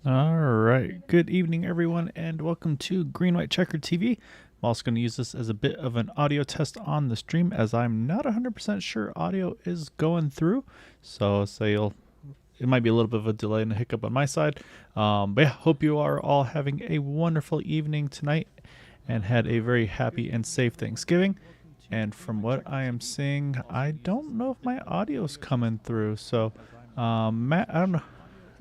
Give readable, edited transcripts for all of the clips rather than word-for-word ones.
All right. Good evening, everyone, and welcome to Green White Checker TV. I'm also going to use this as a bit of an audio test on the stream, as I'm not 100% sure audio is going through. So it might be a little bit of a delay and a hiccup on my side. But yeah, hope you are all having a wonderful evening tonight and had a very happy and safe Thanksgiving. And from what I am seeing, I don't know if my audio's coming through. So, Matt, I don't know.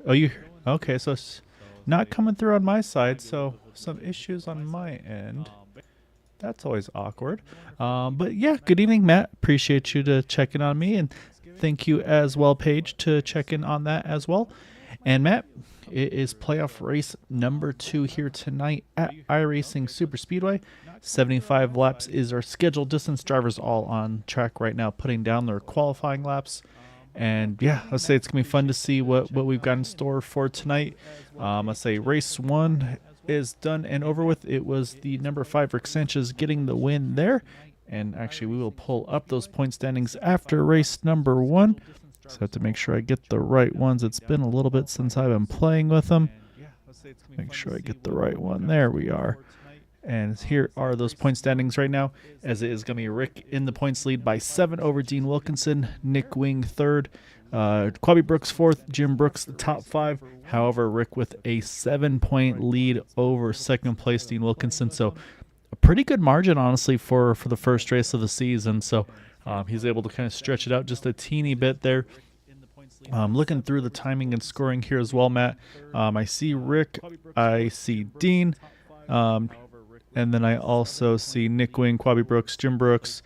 Oh, you okay? So it's not coming through on my side. So some issues on my end. That's always awkward. But yeah, good evening, Matt. Appreciate you to check in on me, and thank you as well, Paige, to check in on that as well. And Matt, it is playoff race number 2 here tonight at iRacing Superspeedway. 75 laps is our scheduled distance. Drivers all on track right now, putting down their qualifying laps. And yeah, I'll say it's gonna be fun to see what we've got in store for tonight. I'll say race 1 is done and over with. It was the number 5 Rick Sanchez getting the win there. And actually, we will pull up those point standings after race number 1. So I have to make sure I get the right ones. It's been a little bit since I've been playing with them. Make sure I get the right one. There we are. And here are those point standings right now, as it is going to be Rick in the points lead by 7 over Dean Wilkinson, Nick Wing third, Quabi Brooks fourth, Jim Brooks the top 5. However, Rick with a 7-point lead over second place Dean Wilkinson. So a pretty good margin, honestly, for the first race of the season. So he's able to kind of stretch it out just a teeny bit there. Looking through the timing and scoring here as well, Matt. I see Rick, I see Dean, and then I also see Nick Wing, Quabi Brooks, Jim Brooks,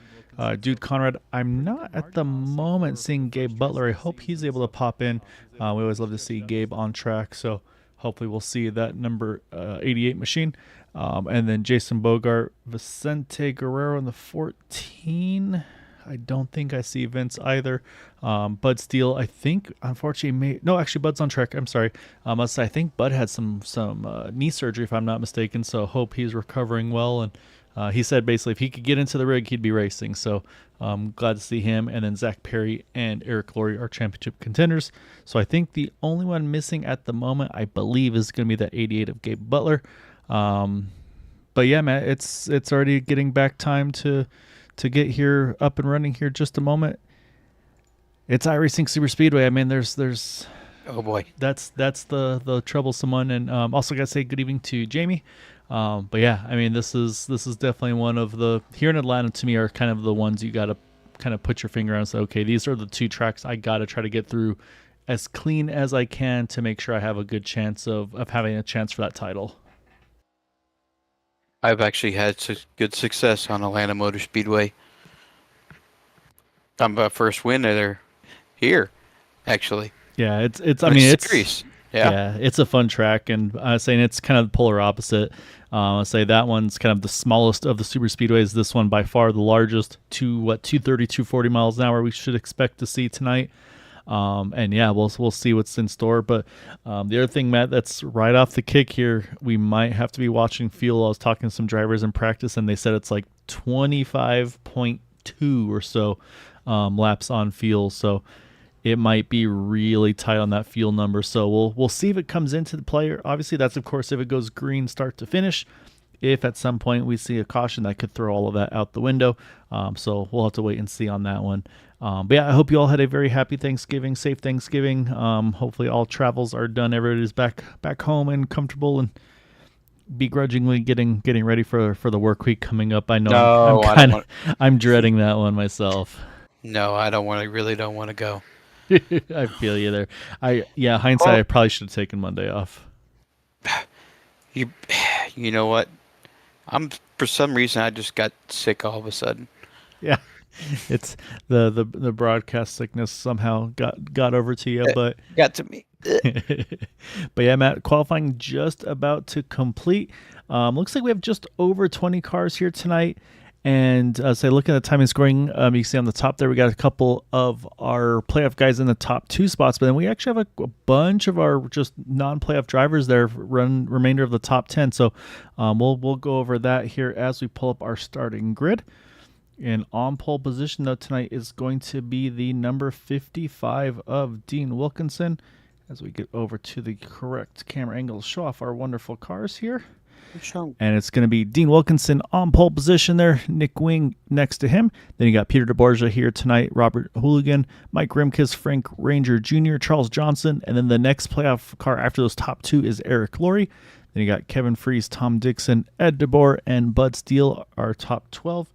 Dude Conrad. I'm not at the moment seeing Gabe Butler. I hope he's able to pop in. We always love to see Gabe on track, so hopefully we'll see that number 88 machine. And then Jason Bogart, Vicente Guerrero in the 14. I don't think I see Vince either. Bud Steele, I think, unfortunately, actually, Bud's on track. I'm sorry. I think Bud had some knee surgery, if I'm not mistaken, so hope he's recovering well. And he said basically if he could get into the rig, he'd be racing. So glad to see him. And then Zach Perry and Eric Laurie are championship contenders. So I think the only one missing at the moment, I believe, is going to be that 88 of Gabe Butler. But yeah, Matt, it's already getting back time to get here up and running here just a moment. It's iRacing Superspeedway. I mean, there's oh boy, that's the troublesome one. And also got to say good evening to Jamie. But yeah, I mean, this is definitely one of the, here in Atlanta, to me, are kind of the ones you got to kind of put your finger on and say, okay, these are the 2 tracks I got to try to get through as clean as I can to make sure I have a good chance of having a chance for that title. I've actually had good success on Atlanta Motor Speedway. I'm my first win there here, actually. Yeah, it's. I mean, it's serious. Yeah, it's a fun track, and saying it's kind of the polar opposite. I say that one's kind of the smallest of the super speedways. This one by far the largest. 230, 240 miles an hour. We should expect to see tonight. And yeah, we'll see what's in store. But the other thing, Matt, that's right off the kick here, we might have to be watching fuel. I was talking to some drivers in practice, and they said it's like 25.2 or so laps on fuel. So it might be really tight on that fuel number. So we'll see if it comes into the play. Obviously, that's, of course, if it goes green start to finish. If at some point we see a caution, that could throw all of that out the window. So we'll have to wait and see on that one. But yeah, I hope you all had a very happy Thanksgiving, safe Thanksgiving. Hopefully all travels are done. Everybody's back home and comfortable and begrudgingly getting ready for the work week coming up. I know I'm dreading that one myself. No, I don't want to. Really don't want to go. I feel you there. Hindsight, I probably should have taken Monday off. You know what? For some reason I just got sick all of a sudden. Yeah, it's the broadcast sickness somehow got over to you, but got to me. But yeah, Matt, qualifying just about to complete. Looks like we have just over 20 cars here tonight. And looking at the time and scoring, you can see on the top there, we got a couple of our playoff guys in the top 2 spots, but then we actually have a bunch of our just non-playoff drivers there run remainder of the top 10. So we'll go over that here as we pull up our starting grid. And on pole position, though, tonight is going to be the number 55 of Dean Wilkinson. as we get over to the correct camera angle to show off our wonderful cars here. Show. And it's going to be Dean Wilkinson on pole position there, Nick Wing next to him. Then you got Peter DeBorgia here tonight, Robert Hooligan, Mike Rimkus, Frank Ranger Jr., Charles Johnson. And then the next playoff car after those top two is Eric Laurie. Then you got Kevin Freese, Tom Dixon, Ed DeBoer, and Bud Steele, our top 12.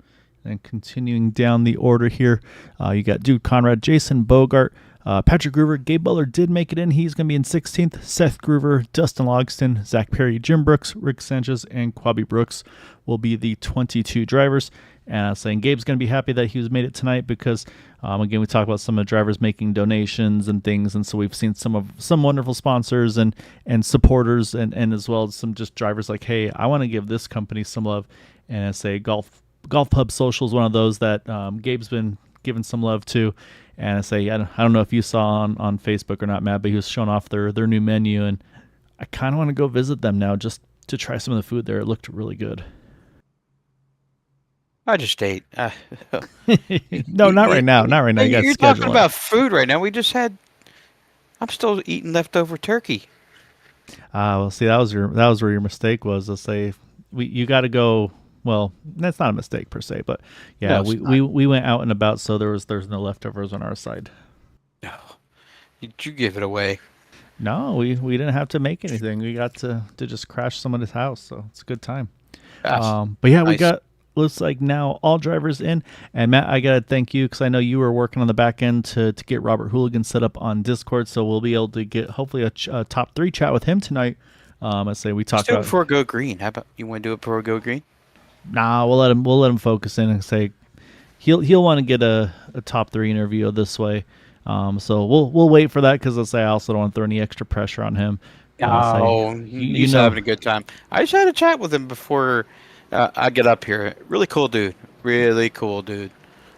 And continuing down the order here, you got Duke Conrad, Jason Bogart, Patrick Groover. Gabe Butler did make it in. He's going to be in 16th. Seth Groover, Dustin Logston, Zach Perry, Jim Brooks, Rick Sanchez, and Quabi Brooks will be the 22 drivers. And I was saying Gabe's going to be happy that he was made it tonight because, again, we talk about some of the drivers making donations and things. And so we've seen some wonderful sponsors and supporters and as well as some just drivers like, hey, I want to give this company some love. And I say Golf Pub Social is one of those that Gabe's been giving some love to. And I say, I don't know if you saw on Facebook or not, Matt, but he was showing off their new menu. And I kind of want to go visit them now just to try some of the food there. It looked really good. I just ate. No, not right now. Not right now. You're talking about food right now. I'm still eating leftover turkey. Well, see, that was where your mistake was. Let's say you got to go. Well, that's not a mistake per se, but yeah, no, we went out and about, so there's no leftovers on our side. No, did you give it away? No, we didn't have to make anything. We got to just crash somebody's house, so it's a good time. But yeah, we got looks like now all drivers in, and Matt, I gotta thank you because I know you were working on the back end to get Robert Hooligan set up on Discord, so we'll be able to get hopefully a top 3 chat with him tonight. I say we talked about before go green. How about you want to do it before go green? Nah, we'll let him focus in and say he'll want to get a top 3 interview this way. So we'll wait for that because let's say I also don't want to throw any extra pressure on him. He's having a good time. I just had a chat with him before I get up here. Really cool dude. Really cool dude.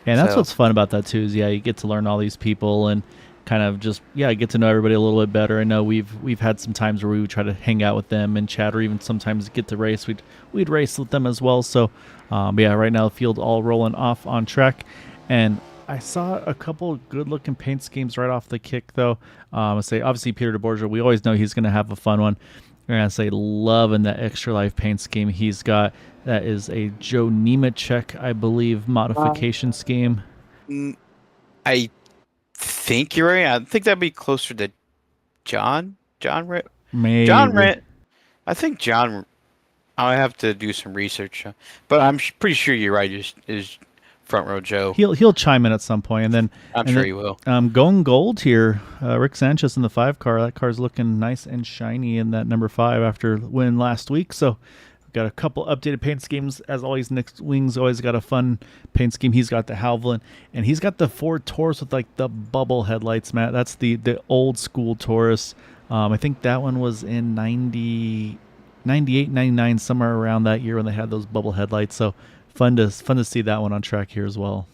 And that's what's fun about that too is you get to learn all these people and kind of just get to know everybody a little bit better. I know we've had some times where we would try to hang out with them and chat, or even sometimes get to race. We'd race with them as well. So, right now the field all rolling off on track, and I saw a couple good-looking paint schemes right off the kick, though. I say obviously Peter DeBorgia. We always know he's going to have a fun one. I'm gonna say loving that Extra Life paint scheme he's got. That is a Joe Nemechek, I believe, modification scheme. I think you're right. I think that'd be closer to John Rent. Maybe. John Rent. I think John. I have to do some research, but I'm pretty sure you're right. Is Front Row Joe? He'll chime in at some point, and then I'm sure he will. Going gold here, Rick Sanchez in the 5 car. That car's looking nice and shiny in that number 5 after winning last week. So. Got a couple updated paint schemes. As always, Nick Wing's always got a fun paint scheme. He's got the Halvalin, and he's got the Ford Taurus with like the bubble headlights, Matt. That's the old school Taurus. I think that one was in 90, 98, 99, somewhere around that year when they had those bubble headlights. So fun to see that one on track here as well.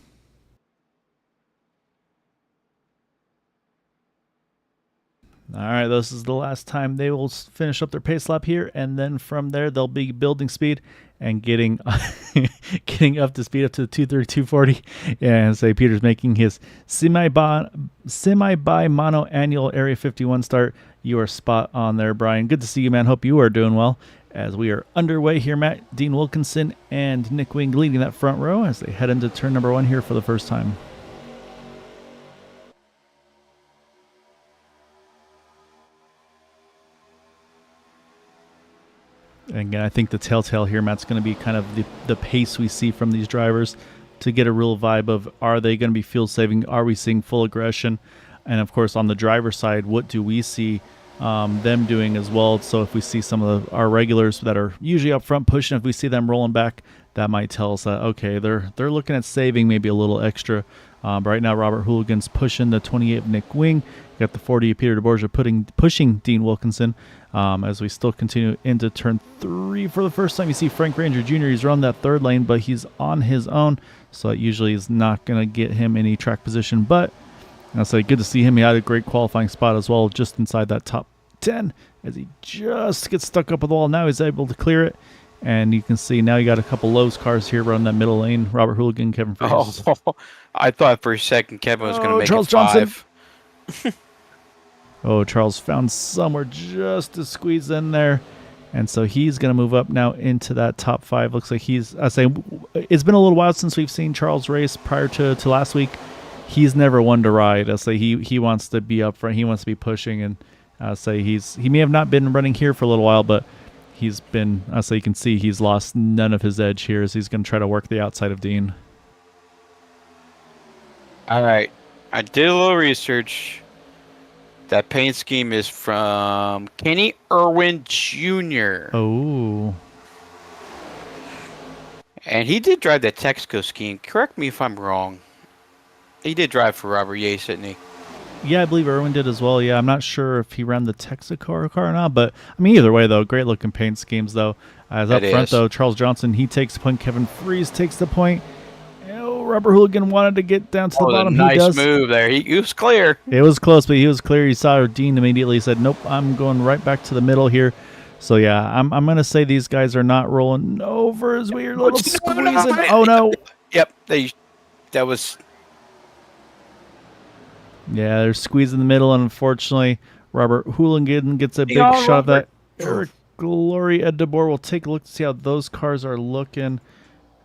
All right, this is the last time they will finish up their pace lap here, and then from there they'll be building speed and getting up to speed up to the 230, 240. And say Peter's making his semi-bi mono annual Area 51 start. You are spot on there, Brian. Good to see you, man. Hope you are doing well. As we are underway here, Matt, Dean Wilkinson, and Nick Wing leading that front row as they head into turn number 1 here for the first time. And again, I think the telltale here, Matt's going to be kind of the pace we see from these drivers to get a real vibe of, are they going to be fuel saving? Are we seeing full aggression? And of course, on the driver's side, what do we see them doing as well? So if we see some of our regulars that are usually up front pushing, if we see them rolling back, that might tell us that, okay, they're looking at saving maybe a little extra. But right now, Robert Hooligan's pushing the 28 of Nick Wing. Got the 40 of Peter DeBorgia pushing Dean Wilkinson. As we still continue into turn 3 for the first time. You see Frank Ranger Jr. He's run that 3rd lane, but he's on his own, so it usually is not going to get him any track position. But I'll say good to see him. He had a great qualifying spot as well, just inside that top 10, as he just gets stuck up with the wall. Now he's able to clear it, and you can see now you got a couple Lowe's cars here running that middle lane. Robert Hooligan, Kevin Freese. Oh, I thought for a second Kevin was going to make Charles it 5. Johnson. Oh, Charles found somewhere just to squeeze in there. And so he's going to move up now into that top 5. Looks like I say, it's been a little while since we've seen Charles race prior to last week. He's never one to ride. I say he wants to be up front. He wants to be pushing. And I say he may have not been running here for a little while, but he's been, I say you can see he's lost none of his edge here as he's going to try to work the outside of Dean. All right. I did a little research. That paint scheme is from Kenny Irwin Jr. Oh. And he did drive that Texaco scheme. Correct me if I'm wrong. He did drive for Robert Yates, didn't he? Yeah, I believe Irwin did as well. Yeah, I'm not sure if he ran the Texaco car or not, but I mean, either way, though, great looking paint schemes, though. As up front, though, Charles Johnson, he takes the point. Kevin Freeze takes the point. Robert Hooligan wanted to get down to the bottom. Nice move there. He was clear. It was close, but he was clear. He saw Dean immediately. Said, "Nope, I'm going right back to the middle here." So yeah, I'm gonna say these guys are not rolling over as weird little squeezing. Oh no! Yep, that was. Yeah, they're squeezing the middle, and unfortunately, Robert Hooligan gets a big shot of that. Eric Glory, Ed DeBoer. We'll take a look to see how those cars are looking.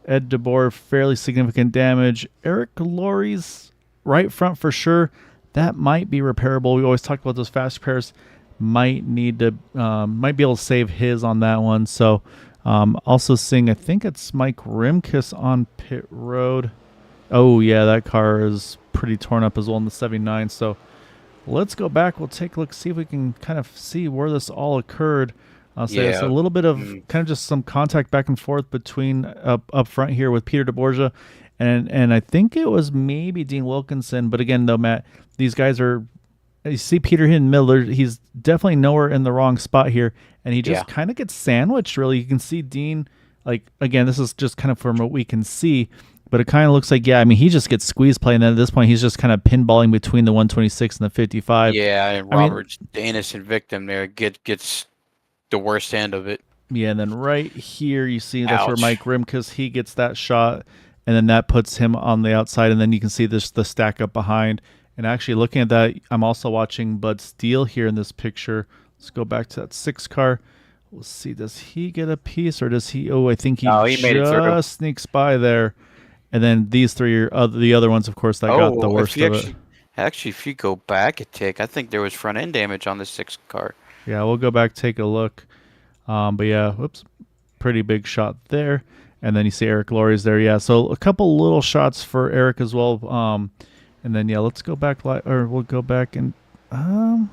Ed DeBoer, fairly significant damage. Eric Glory's right front for sure. That might be repairable. We always talk about those fast repairs. Might be able to save his on that one. So, also seeing, I think it's Mike Rimkus on pit road. Oh yeah, that car is pretty torn up as well in the 79. So, let's go back. We'll take a look, see if we can kind of see where this all occurred. I'll say it's a little bit of kind of just some contact back and forth between up front here with Peter DeBorgia, and I think it was maybe Dean Wilkinson. But again, though, Matt, these guys are. You see Peter here in the middle. He's definitely nowhere in the wrong spot here, and he just kind of gets sandwiched. Really, you can see Dean. Like again, this is just kind of from what we can see, but it kind of looks like I mean, he just gets squeeze play, and then at this point, he's just kind of pinballing between the 126 and the 55. Yeah, and Robert's the innocent victim there gets the worst end of it. Yeah, and then right here you see that's where Mike Rimkus, he gets that shot, and then that puts him on the outside, and then you can see the stack up behind. And actually looking at that, I'm also watching Bud Steele here in this picture. Let's go back to that 6 car. We'll see, does he get a piece or does he? Oh, I think he made it through. Sneaks by there. And then these 3 are the other ones, of course, that got the worst of it. Actually, if you go back a tick, I think there was front end damage on the 6 car. Yeah, we'll go back, take a look. But yeah, whoops, pretty big shot there. And then you see Eric Glory's there. Yeah, so a couple little shots for Eric as well. And then yeah, let's go back we'll go back and I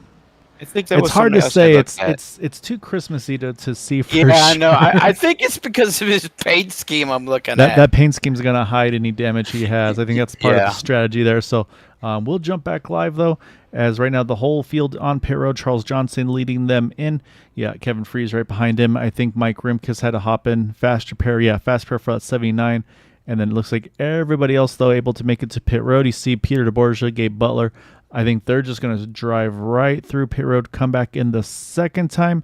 think that it's hard to say. It's too Christmassy to see for sure. I know. I think it's because of his paint scheme I'm looking at. That paint scheme's going to hide any damage he has. I think that's part of the strategy there. So we'll jump back live, though, as right now the whole field on pit road, Charles Johnson leading them in. Yeah, Kevin Freeze right behind him. I think Mike Rimkus had to hop in. Fast repair. Yeah, fast repair for that 79. And then it looks like everybody else, though, able to make it to pit road. You see Peter DeBorgia, Gabe Butler. I think they're just going to drive right through pit road, come back in the second time.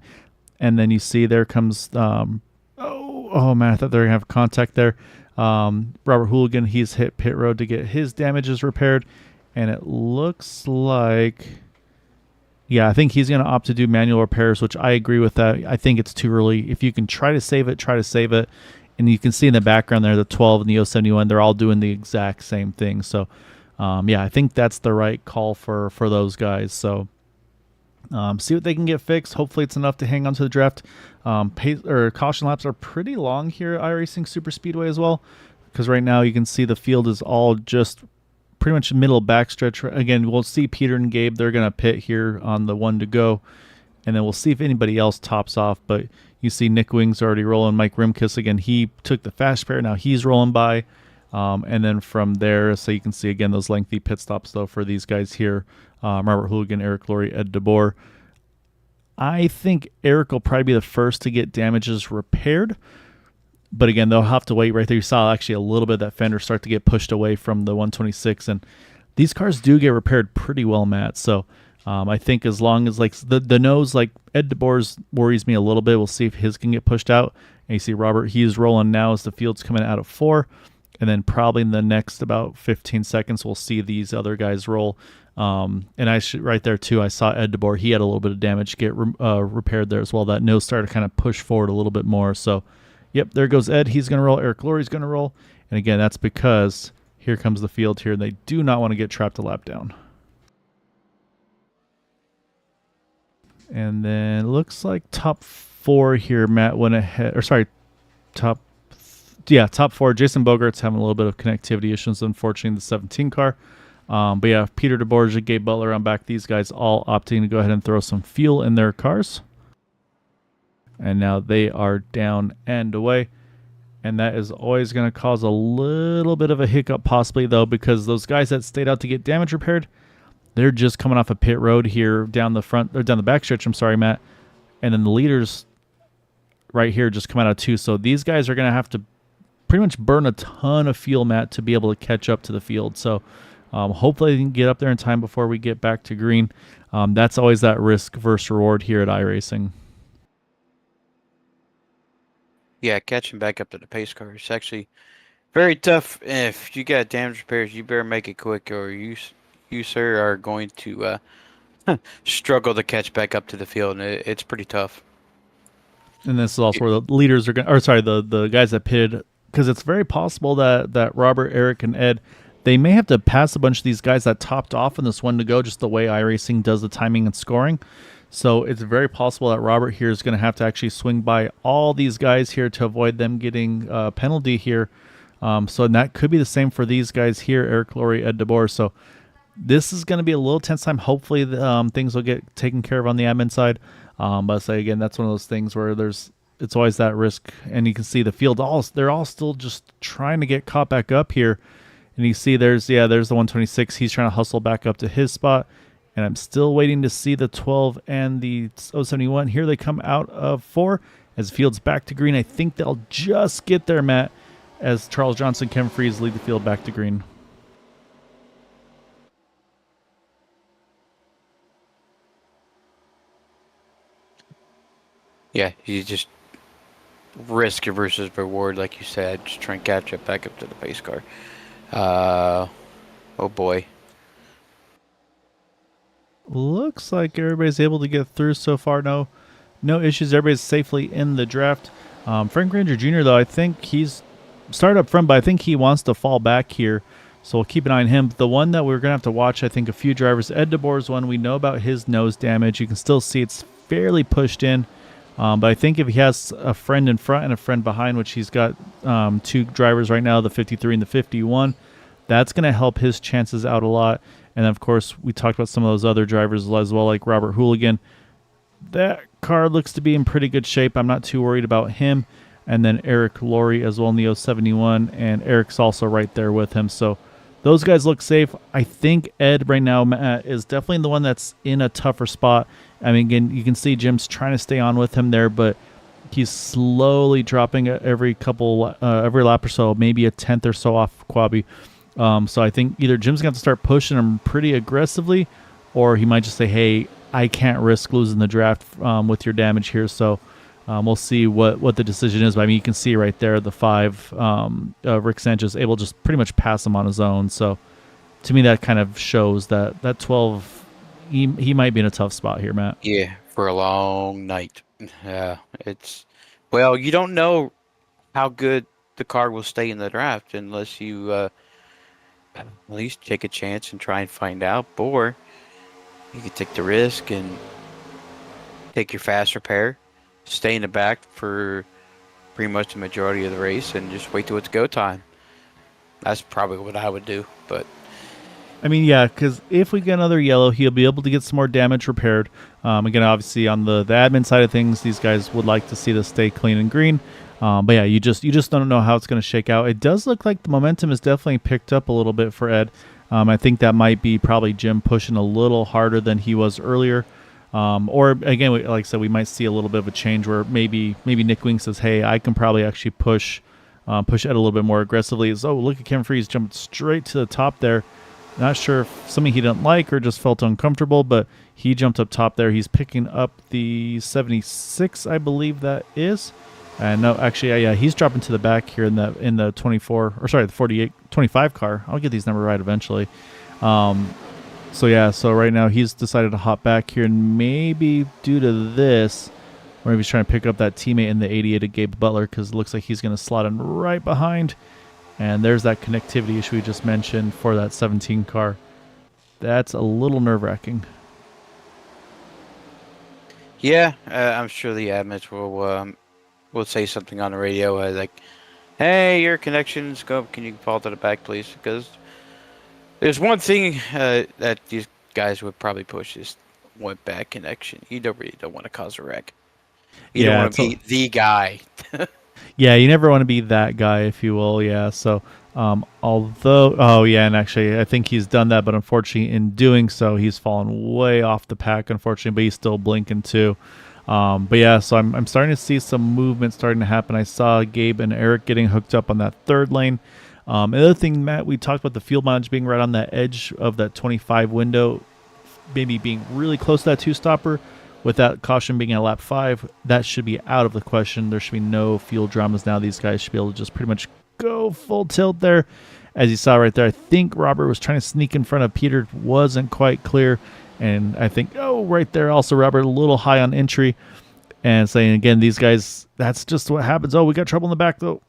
And then you see there comes, oh man, I thought they were going to have contact there. Robert Hooligan, he's hit pit road to get his damages repaired. And it looks like, yeah, I think he's going to opt to do manual repairs, which I agree with that. I think it's too early. If you can try to save it, try to save it. And you can see in the background there, the 12 and the 071, they're all doing the exact same thing. So, yeah, I think that's the right call for those guys. So, see what they can get fixed. Hopefully it's enough to hang on to the draft. Caution laps are pretty long here at iRacing Superspeedway as well, because right now you can see the field is all just pretty much middle backstretch. Again, we'll see Peter and Gabe. They're going to pit here on the 1 to go, and then we'll see if anybody else tops off. But you see Nick Wings already rolling. Mike Rimkus, again, he took the fast pair. Now he's rolling by. And then from there, so you can see, again, those lengthy pit stops, though, for these guys here. Robert Hooligan, Eric Glory, Ed DeBoer. I think Eric will probably be the first to get damages repaired. But again, they'll have to wait right there. You saw actually a little bit of that fender start to get pushed away from the 126. And these cars do get repaired pretty well, Matt. So I think as long as like the nose, like Ed DeBoer's worries me a little bit. We'll see if his can get pushed out. And you see Robert, he's rolling now as the field's coming out of 4. and then probably in the next about 15 seconds we'll see these other guys roll. And I should right there too. I saw Ed DeBoer. He had a little bit of damage get repaired there as well. That nose started to kind of push forward a little bit more. So, yep, there goes Ed. He's going to roll. Eric Lorry's going to roll. And again, that's because here comes the field here. They do not want to get trapped a lap down. And then it looks like top 4 here. Matt went ahead, or sorry, top 4. Jason Bogart's having a little bit of connectivity issues, unfortunately, in the 17 car. But yeah, Peter DeBorgia, Gabe Butler on back. These guys all opting to go ahead and throw some fuel in their cars. And now they are down and away. And that is always going to cause a little bit of a hiccup possibly, though, because those guys that stayed out to get damage repaired, they're just coming off a pit road here down the front, or down the back stretch, I'm sorry, Matt. And then the leaders right here just come out of 2. So these guys are going to have to pretty much burn a ton of fuel, Matt, to be able to catch up to the field. So hopefully they can get up there in time before we get back to green. That's always that risk versus reward here at iRacing. Yeah, catching back up to the pace car is actually very tough. If you got damage repairs, you better make it quick, or you sir, are going to struggle to catch back up to the field, and it's pretty tough. And this is also where the leaders are going, or sorry, the guys that pitted, because it's very possible that Robert, Eric, and Ed, they may have to pass a bunch of these guys that topped off in this one to go, just the way iRacing does the timing and scoring. So it's very possible that Robert here is going to have to actually swing by all these guys here to avoid them getting a penalty here. So that could be the same for these guys here, Eric Laurie, Ed DeBoer. So this is going to be a little tense time. Hopefully things will get taken care of on the admin side. But I say again, that's one of those things where it's always that risk. And you can see the field, they're all still just trying to get caught back up here. And you see there's the 126. He's trying to hustle back up to his spot. And I'm still waiting to see the 12 and the 071. Here they come out of 4 as field's back to green. I think they'll just get there, Matt, as Charles Johnson, Kevin Freeze lead the field back to green. Yeah, you just risk versus reward, like you said. Just try and catch up back up to the pace car. Oh boy. Looks like everybody's able to get through so far. No issues. Everybody's safely in the draft. Frank Ranger Jr., though, I think he's started up front, but I think he wants to fall back here. So we'll keep an eye on him. The one that we're going to have to watch, I think, a few drivers. Ed DeBoer's one. We know about his nose damage. You can still see it's fairly pushed in. But I think if he has a friend in front and a friend behind, which he's got 2 drivers right now, the 53 and the 51, that's going to help his chances out a lot. And, of course, we talked about some of those other drivers as well, like Robert Hooligan. That car looks to be in pretty good shape. I'm not too worried about him. And then Eric Laurie as well in the 071, and Eric's also right there with him. So those guys look safe. I think Ed right now, Matt, is definitely the one that's in a tougher spot. I mean, again, you can see Jim's trying to stay on with him there, but he's slowly dropping every lap or so, maybe a tenth or so off Quabi. So I think either Jim's going to have to start pushing him pretty aggressively, or he might just say, hey, I can't risk losing the draft with your damage here. So we'll see what the decision is. But I mean, you can see right there the 5, Rick Sanchez able to just pretty much pass him on his own. So to me, that kind of shows that 12, he might be in a tough spot here, Matt. Yeah, for a long night. Yeah, well, you don't know how good the car will stay in the draft unless you at least take a chance and try and find out. Or you could take the risk and take your fast repair, stay in the back for pretty much the majority of the race, and just wait till it's go time. That's probably what I would do. But I mean, yeah, because if we get another yellow, he'll be able to get some more damage repaired. Again, obviously on the admin side of things, these guys would like to see this stay clean and green. But yeah, you just don't know how it's going to shake out. It does look like the momentum is definitely picked up a little bit for Ed. I think that might be probably Jim pushing a little harder than he was earlier. Or again, like I said, we might see a little bit of a change where maybe Nick Wing says, hey, I can probably actually push Ed a little bit more aggressively. So look at Kevin Freeze jumped straight to the top there. Not sure if something he didn't like or just felt uncomfortable, but he jumped up top there. He's picking up the 76, I believe that is. And no, actually, yeah, he's dropping to the back here in the 24 or sorry, the 48 25 car. I'll get these numbers right eventually. So yeah, so right now he's decided to hop back here, and maybe due to this, or maybe he's trying to pick up that teammate in the 88 of Gabe Butler, because it looks like he's going to slot in right behind. And there's that connectivity issue we just mentioned for that 17 car. That's a little nerve-wracking. Yeah, I'm sure the admins will say something on the radio like, "Hey, your connections go. Can you fall to the back, please?" Because there's one thing that these guys would probably push is one bad connection. You really don't want to cause a wreck. You don't Yeah, want to be the guy. yeah, you never want to be that guy, if you will. Yeah, so although, oh yeah, and actually, I think he's done that, but unfortunately, in doing so, he's fallen way off the pack. Unfortunately, but he's still blinking too. But yeah, so I'm starting to see some movement starting to happen. I saw Gabe and Eric getting hooked up on that third lane. Another thing, Matt, we talked about the field mileage being right on that edge of that 25 window, maybe being really close to that two-stopper. With that caution being at lap 5, that should be out of the question. There should be no fuel dramas now. These guys should be able to just pretty much go full tilt there. As you saw right there, I think Robert was trying to sneak in front of Peter. Wasn't quite clear. And I think, oh, right there, also Robert a little high on entry. And saying, again, these guys, that's just what happens. Oh, we got trouble in the back, though.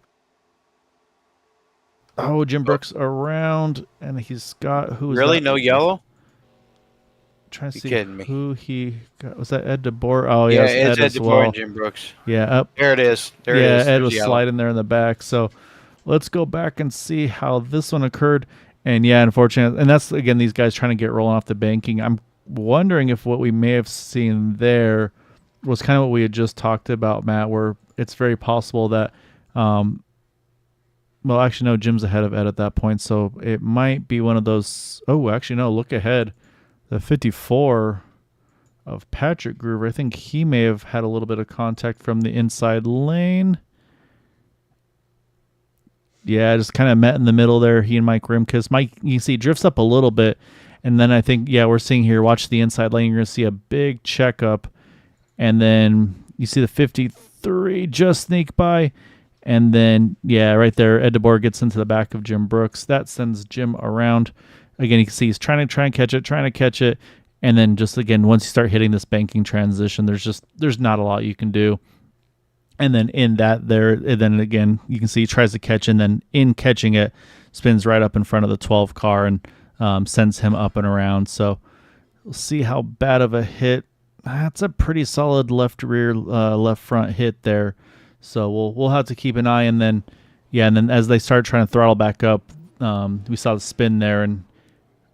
Oh, Jim Brooks around. And he's got, who is Really, that? no yellow? Trying to You see kidding me? who he got. Was that Ed DeBoer? Oh, Yeah, yes, it's Ed Ed as DeBoer well. and Jim Brooks. Yeah, up. There it is. There it Yeah, is. Ed There's was yellow. sliding there in the back. So let's go back and see how this one occurred. And yeah, unfortunately, and that's again these guys trying to get rolling off the banking. I'm wondering if what we may have seen there was kind of what we had just talked about, Matt, where it's very possible that, well, actually, no, Jim's ahead of Ed at that point. So it might be one of those. Oh, actually, no, look ahead. The 54 of Patrick Groover. I think he may have had a little bit of contact from the inside lane. Yeah, just kind of met in the middle there, he and Mike Rimkus. Mike, you can see, drifts up a little bit. And then I think, yeah, we're seeing here, watch the inside lane. You're going to see a big checkup. And then you see the 53 just sneak by. And then, yeah, right there, Ed DeBoer gets into the back of Jim Brooks. That sends Jim around. Again, you can see he's trying to catch it. And then just, again, once you start hitting this banking transition, there's not a lot you can do. And then in that there, and then again, you can see he tries to catch, and then in catching it, spins right up in front of the 12 car and sends him up and around. So we'll see how bad of a hit. That's a pretty solid left rear, left front hit there. So we'll have to keep an eye. And then, yeah, and then as they start trying to throttle back up, we saw the spin there, and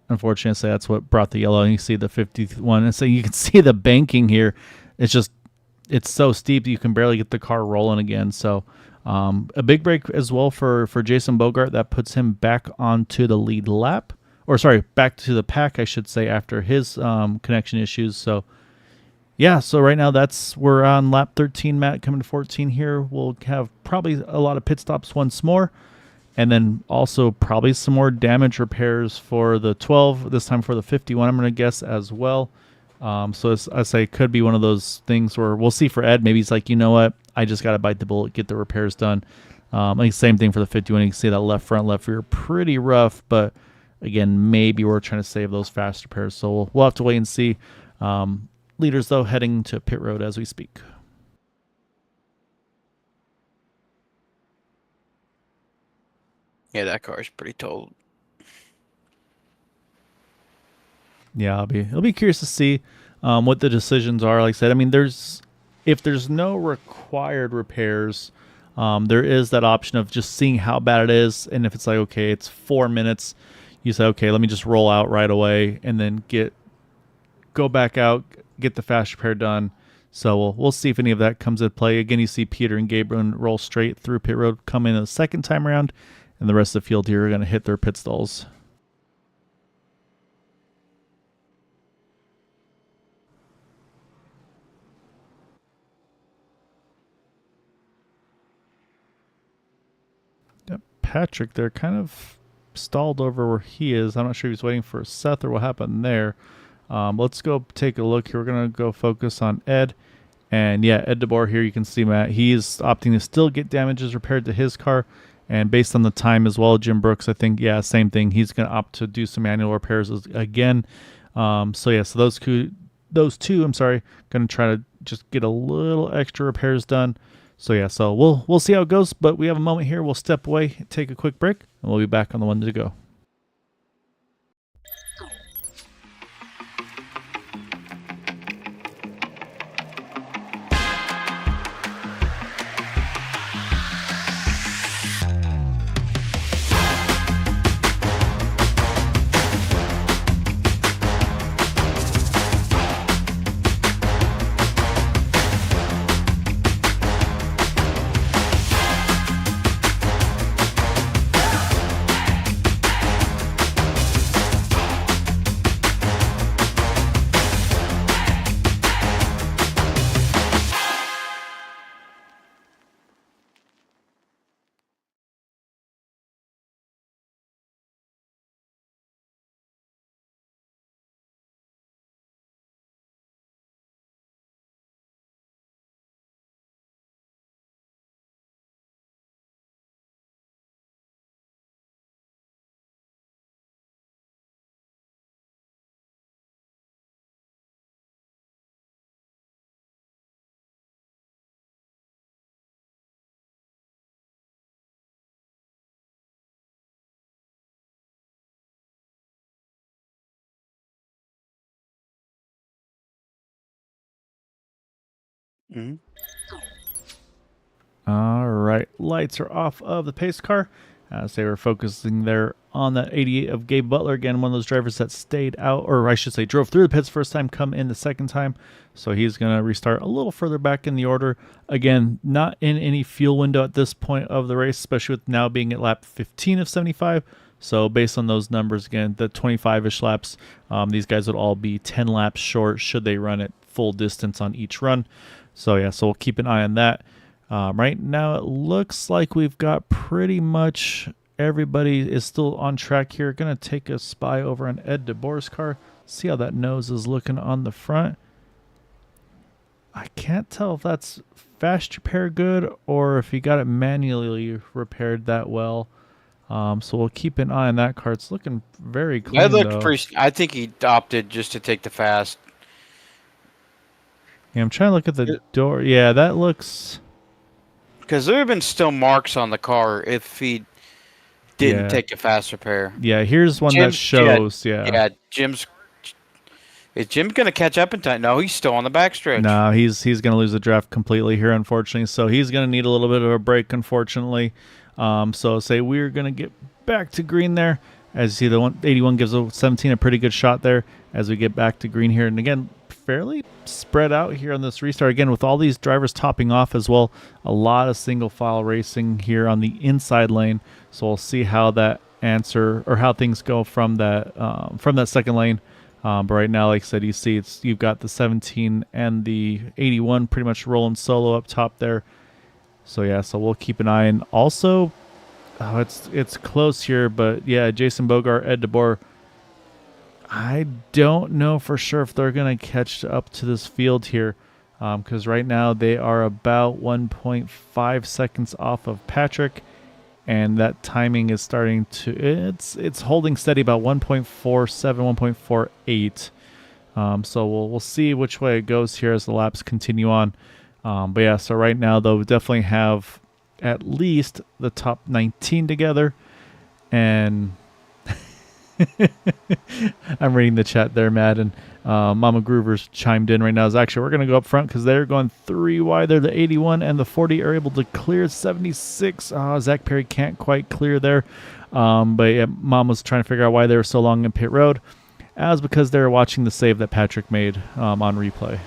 unfortunately, that's what brought the yellow. And you see the 51, and so you can see the banking here. It's so steep that you can barely get the car rolling again. So a big break as well for Jason Bogart. That puts him back onto the lead lap. Or sorry, back to the pack, I should say, after his connection issues. So yeah, so right now we're on lap 13, Matt, coming to 14 here. We'll have probably a lot of pit stops once more. And then also probably some more damage repairs for the 12, this time for the 51, I'm going to guess as well. So I say it could be one of those things where we'll see for Ed. Maybe he's like, you know what? I just got to bite the bullet, get the repairs done. I think same thing for the 51. You can see that left front, left rear, pretty rough. But again, maybe we're trying to save those fast repairs. So we'll have to wait and see. Leaders, though, heading to pit road as we speak. Yeah, that car is pretty told. Yeah, I'll be curious to see what the decisions are. Like I said, I mean, if there's no required repairs, there is that option of just seeing how bad it is, and if it's like, okay, it's 4 minutes, you say, okay, let me just roll out right away, and then go back out, get the fast repair done. So we'll see if any of that comes into play. Again, you see Peter and Gabriel roll straight through pit road, come in the second time around, and the rest of the field here are going to hit their pit stalls. Patrick, they're kind of stalled over where he is. I'm not sure if he's waiting for Seth or what happened there. Let's go take a look here. We're going to go focus on Ed. And yeah, Ed DeBoer here, you can see Matt, he's opting to still get damages repaired to his car. And based on the time as well, Jim Brooks, I think, yeah, same thing. He's going to opt to do some manual repairs again. So yeah, so those two, I'm sorry, going to try to just get a little extra repairs done. So yeah, so we'll see how it goes. But we have a moment here. We'll step away, take a quick break, and we'll be back on the one to go. Hmm. All right, lights are off of the pace car as they were focusing there on that 88 of Gabe Butler. Again, one of those drivers that stayed out, or I should say drove through the pits first time, come in the second time. So he's going to restart a little further back in the order. Again, not in any fuel window at this point of the race, especially with now being at lap 15 of 75. So based on those numbers, again, the 25-ish laps, these guys would all be 10 laps short should they run at full distance on each run. So yeah, so we'll keep an eye on that. Right now, it looks like we've got pretty much everybody is still on track here. Going to take a spy over on Ed DeBoer's car. See how that nose is looking on the front. I can't tell if that's fast repair good or if he got it manually repaired that well. So we'll keep an eye on that car. It's looking very clean, That looked though. pretty. I think he opted just to take the fast. Yeah, I'm trying to look at the door. Yeah, that looks... Because there have been still marks on the car if he didn't take a fast repair. Yeah, here's one that shows. Yeah. Jim's. Is Jim going to catch up in time? No, he's still on the backstretch. No, he's going to lose the draft completely here, unfortunately. So he's going to need a little bit of a break, unfortunately. So say we're going to get back to green there. As you see, the 81 gives a 17 a pretty good shot there as we get back to green here. And again, fairly spread out here on this restart. Again, with all these drivers topping off as well, a lot of single file racing here on the inside lane. So we'll see how that answer or how things go from that second lane. But right now, like I said, you see you've got the 17 and the 81 pretty much rolling solo up top there. So yeah, so we'll keep an eye. And also, it's close here, but yeah, Jason Bogart, Ed DeBoer, I don't know for sure if they're going to catch up to this field here, because right now they are about 1.5 seconds off of Patrick, and that timing is starting to it's holding steady about 1.47, 1.48. So we'll see which way it goes here as the laps continue on. But yeah, so right now though, we definitely have at least the top 19 together, and I'm reading the chat there, Matt, and Mama Groover's chimed in right now. Is actually we're going to go up front because they're going 3 wide. They're the 81 and the 40 are able to clear 76. Zach Perry can't quite clear there. But yeah, Mom was trying to figure out why they were so long in pit road. As because they were watching the save that Patrick made on replay.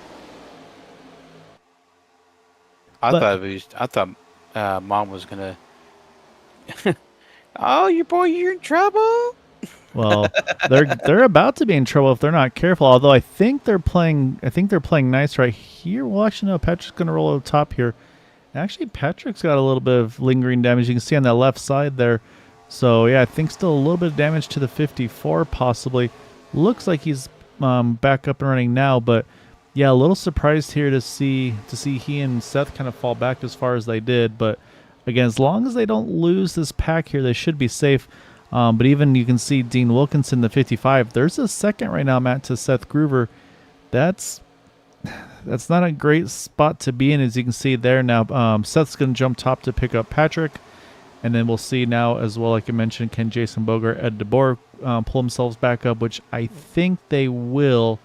I thought Mom was gonna. Oh, you're in trouble. Well, they're about to be in trouble if they're not careful. Although I think they're playing nice right here. Well, actually, no. Patrick's going to roll over the top here. Actually, Patrick's got a little bit of lingering damage. You can see on that left side there. So yeah, I think still a little bit of damage to the 54 possibly. Looks like he's back up and running now, but Yeah, a little surprised here to see he and Seth kind of fall back as far as they did. But again, as long as they don't lose this pack here, they should be safe. But even you can see Dean Wilkinson, the 55. There's a second right now, Matt, to Seth Groover. That's not a great spot to be in, as you can see there now. Seth's going to jump top to pick up Patrick. And then we'll see now as well, like I mentioned, can Jason Bogart, Ed DeBoer pull themselves back up, which I think they will.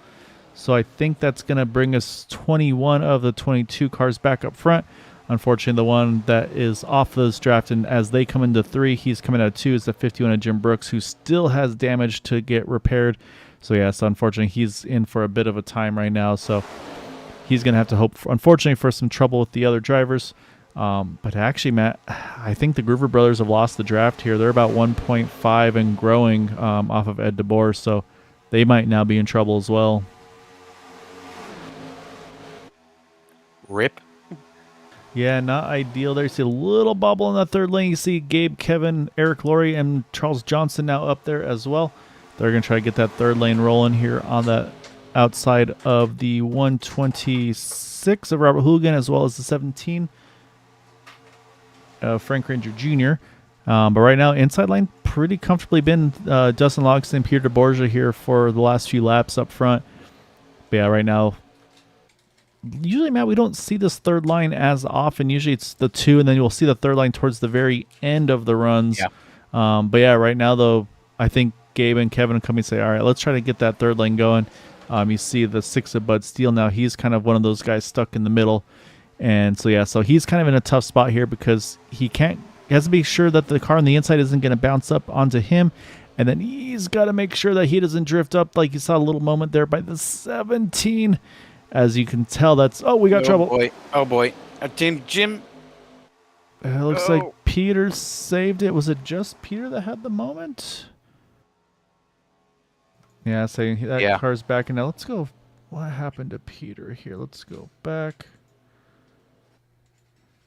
So I think that's going to bring us 21 of the 22 cars back up front. Unfortunately, the one that is off this draft, and as they come into 3, he's coming out of 2, is the 51 of Jim Brooks, who still has damage to get repaired. So, yes, unfortunately, he's in for a bit of a time right now. So he's going to have to hope, unfortunately, for some trouble with the other drivers. But actually, Matt, I think the Groover brothers have lost the draft here. They're about 1.5 and growing off of Ed DeBoer, so they might now be in trouble as well. Rip. Yeah, not ideal there. You see a little bubble in that third lane. You see Gabe, Kevin, Eric Laurie, and Charles Johnson now up there as well. They're going to try to get that third lane rolling here on that outside of the 126 of Robert Hooligan, as well as the 17 Frank Ranger Jr. But right now, inside line pretty comfortably been Dustin Logston, Peter DeBorgia here for the last few laps up front. But yeah, right now, usually, Matt, we don't see this third line as often. Usually it's the 2, and then you'll see the third line towards the very end of the runs. Yeah. But yeah, right now, though, I think Gabe and Kevin come and say, all right, let's try to get that third lane going. You see the 6 of Bud Steele now. He's kind of one of those guys stuck in the middle. And so, yeah, so he's kind of in a tough spot here because he has to be sure that the car on the inside isn't going to bounce up onto him. And then he's got to make sure that he doesn't drift up, like you saw a little moment there by the 17. As you can tell, that's... Oh, we got trouble. Boy. Oh, boy. Team Jim. It looks like Peter saved it. Was it just Peter that had the moment? Yeah, saying that car's back. And now let's go. What happened to Peter here? Let's go back.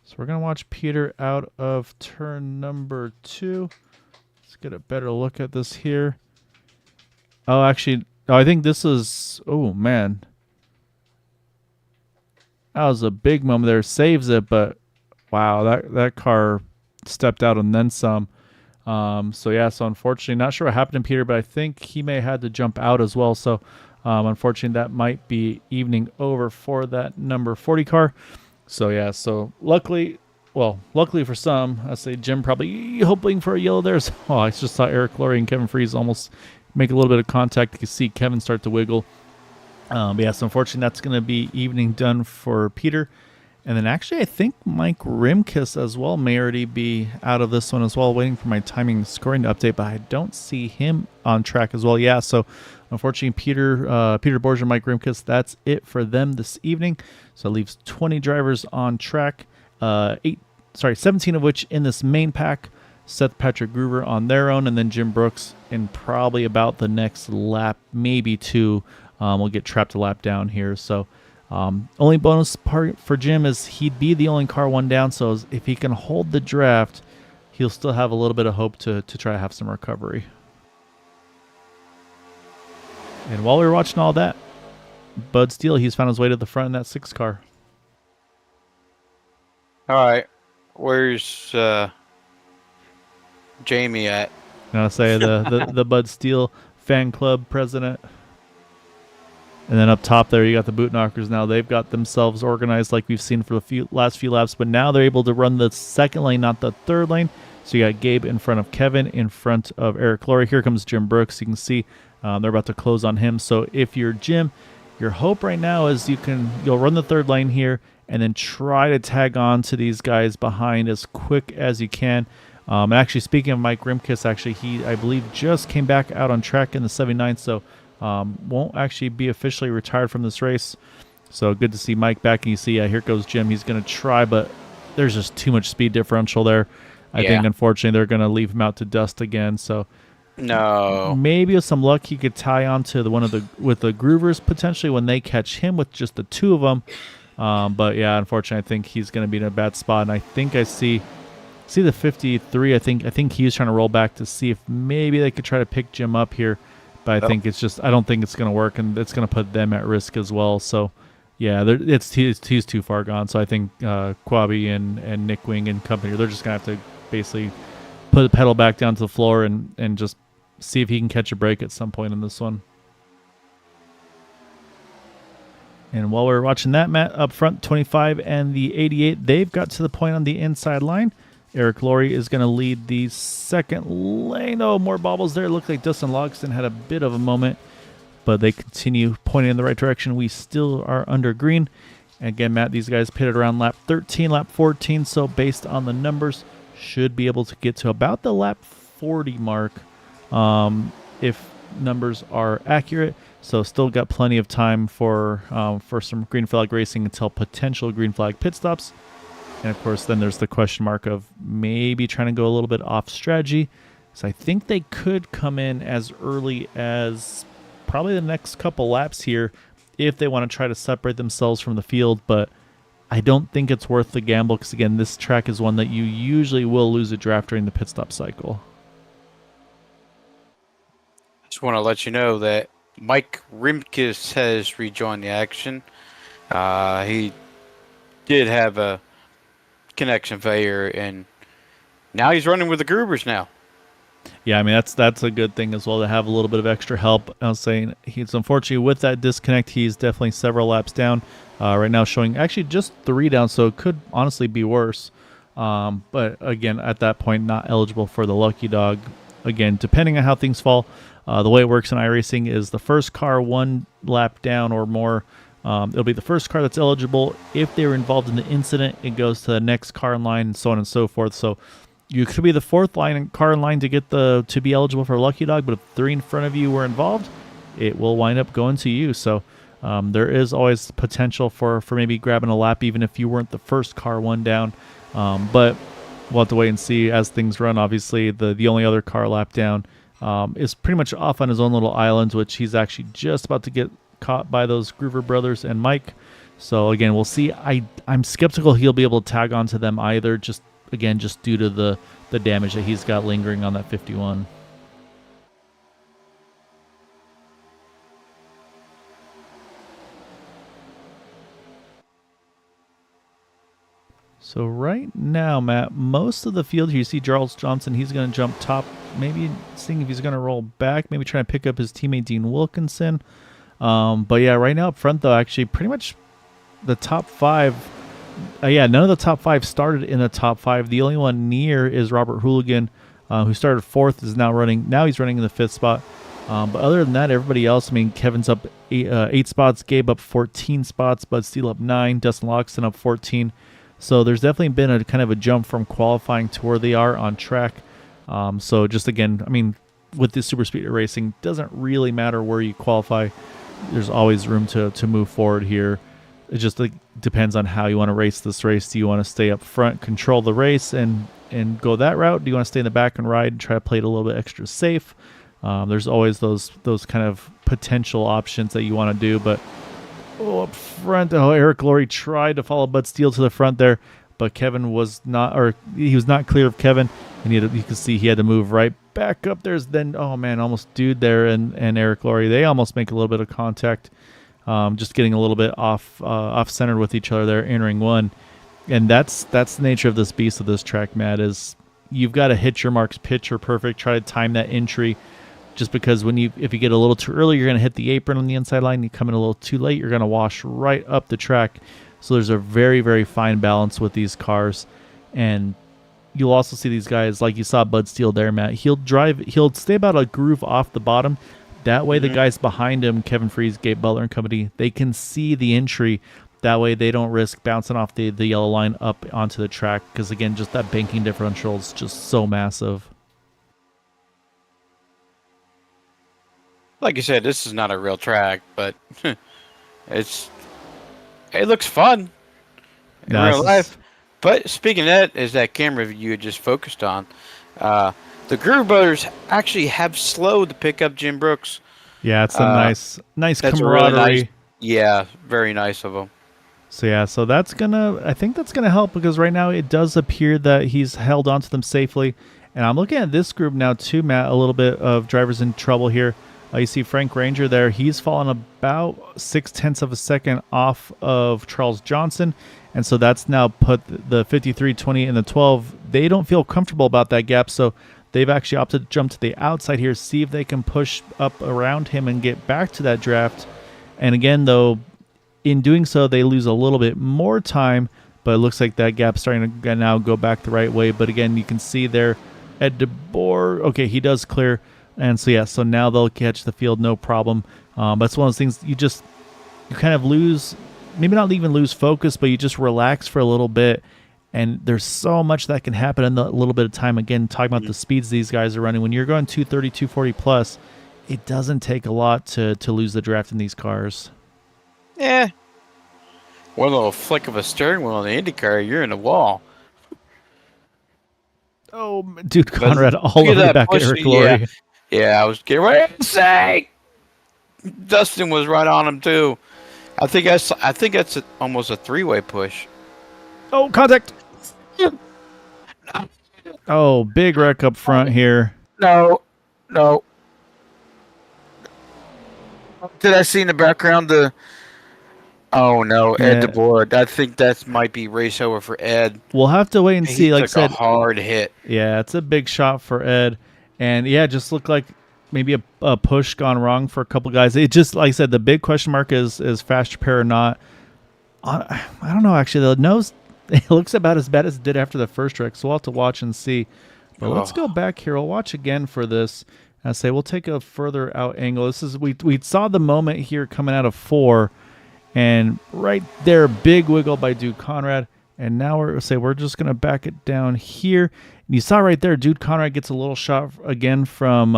So we're going to watch Peter out of turn number 2. Let's get a better look at this here. Oh, actually, I think this is... Oh, man. That was a big moment there. Saves it, but wow, that car stepped out and then some. So yeah, so unfortunately, not sure what happened to Peter, but I think he may have had to jump out as well. So unfortunately, that might be evening over for that number 40 car. So yeah, so luckily for some, I say Jim probably hoping for a yellow there. So, I just saw Eric Laurie and Kevin Freeze almost make a little bit of contact. You can see Kevin start to wiggle. But yeah, so unfortunately, that's going to be evening done for Peter. And then actually, I think Mike Rimkus as well may already be out of this one as well, waiting for my timing scoring to update, but I don't see him on track as well. Yeah, so unfortunately, Peter Borgia, Mike Rimkus, that's it for them this evening. So it leaves 20 drivers on track, 17 of which in this main pack. Seth, Patrick Groover on their own, and then Jim Brooks in probably about the next lap, maybe 2. We'll get trapped a lap down here. So only bonus part for Jim is he'd be the only car one down. So if he can hold the draft, he'll still have a little bit of hope to try to have some recovery. And while we were watching all that, Bud Steele, he's found his way to the front in that 6 car. All right. Where's Jamie at? I'll say the Bud Steele fan club president. And then up top there, you got the boot knockers. Now they've got themselves organized like we've seen for the last few laps, but now they're able to run the second lane, not the third lane. So you got Gabe in front of Kevin, in front of Eric Laurie. Here comes Jim Brooks. You can see they're about to close on him. So if you're Jim, your hope right now is you'll run the third lane here and then try to tag on to these guys behind as quick as you can. And actually, speaking of Mike Rimkus, actually he, I believe, just came back out on track in the 79th, so won't actually be officially retired from this race. So good to see Mike back. And you see, here goes Jim. He's going to try, but there's just too much speed differential there. I think, unfortunately, they're going to leave him out to dust again. So no, maybe with some luck, he could tie on to with the Groovers potentially when they catch him with just the 2 of them. But yeah, unfortunately, I think he's going to be in a bad spot. And I think I see the 53. I think he's trying to roll back to see if maybe they could try to pick Jim up here. But I think I don't think it's going to work, and it's going to put them at risk as well. So Yeah, he's too far gone. So I think Quabi and Nick Wing and company, they're just gonna have to basically put the pedal back down to the floor and just see if he can catch a break at some point in this one. And while we're watching that, Matt, up front, 25 and the 88, they've got to the point on the inside line. Eric Laurie is going to lead the second lane. Oh, more bobbles there. Looks like Dustin Logston had a bit of a moment, but they continue pointing in the right direction. We still are under green. Again, Matt, these guys pitted around lap 13, lap 14, so based on the numbers, should be able to get to about the lap 40 mark if numbers are accurate. So still got plenty of time for some green flag racing until potential green flag pit stops. And of course, then there's the question mark of maybe trying to go a little bit off strategy. So I think they could come in as early as probably the next couple laps here if they want to try to separate themselves from the field. But I don't think it's worth the gamble because, again, this track is one that you usually will lose a draft during the pit stop cycle. Just want to let you know that Mike Rimkus has rejoined the action. He did have a connection failure, and now he's running with the Grubers now. Yeah, I mean, that's a good thing as well to have a little bit of extra help. I was saying he's unfortunately with that disconnect, he's definitely several laps down. Right now showing actually just 3 down, so it could honestly be worse. But again, at that point, not eligible for the Lucky Dog. Again, depending on how things fall, the way it works in iRacing is the first car 1 lap down or more, it'll be the first car that's eligible. If they were involved in the incident, it goes to the next car in line and so on and so forth. So you could be the 4th car in line to be eligible for Lucky Dog, but if 3 in front of you were involved, it will wind up going to you. So there is always potential for maybe grabbing a lap, even if you weren't the first car 1 down. But we'll have to wait and see as things run. Obviously, the only other car lap down is pretty much off on his own little island, which he's actually just about to get caught by those Groover brothers and Mike. So again, we'll see. I'm skeptical he'll be able to tag onto them either, just due to the damage that he's got lingering on that 51. So right now, Matt, most of the field here, you see Charles Johnson, he's going to jump top, maybe seeing if he's going to roll back, maybe trying to pick up his teammate Dean Wilkinson. But yeah, right now up front, though, actually pretty much the top 5, none of the top 5 started in the top 5. The only one near is Robert Hooligan, who started 4th, is now he's running in the 5th spot. But other than that, everybody else, I mean, Kevin's up 8 spots, Gabe up 14 spots, Bud Steele up 9, Dustin Loxton up 14. So there's definitely been a kind of a jump from qualifying to where they are on track. So just again, I mean, with this Superspeedway racing, doesn't really matter where you qualify. There's always room to move forward here. It just depends on how you want to race this race. Do you want to stay up front, control the race, and go that route? Do you want to stay in the back and ride and try to play it a little bit extra safe? There's always those kind of potential options that you want to do, but up front, Eric Laurie tried to follow Bud Steele to the front there, but Kevin was not, or he was not clear of Kevin, and you can see he had to move right back up. There's then, oh man, almost Dude there and Eric Laurie, they almost make a little bit of contact, just getting a little bit off-centered with each other there, entering one. And that's the nature of this beast of this track, Matt, is you've got to hit your marks picture perfect, try to time that entry. Just because if you get a little too early, you're going to hit the apron on the inside line. You come in a little too late, you're going to wash right up the track. So there's a very, very fine balance with these cars. And you'll also see these guys, like you saw Bud Steele there, Matt. He'll stay about a groove off the bottom. That way the guys behind him, Kevin Freeze, Gabe Butler and company, they can see the entry. That way they don't risk bouncing off the yellow line up onto the track. Because again, just that banking differential is just so massive. Like you said, this is not a real track, but it looks fun in real life. But speaking of that, is that camera you had just focused on. The Groover brothers actually have slowed to pick up Jim Brooks. Yeah, it's a nice camaraderie. Really nice, very nice of them. So yeah, I think that's gonna help, because right now it does appear that he's held onto them safely. And I'm looking at this group now too, Matt, a little bit of drivers in trouble here. You see Frank Ranger there. He's fallen about 0.6 of a second off of Charles Johnson. And so that's now put the 53, 20, and the 12. They don't feel comfortable about that gap. So they've actually opted to jump to the outside here, see if they can push up around him and get back to that draft. And again, though, in doing so, they lose a little bit more time. But it looks like that gap's starting to now go back the right way. But again, you can see there, Ed DeBoer, okay, he does clear. And so, yeah, so now they'll catch the field, no problem. But it's one of those things you kind of lose, maybe not even lose focus, but you just relax for a little bit. And there's so much that can happen in a little bit of time. Again, talking about the speeds these guys are running. When you're going 230, 240 plus, it doesn't take a lot to lose the draft in these cars. Yeah. One little flick of a steering wheel on the IndyCar, you're in the wall. Oh, dude, Conrad all over the back of Eric Laurie. Yeah, I was getting ready to say. Dustin was right on him too. I think that's almost a three-way push. Oh, contact! Oh, big wreck up front here. No. Did I see in the background the? Oh no, Ed DeBoer. I think that might be race over for Ed. We'll have to wait and see. Like I said, a hard hit. Yeah, it's a big shot for Ed, and yeah, just looked like maybe a push gone wrong for a couple guys. It just, like I said, the big question mark is fast repair or not. I don't know. Actually, the nose it looks about as bad as it did after the first wreck, so we'll have to watch and see. But let's go back here. We'll watch again for this. I say we'll take a further out angle. This is we saw the moment here coming out of 4. And right there, big wiggle by Dude Conrad. And now we're just going to back it down here. And you saw right there, Dude Conrad gets a little shot again from,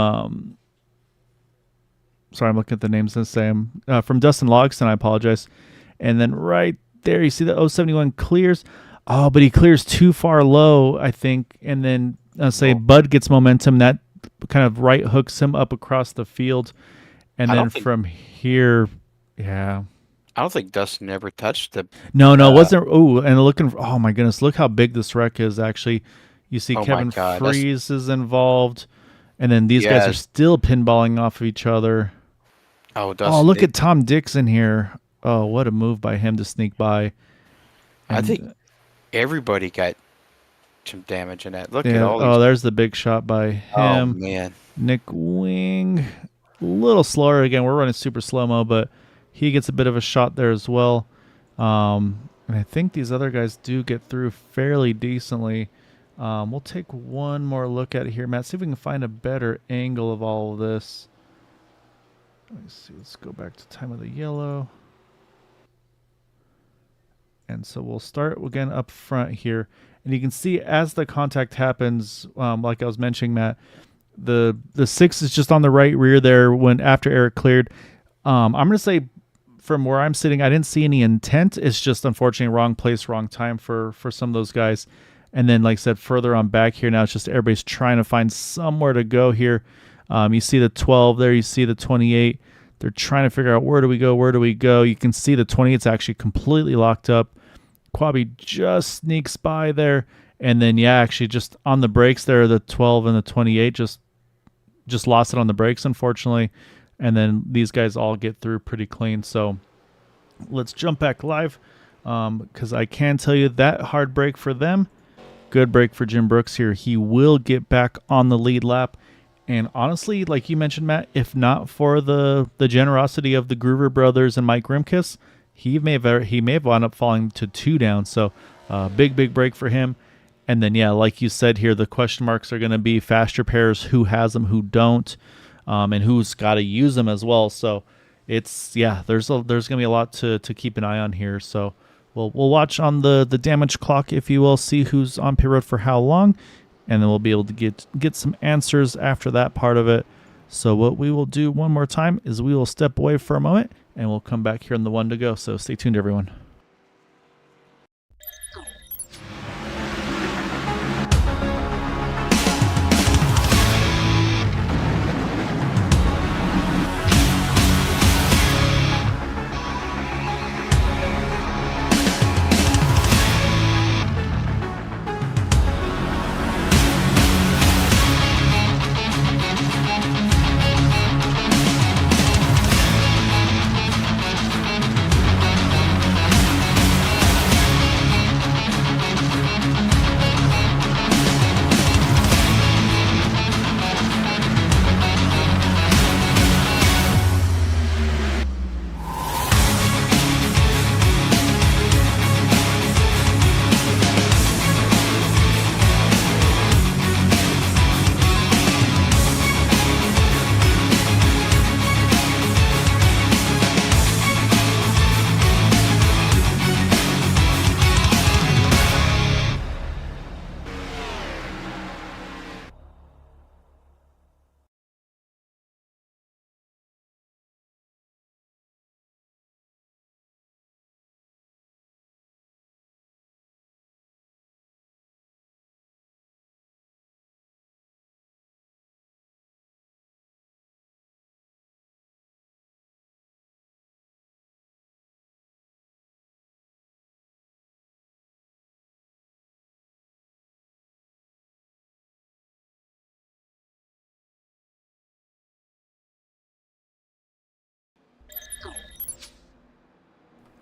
sorry, I'm looking at the names this same, from Dustin Logston, I apologize. And then right there, you see the 071 clears. Oh, but he clears too far low, I think. And then, Bud gets momentum. That kind of right hooks him up across the field. And then from here, yeah. I don't think Dustin ever touched the. No, it wasn't. Oh, and oh my goodness, look how big this wreck is. Actually, you see Kevin Freese is involved, and then these guys are still pinballing off of each other. Oh, Dustin! Oh, look at Tom Dixon here. Oh, what a move by him to sneak by. And I think everybody got some damage in that. Look at all these. Oh, there's the big shot by him. Oh man, Nick Wing, a little slower again. We're running super slow mo, but he gets a bit of a shot there as well. And I think these other guys do get through fairly decently. We'll take one more look at it here, Matt. See if we can find a better angle of all of this. Let me see. Let's go back to time of the yellow. And so we'll start again up front here. And you can see as the contact happens, like I was mentioning, Matt, the 6 is just on the right rear there when after Eric cleared. I'm going to say from where I'm sitting, I didn't see any intent. It's just unfortunately wrong place, wrong time for some of those guys. And then, like I said, further on back here now, it's just everybody's trying to find somewhere to go here. You see the 12 there. You see the 28. They're trying to figure out where do we go. You can see the 28's actually completely locked up. Quabi just sneaks by there. And then, yeah, actually just on the brakes there, the 12 and the 28 just lost it on the brakes, unfortunately. And then these guys all get through pretty clean. So let's jump back live because I can tell you that hard break for them. Good break for Jim Brooks here. He will get back on the lead lap. And honestly, like you mentioned, Matt, if not for the generosity of the Groover brothers and Mike Rimkus, he may have wound up falling to 2 down. So big break for him. And then, yeah, like you said here, the question marks are going to be fast repairs, who has them, who don't. And who's got to use them as well. So it's, yeah, there's going to be a lot to keep an eye on here. So we'll watch on the damage clock, if you will, see who's on pit road for how long, and then we'll be able to get some answers after that part of it. So what we will do one more time is we will step away for a moment, and we'll come back here on the 1 to go. So stay tuned, everyone.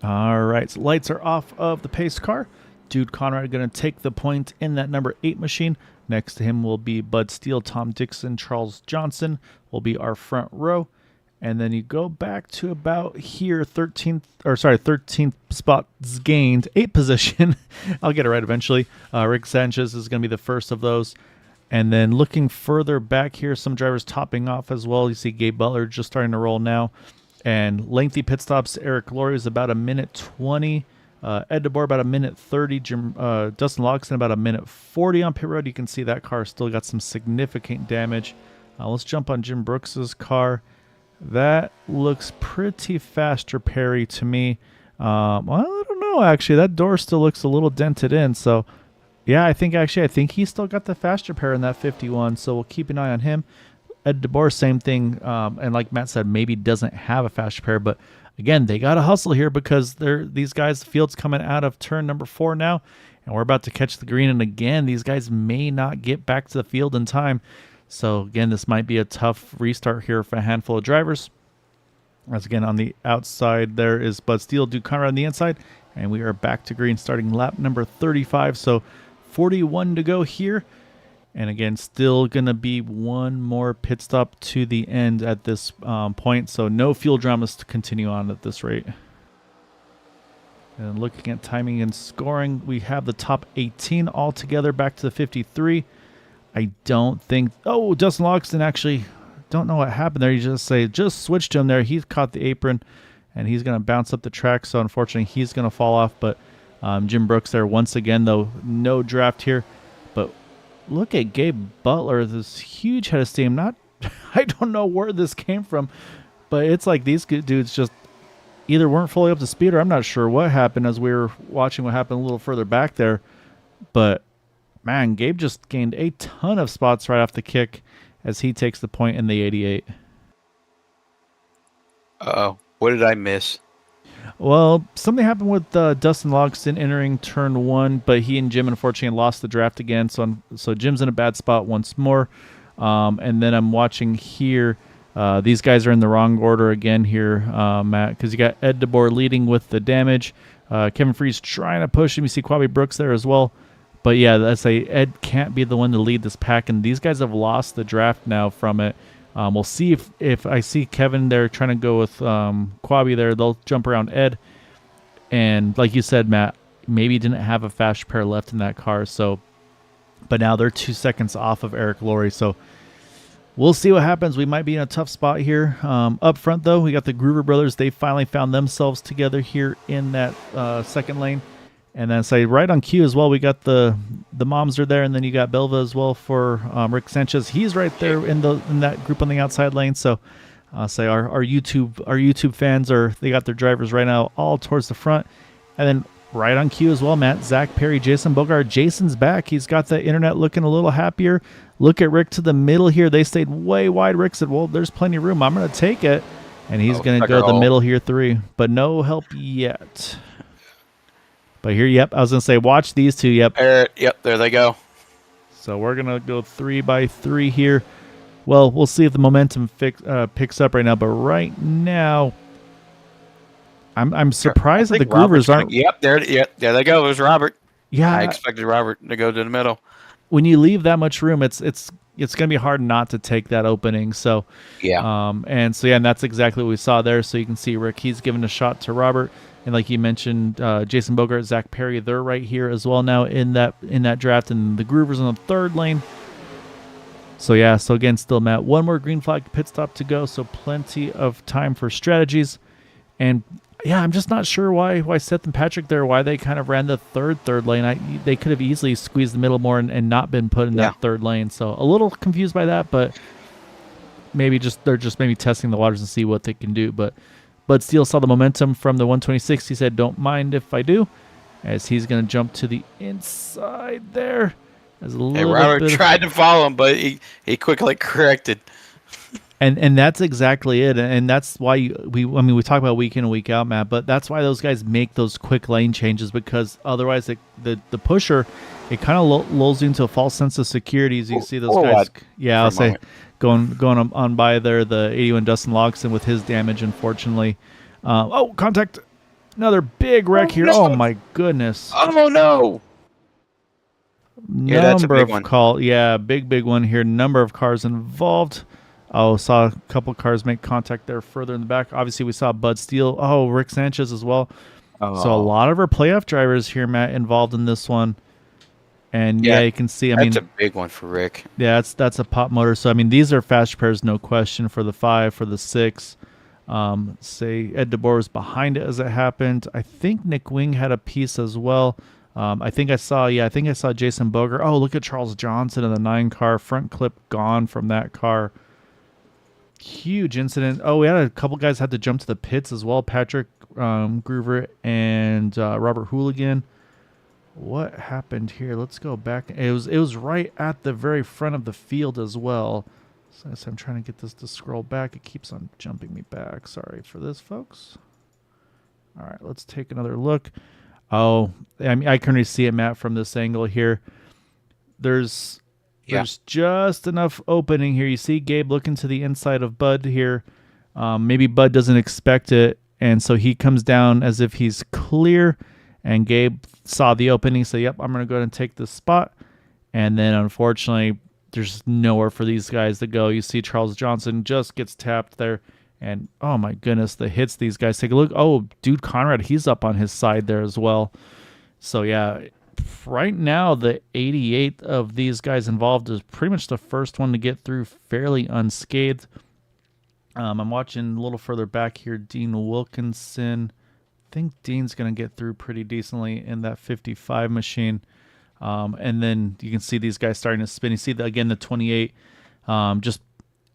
All right, so lights are off of the pace car. Dude Conrad going to take the point in that number 8 machine. Next to him will be Bud Steele, Tom Dixon, Charles Johnson will be our front row. And then you go back to about here, 13th spots gained, 8th position. I'll get it right eventually. Rick Sanchez is going to be the first of those. And then looking further back here, some drivers topping off as well. You see Gabe Butler just starting to roll now. And lengthy pit stops, Eric Laurie is about a minute 20. Ed DeBoer about a minute 30. Dustin Logston about a minute 40 on pit road. You can see that car still got some significant damage. Let's jump on Jim Brooks's car. That looks pretty fast Perry to me. Well, I don't know, actually. That door still looks a little dented in. So, yeah, I think he still got the fast repair in that 51. So we'll keep an eye on him. Ed DeBoer, same thing. And like Matt said, maybe doesn't have a fast repair. But, again, they got to hustle here because these guys, the field's coming out of turn number 4 now. And we're about to catch the green. And, again, these guys may not get back to the field in time. So, again, this might be a tough restart here for a handful of drivers. As again, on the outside, there is Bud Steele, Duke Conrad on the inside. And we are back to green starting lap number 35. So, 41 to go here. And, again, still going to be one more pit stop to the end at this point. So, no fuel dramas to continue on at this rate. And looking at timing and scoring, we have the top 18 all together back to the 53. I don't think... Oh, Dustin Logston actually... Don't know what happened there. You just switched him there. He's caught the apron, and he's going to bounce up the track. So, unfortunately, he's going to fall off. But Jim Brooks there once again, though. No draft here. But look at Gabe Butler. This huge head of steam. I don't know where this came from. But it's like these dudes just either weren't fully up to speed or I'm not sure what happened as we were watching what happened a little further back there. But... man, Gabe just gained a ton of spots right off the kick as he takes the point in the 88. Uh-oh. What did I miss? Well, something happened with Dustin Logston entering turn 1, but he and Jim unfortunately lost the draft again. So Jim's in a bad spot once more. And then I'm watching here. These guys are in the wrong order again here, Matt, because you got Ed DeBoer leading with the damage. Kevin Freeze trying to push him. You see Quabi Brooks there as well. But yeah, let's say Ed can't be the one to lead this pack, and these guys have lost the draft now from it. We'll see if I see Kevin there trying to go with Quabi there. They'll jump around Ed. And like you said, Matt, maybe didn't have a fast repair left in that car. So, but now they're 2 seconds off of Eric Laurie. So we'll see what happens. We might be in a tough spot here. Up front, though, we got the Groover brothers. They finally found themselves together here in that second lane. And then say right on cue as well, we got the moms are there, and then you got Belva as well for Rick Sanchez. He's right there in that group on the outside lane. So say our YouTube fans they got their drivers right now all towards the front, and then right on cue as well, Matt, Zach Perry, Jason Bogart. Jason's back. He's got the internet looking a little happier. Look at Rick to the middle here. They stayed way wide. Rick said, "Well, there's plenty of room. I'm going to take it," and he's going to go the middle here 3, but no help yet. But here, yep, I was going to say, watch these two, yep. Yep, there they go. So we're going to go 3 by 3 here. Well, we'll see if the momentum picks up right now. But right now, I'm surprised that the Groovers aren't... Yep, there they go. There's Robert. Yeah. I expected Robert to go to the middle. When you leave that much room, it's going to be hard not to take that opening. So, yeah. And that's exactly what we saw there. So you can see Rick, he's giving a shot to Robert. And like you mentioned, Jason Bogart, Zach Perry, they're right here as well now in that draft. And the Groovers in the third lane. So yeah, so again, still Matt, one more green flag pit stop to go. So plenty of time for strategies. And yeah, I'm just not sure why Seth and Patrick there, why they kind of ran the third lane. They could have easily squeezed the middle more and not been put in that third lane. So a little confused by that, but maybe they're just maybe testing the waters and see what they can do. But Bud Steele saw the momentum from the 126. He said, "Don't mind if I do," as he's going to jump to the inside there. Robert tried to follow him, but he quickly corrected. And that's exactly it. And that's why we talk about week in and week out, Matt, but that's why those guys make those quick lane changes, because otherwise the pusher, it kind of lulls you into a false sense of security as you see those guys. Yeah, I'll say going on by there, the 81 Dustin Logston with his damage, unfortunately. Contact. Another big wreck Oh here. no! Oh my goodness. Oh no! Yeah, that's a Number big of one. call. Yeah, big one here. Number of cars involved. Oh, saw a couple cars make contact there further in the back. Obviously, we saw Bud Steele. Oh, Rick Sanchez as well. So a Oh, lot of our playoff drivers here, Matt, involved in this one. And yeah, yeah, you can see. I that's mean, a big one for Rick. yeah, that's a pop motor. So I mean, these are fast repairs, no question, for the 5, for the 6. Say Ed DeBoer was behind it as it happened. I think Nick Wing had a piece as well. I think I saw Jason Boger. Oh, look at Charles Johnson in the 9 car. Front clip gone from that car. Huge incident. Oh, we had a couple guys had to jump to the pits as well. Patrick Groover and Robert Hooligan. What happened here? Let's go back. It was right at the very front of the field as well. So I'm trying to get this to scroll back. It keeps on jumping me back. Sorry for this, folks. All right, let's take another look. Oh, I mean, I can already see it, Matt, from this angle here. There's Yeah. there's just enough opening here. You see Gabe looking to the inside of Bud here. Maybe Bud doesn't expect it, and so he comes down as if he's clear. And Gabe saw the opening, so yep, I'm gonna go ahead and take this spot. And then unfortunately, there's nowhere for these guys to go. You see Charles Johnson just gets tapped there. And oh my goodness, the hits these guys take a look. Oh, dude, Conrad, he's up on his side there as well. So yeah, right now the 88th of these guys involved is pretty much the first one to get through fairly unscathed. I'm watching a little further back here. Dean Wilkinson. I think Dean's going to get through pretty decently in that 55 machine. And then you can see these guys starting to spin. You see again the 28, just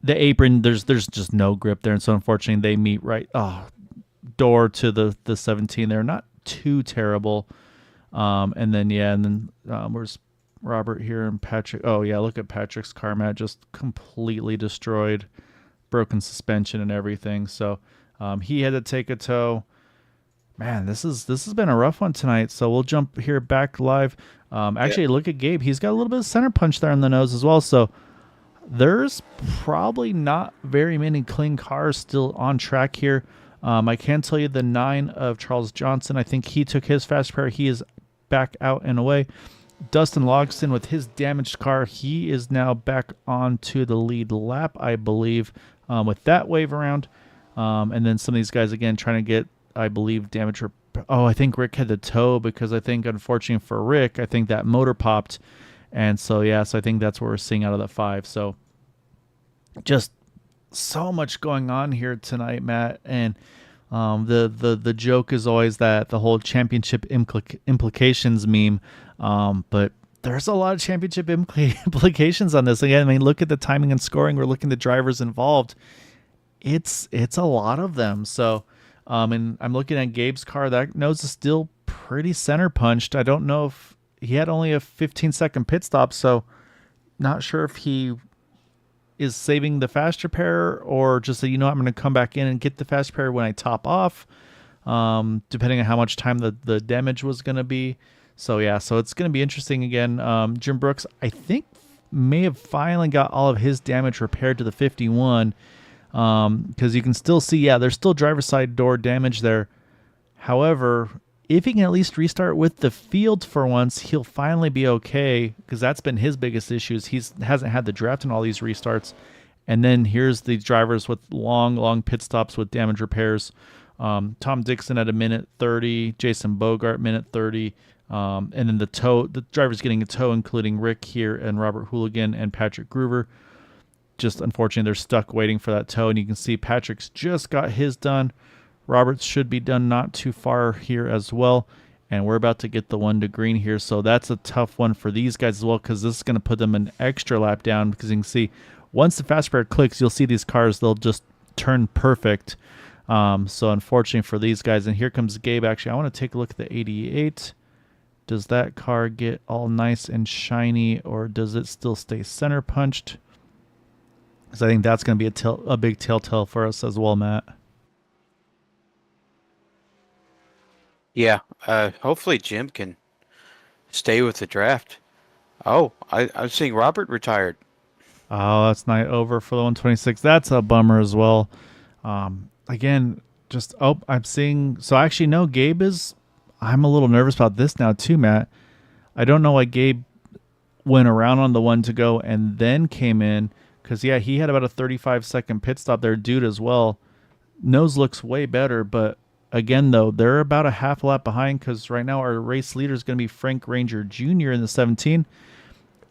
the apron. There's just no grip there, and so unfortunately they meet right door to the 17. They're not too terrible. And then where's Robert here and Patrick? Oh yeah, look at Patrick's car, Matt, just completely destroyed, broken suspension and everything. So he had to take a tow. Man, this has been a rough one tonight. So we'll jump here back live. Yeah. Actually, look at Gabe. He's got a little bit of center punch there on the nose as well. So there's probably not very many clean cars still on track here. I can tell you the 9 of Charles Johnson. I think he took his fast repair. He is back out and away. Dustin Logston with his damaged car. He is now back onto the lead lap, I believe, with that wave around. And then some of these guys again trying to get, I believe, damage. I think Rick had the tow because I think, unfortunately for Rick, I think that motor popped. And so, yeah, so I think that's what we're seeing out of the 5. So just so much going on here tonight, Matt. And the joke is always that the whole championship implications meme. But there's a lot of championship implications on this. Again, I mean, look at the timing and scoring. We're looking at the drivers involved. It's a lot of them. So, and I'm looking at Gabe's car. That nose is still pretty center punched. I don't know if he had only a 15-second pit stop, so not sure if he is saving the fast repair or just say, I'm going to come back in and get the fast repair when I top off, depending on how much time the damage was going to be. So, yeah, so it's going to be interesting again. Jim Brooks, I think, may have finally got all of his damage repaired to the 51. Because you can still see, there's still driver's side door damage there. However, if he can at least restart with the field for once, he'll finally be okay, because that's been his biggest issues. He hasn't had the draft in all these restarts. And then here's the drivers with long pit stops with damage repairs. Tom Dixon at a minute 30, Jason Bogart minute 30, and then the drivers getting a tow, including Rick here and Robert Hooligan and Patrick Groover. Just unfortunately, they're stuck waiting for that tow, and you can see Patrick's just got his done. Roberts should be done not too far here as well, and we're about to get the one to green here, so that's a tough one for these guys as well, because this is going to put them an extra lap down, because you can see once the fast repair clicks, you'll see these cars, they'll just turn perfect. So unfortunately for these guys, and here comes Gabe. Actually, I want to take a look at the 88. Does that car get all nice and shiny, or does it still stay center punched? Because I think that's going to be a big telltale for us as well, Matt. Yeah. Hopefully Jim can stay with the draft. Oh, I'm seeing Robert retired. Oh, that's night over for the 126. That's a bummer as well. Again, just oh, I'm seeing. So actually, no, Gabe is. I'm a little nervous about this now too, Matt. I don't know why Gabe went around on the one to go and then came in because yeah, he had about a 35-second pit stop there, dude, as well. Nose looks way better, but again though, they're about a half lap behind because right now our race leader is going to be Frank Ranger Jr. in the 17.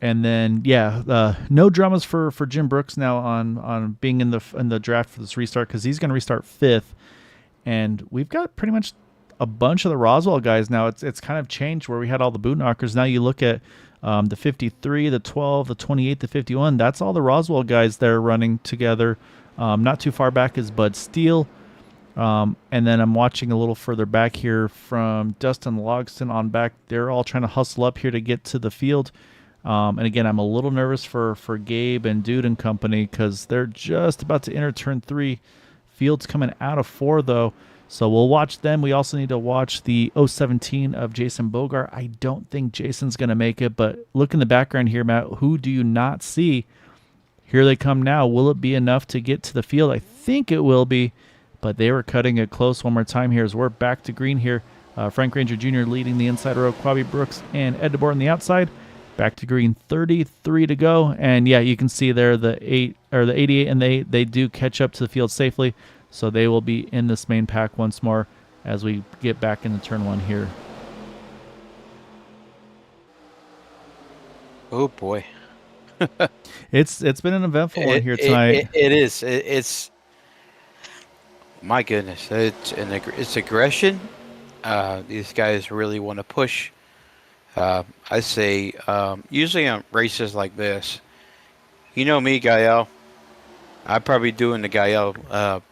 And then yeah, no dramas for Jim Brooks now on being in the draft for this restart because he's going to restart fifth, and we've got pretty much a bunch of the Roswell guys now. It's kind of changed where we had all the boot knockers. Now you look at the 53, the 12, the 28, the 51. That's all the Roswell guys that are running together. Not too far back is Bud Steele. And then I'm watching a little further back here from Dustin Logston on back. They're all trying to hustle up here to get to the field. And again, I'm a little nervous for Gabe and Dude and company because they're just about to enter turn 3. Field's coming out of 4, though. So we'll watch them. We also need to watch the 017 of Jason Bogart. I don't think Jason's going to make it, but look in the background here, Matt. Who do you not see? Here they come now. Will it be enough to get to the field? I think it will be, but they were cutting it close one more time here as we're back to green here. Frank Ranger Jr. leading the inside row. Quabi Brooks and Ed DeBoer on the outside. Back to green, 33 to go. And yeah, you can see there the 88 and the 8, they do catch up to the field safely. So they will be in this main pack once more as we get back into turn 1 here. Oh boy. It's been an eventful one here tonight. It is. It's my goodness. It's aggression. These guys really want to push. I say usually on races like this, you know me, Gael. I'm probably doing the Gael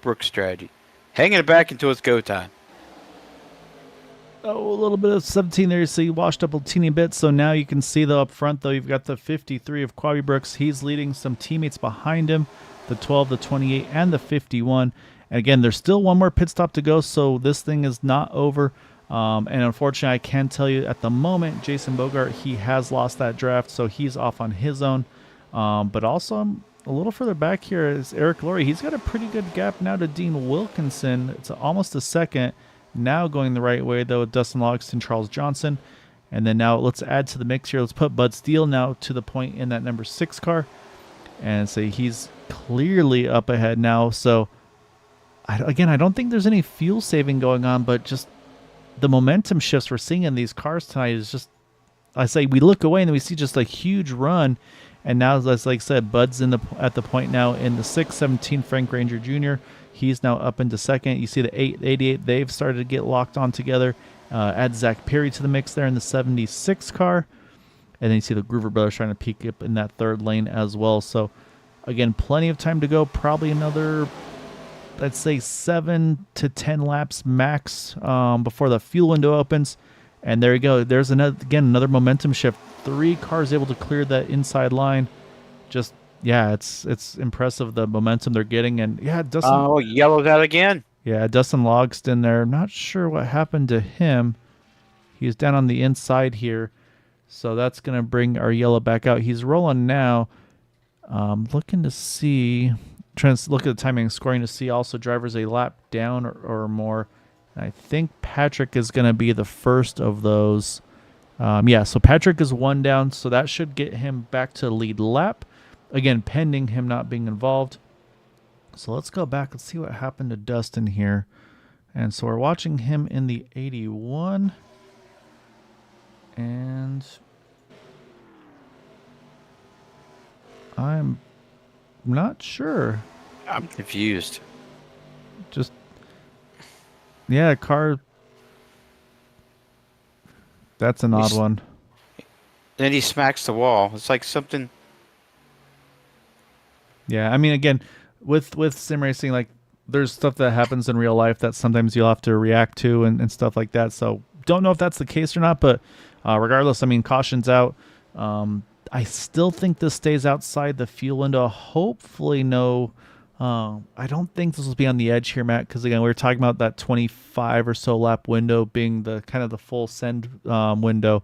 Brooks strategy, hanging it back until it's go time. Oh, a little bit of 17 there. So you washed up a teeny bit. So now you can see though up front though you've got the 53 of Quabi Brooks. He's leading some teammates behind him, the 12, the 28, and the 51. And again, there's still one more pit stop to go, so this thing is not over. And unfortunately, I can tell you at the moment, Jason Bogart, he has lost that draft, so he's off on his own. But also, a little further back here is Eric Laurie. He's got a pretty good gap now to Dean Wilkinson. It's almost a second. Now going the right way, though, with Dustin Logston, Charles Johnson. And then now let's add to the mix here. Let's put Bud Steele now to the point in that number 6 car. And say he's clearly up ahead now. So, again, I don't think there's any fuel saving going on, but just the momentum shifts we're seeing in these cars tonight is just, I say we look away and then we see just a huge run. And now, as like I said, Bud's at the point now in the 617 Frank Ranger Jr. He's now up into second. You see the 88, they've started to get locked on together. Add Zach Perry to the mix there in the 76 car. And then you see the Groover brothers trying to peek up in that third lane as well. So, again, plenty of time to go. Probably another, let's say, 7 to 10 laps max before the fuel window opens. And there you go. There's another momentum shift. 3 cars able to clear that inside line. Just, yeah, it's impressive the momentum they're getting. And yeah, Dustin. Oh, yellowed out again. Yeah, Dustin Logston there. I'm not sure what happened to him. He's down on the inside here. So that's going to bring our yellow back out. He's rolling now. Looking to see, trying to look at the timing and scoring to see also drivers a lap down or more. And I think Patrick is going to be the first of those. Yeah, so Patrick is 1 down, so that should get him back to lead lap. Again, pending him not being involved. So let's go back and see what happened to Dustin here. And so we're watching him in the 81. And I'm not sure. I'm confused. Just, yeah, car. That's an odd one. Then he smacks the wall. It's like something. Yeah, I mean, again, with sim racing, like, there's stuff that happens in real life that sometimes you'll have to react to and stuff like that. So don't know if that's the case or not, but regardless, I mean, caution's out. I still think this stays outside the fuel window. Hopefully no. I don't think this will be on the edge here, Matt, because again, we were talking about that 25 or so lap window being the kind of the full send window.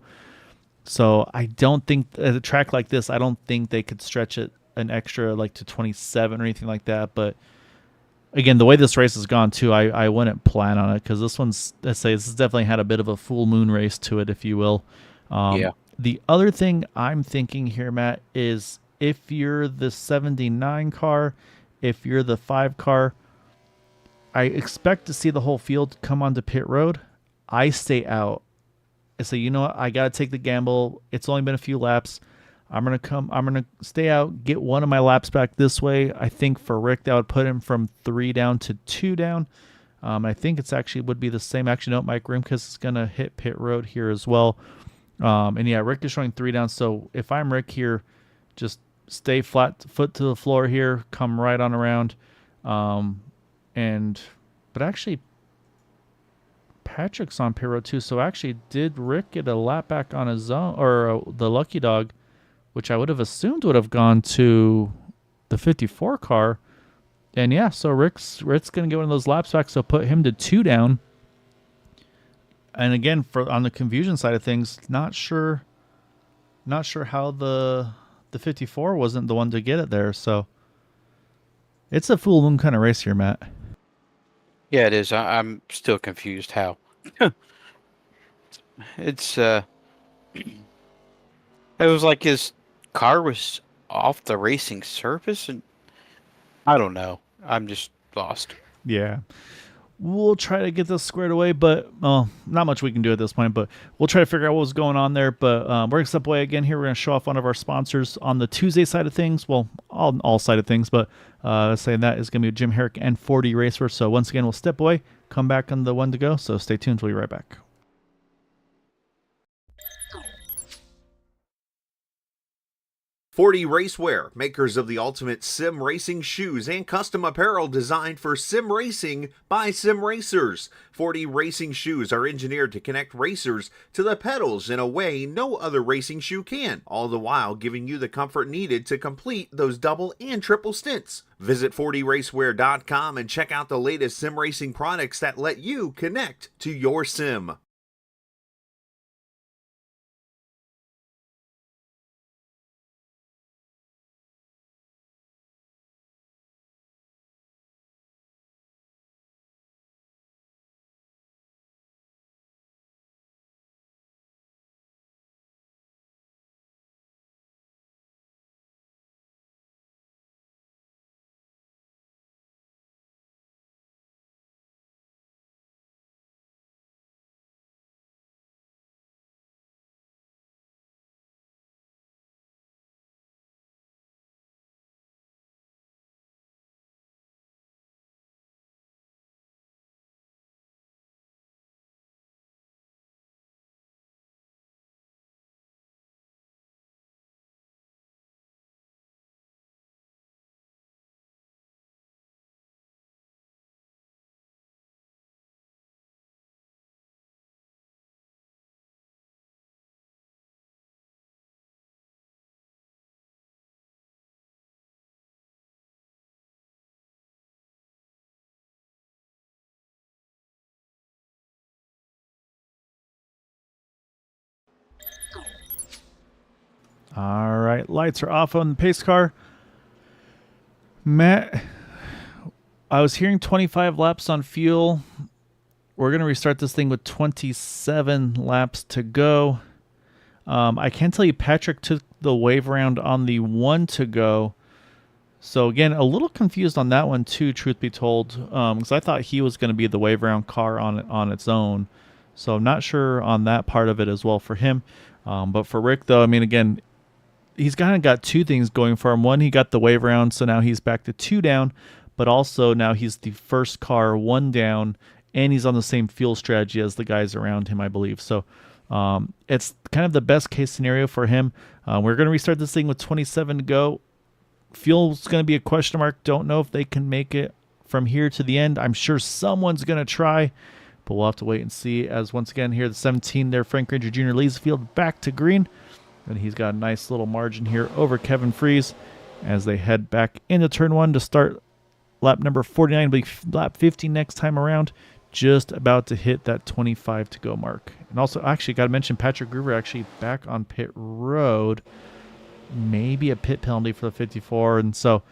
So I don't think at a track like this, I don't think they could stretch it an extra like to 27 or anything like that. But again, the way this race has gone too, I wouldn't plan on it because this one's, let's say, this has definitely had a bit of a full moon race to it, if you will. Yeah. The other thing I'm thinking here, Matt, is if you're the 79 car, if you're the 5 car, I expect to see the whole field come onto pit road. I stay out. I say, you know what? I gotta take the gamble. It's only been a few laps. I'm gonna stay out, get one of my laps back this way. I think for Rick that would put him from 3 down to 2 down. I think it's actually would be the same. Actually, no, Mike Rimkus is gonna hit pit road here as well. And yeah, Rick is showing 3 down. So if I'm Rick here, just stay flat, foot to the floor here, come right on around. And but actually Patrick's on pit road too. So actually, did Rick get a lap back on his own, or the lucky dog, which I would have assumed would have gone to the 54 car? And yeah, so Rick's gonna get one of those laps back, so put him to 2 down. And again, for on the confusion side of things, not sure how the 54 wasn't the one to get it there. So it's a full moon kind of race here, Matt. Yeah, it is. I'm still confused how. It's it was like his car was off the racing surface, and I don't know. I'm just lost. Yeah. We'll try to get this squared away, but not much we can do at this point. But we'll try to figure out what was going on there. But we're gonna step away again here. We're gonna show off one of our sponsors on the Tuesday side of things. Well, all side of things, but saying that is gonna be Jim Herrick and 40 Racer. So once again, we'll step away, come back on the one to go. So stay tuned. We'll be right back. 40 Racewear, makers of the ultimate sim racing shoes and custom apparel designed for sim racing by sim racers. 40 racing shoes are engineered to connect racers to the pedals in a way no other racing shoe can, all the while giving you the comfort needed to complete those double and triple stints. Visit 40racewear.com and check out the latest sim racing products that let you connect to your sim. All right, lights are off on the pace car. Matt, I was hearing 25 laps on fuel. We're going to restart this thing with 27 laps to go. I can tell you Patrick took the wave round on the 1 to go. So again, a little confused on that one too, truth be told, because I thought he was going to be the wave round car on its own. So I'm not sure on that part of it as well for him. But for Rick, though, I mean, again, he's kind of got 2 things going for him. One, he got the wave round, so now he's back to 2 down. But also now he's the first car 1 down, and he's on the same fuel strategy as the guys around him, I believe. So it's kind of the best case scenario for him. We're going to restart this thing with 27 to go. Fuel's going to be a question mark. Don't know if they can make it from here to the end. I'm sure someone's going to try, but we'll have to wait and see. As once again here, the 17 there, Frank Ranger Jr. leads the field back to green, and he's got a nice little margin here over Kevin Freeze as they head back into turn 1 to start lap number 49, but lap 50 next time around. Just about to hit that 25 to go mark. And also, actually, got to mention Patrick Groover actually back on pit road. Maybe a pit penalty for the 54. And so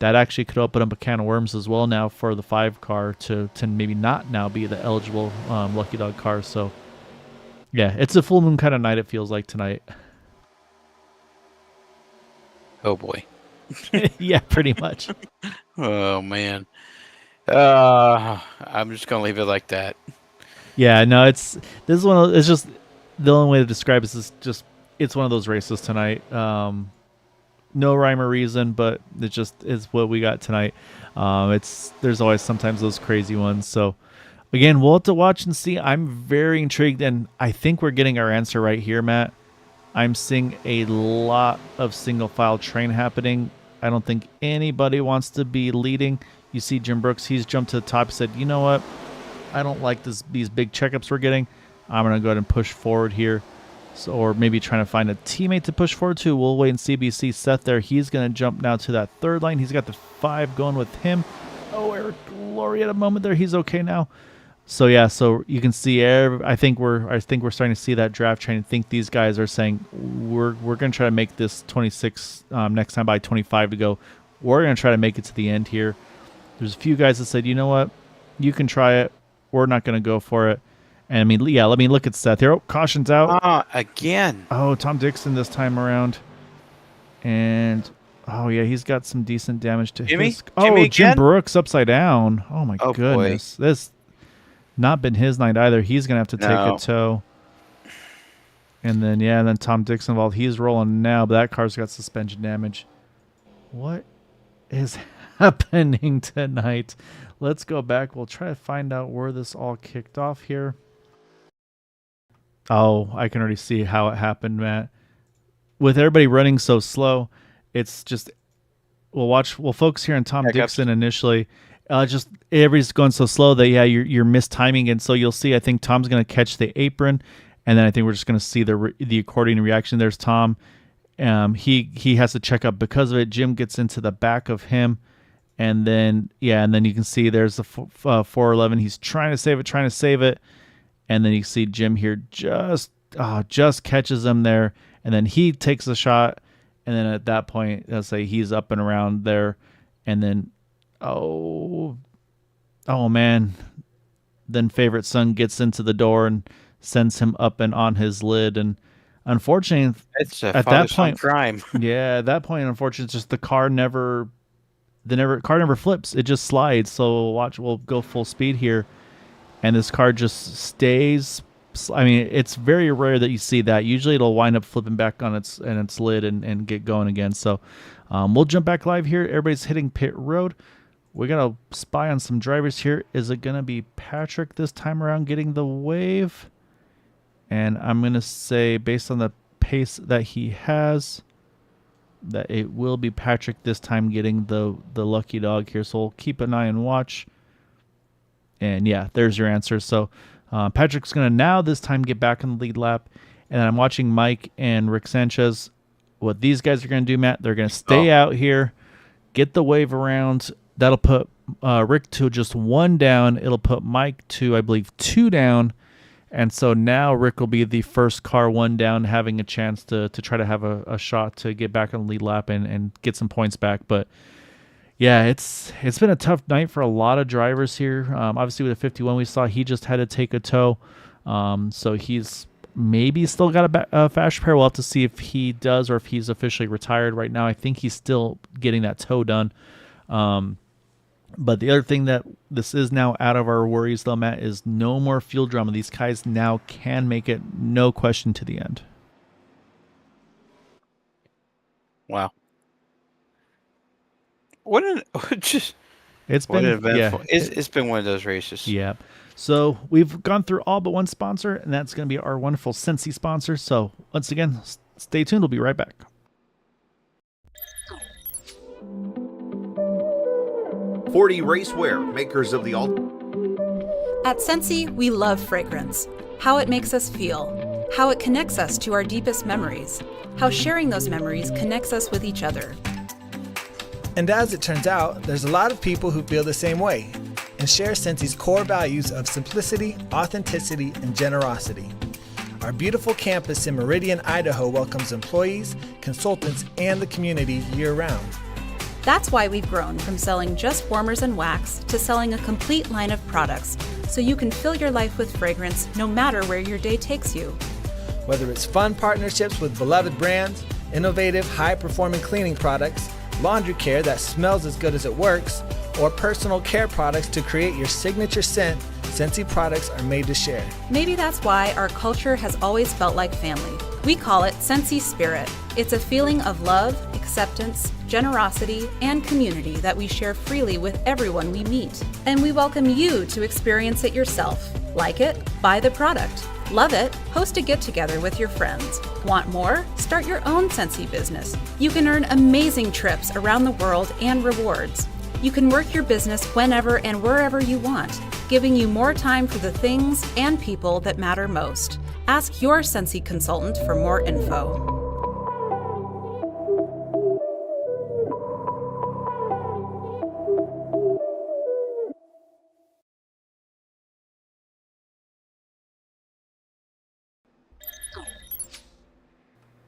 that actually could open up a can of worms as well now for the 5 car to maybe not now be the eligible Lucky Dog car. So yeah, it's a full moon kind of night, it feels like tonight. Oh boy. Yeah, pretty much. Oh man. I'm just gonna leave it like that. Yeah, no, it's just the only way to describe it is just it's one of those races tonight. No rhyme or reason, but it just is what we got tonight. There's always sometimes those crazy ones. So again, we'll have to watch and see. I'm very intrigued, and I think we're getting our answer right here, Matt. I'm seeing a lot of single file train happening. I don't think anybody wants to be leading. You see Jim Brooks, he's jumped to the top, said, you know what? I don't like these big checkups we're getting. I'm going to go ahead and push forward here. So, or maybe trying to find a teammate to push forward to. We'll wait and see. BC Seth there. He's going to jump now to that 3rd line. He's got the 5 going with him. Oh, Eric Laurie at a moment there. He's okay now. So yeah, so you can see. I think we're starting to see that draft train. I think these guys are saying we're going to try to make this 26 next time by 25 to go. We're going to try to make it to the end here. There's a few guys that said, you know what, you can try it. We're not going to go for it. And I mean, yeah, let me look at Seth here. Oh, caution's out. Again. Oh, Tom Dixon this time around. And, oh, yeah, he's got some decent damage to his. Oh, Jim Brooks upside down. Oh, my goodness. Boy. This not been his night either. He's going to have to take a tow. And then, yeah, and then Tom Dixon involved. He's rolling now, but that car's got suspension damage. What is happening tonight? Let's go back. We'll try to find out where this all kicked off here. Oh, I can already see how it happened, Matt. With everybody running so slow, it's just we'll focus here on Tom Dixon initially. Just everybody's going so slow that you're mistiming, and so you'll see. I think Tom's going to catch the apron, and then I think we're just going to see the accordion reaction. There's Tom. He has to check up because of it. Jim gets into the back of him. And then, and then you can see there's the 411. He's trying to save it. And then you see Jim here just catches him there. And then he takes a shot. And then at that point, let's say he's up and around there. And then, oh man. Then Favorite Son gets into the door and sends him up and on his lid. And unfortunately, it's at that point, crime. Yeah, at that point, unfortunately, it's just the car never flips. It just slides. So we'll go full speed here, and this car just stays. I mean, it's very rare that you see that. Usually it'll wind up flipping back on its lid and get going again. So we'll jump back live here. Everybody's hitting pit road. We're going to spy on some drivers here. Is it going to be Patrick this time around getting the wave? And I'm going to say, based on the pace that he has, that it will be Patrick this time getting the lucky dog here. So we'll keep an eye and watch. And yeah, there's your answer. So Patrick's going to now this time get back in the lead lap. And I'm watching Mike and Rick Sanchez. What these guys are going to do, Matt, they're going to stay out here, get the wave around. That'll put Rick to just 1 down. It'll put Mike to, I believe, 2 down. And so now Rick will be the first car 1 down, having a chance to try to have a shot to get back on the lead lap and get some points back. But yeah, it's been a tough night for a lot of drivers here. Obviously with the 51 we saw, he just had to take a tow. So he's maybe still got a fast repair. We'll have to see if he does or if he's officially retired right now. I think he's still getting that tow done. But the other thing that this is now out of our worries, though, Matt, is no more fuel drama. These guys now can make it, no question, to the end. Wow. It's been one of those races. Yeah. So we've gone through all but one sponsor, and that's going to be our wonderful Sensi sponsor. So once again, stay tuned. We'll be right back. .40 Racewear, makers of the At Sensi, we love fragrance. How it makes us feel. How it connects us to our deepest memories. How sharing those memories connects us with each other. And as it turns out, there's a lot of people who feel the same way and share Sensi's core values of simplicity, authenticity, and generosity. Our beautiful campus in Meridian, Idaho welcomes employees, consultants, and the community year-round. That's why we've grown from selling just warmers and wax to selling a complete line of products, so you can fill your life with fragrance no matter where your day takes you. Whether it's fun partnerships with beloved brands, innovative, high-performing cleaning products, laundry care that smells as good as it works, or personal care products to create your signature scent, Scentsy products are made to share. Maybe that's why our culture has always felt like family. We call it Scentsy Spirit. It's a feeling of love, acceptance, generosity, and community that we share freely with everyone we meet. And we welcome you to experience it yourself. Like it? Buy the product. Love it? Host a get-together with your friends. Want more? Start your own Scentsy business. You can earn amazing trips around the world and rewards. You can work your business whenever and wherever you want, giving you more time for the things and people that matter most. Ask your Scentsy consultant for more info.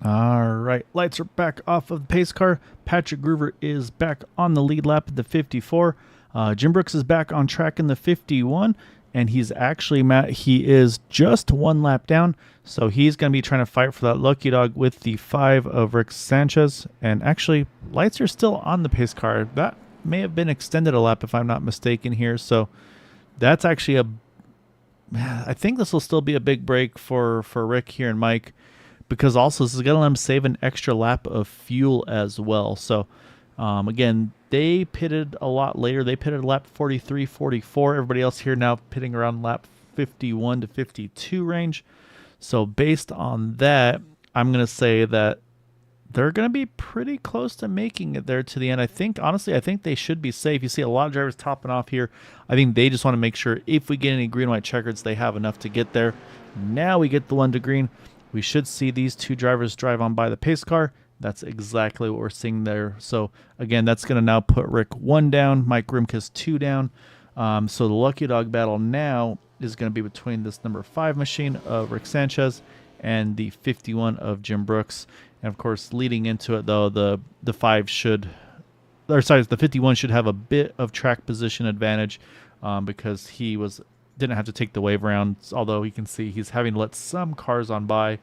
All right, lights are back off of the pace car. Patrick Groover is back on the lead lap at the 54. Jim Brooks is back on track in the 51, and he's actually, Matt, he is just one lap down, so he's going to be trying to fight for that lucky dog with the 5 of Rick Sanchez. And actually, lights are still on the pace car. That may have been extended a lap if I'm not mistaken here, so that's actually I think this will still be a big break for Rick here and Mike, because also this is going to let them save an extra lap of fuel as well. So, again, they pitted a lot later. They pitted lap 43, 44. Everybody else here now pitting around lap 51 to 52 range. So based on that, I'm going to say that they're going to be pretty close to making it there to the end. Honestly, I think they should be safe. You see a lot of drivers topping off here. I think they just want to make sure if we get any green, white checkers, they have enough to get there. Now we get the one to green. We should see these two drivers drive on by the pace car. That's exactly what we're seeing there. So, again, that's going to now put Rick 1 down, Mike Grimkus 2 down. So the lucky dog battle now is going to be between this number 5 machine of Rick Sanchez and the 51 of Jim Brooks. And, of course, leading into it, though, the 51 should have a bit of track position advantage because he didn't have to take the wave around, although you can see he's having to let some cars on by.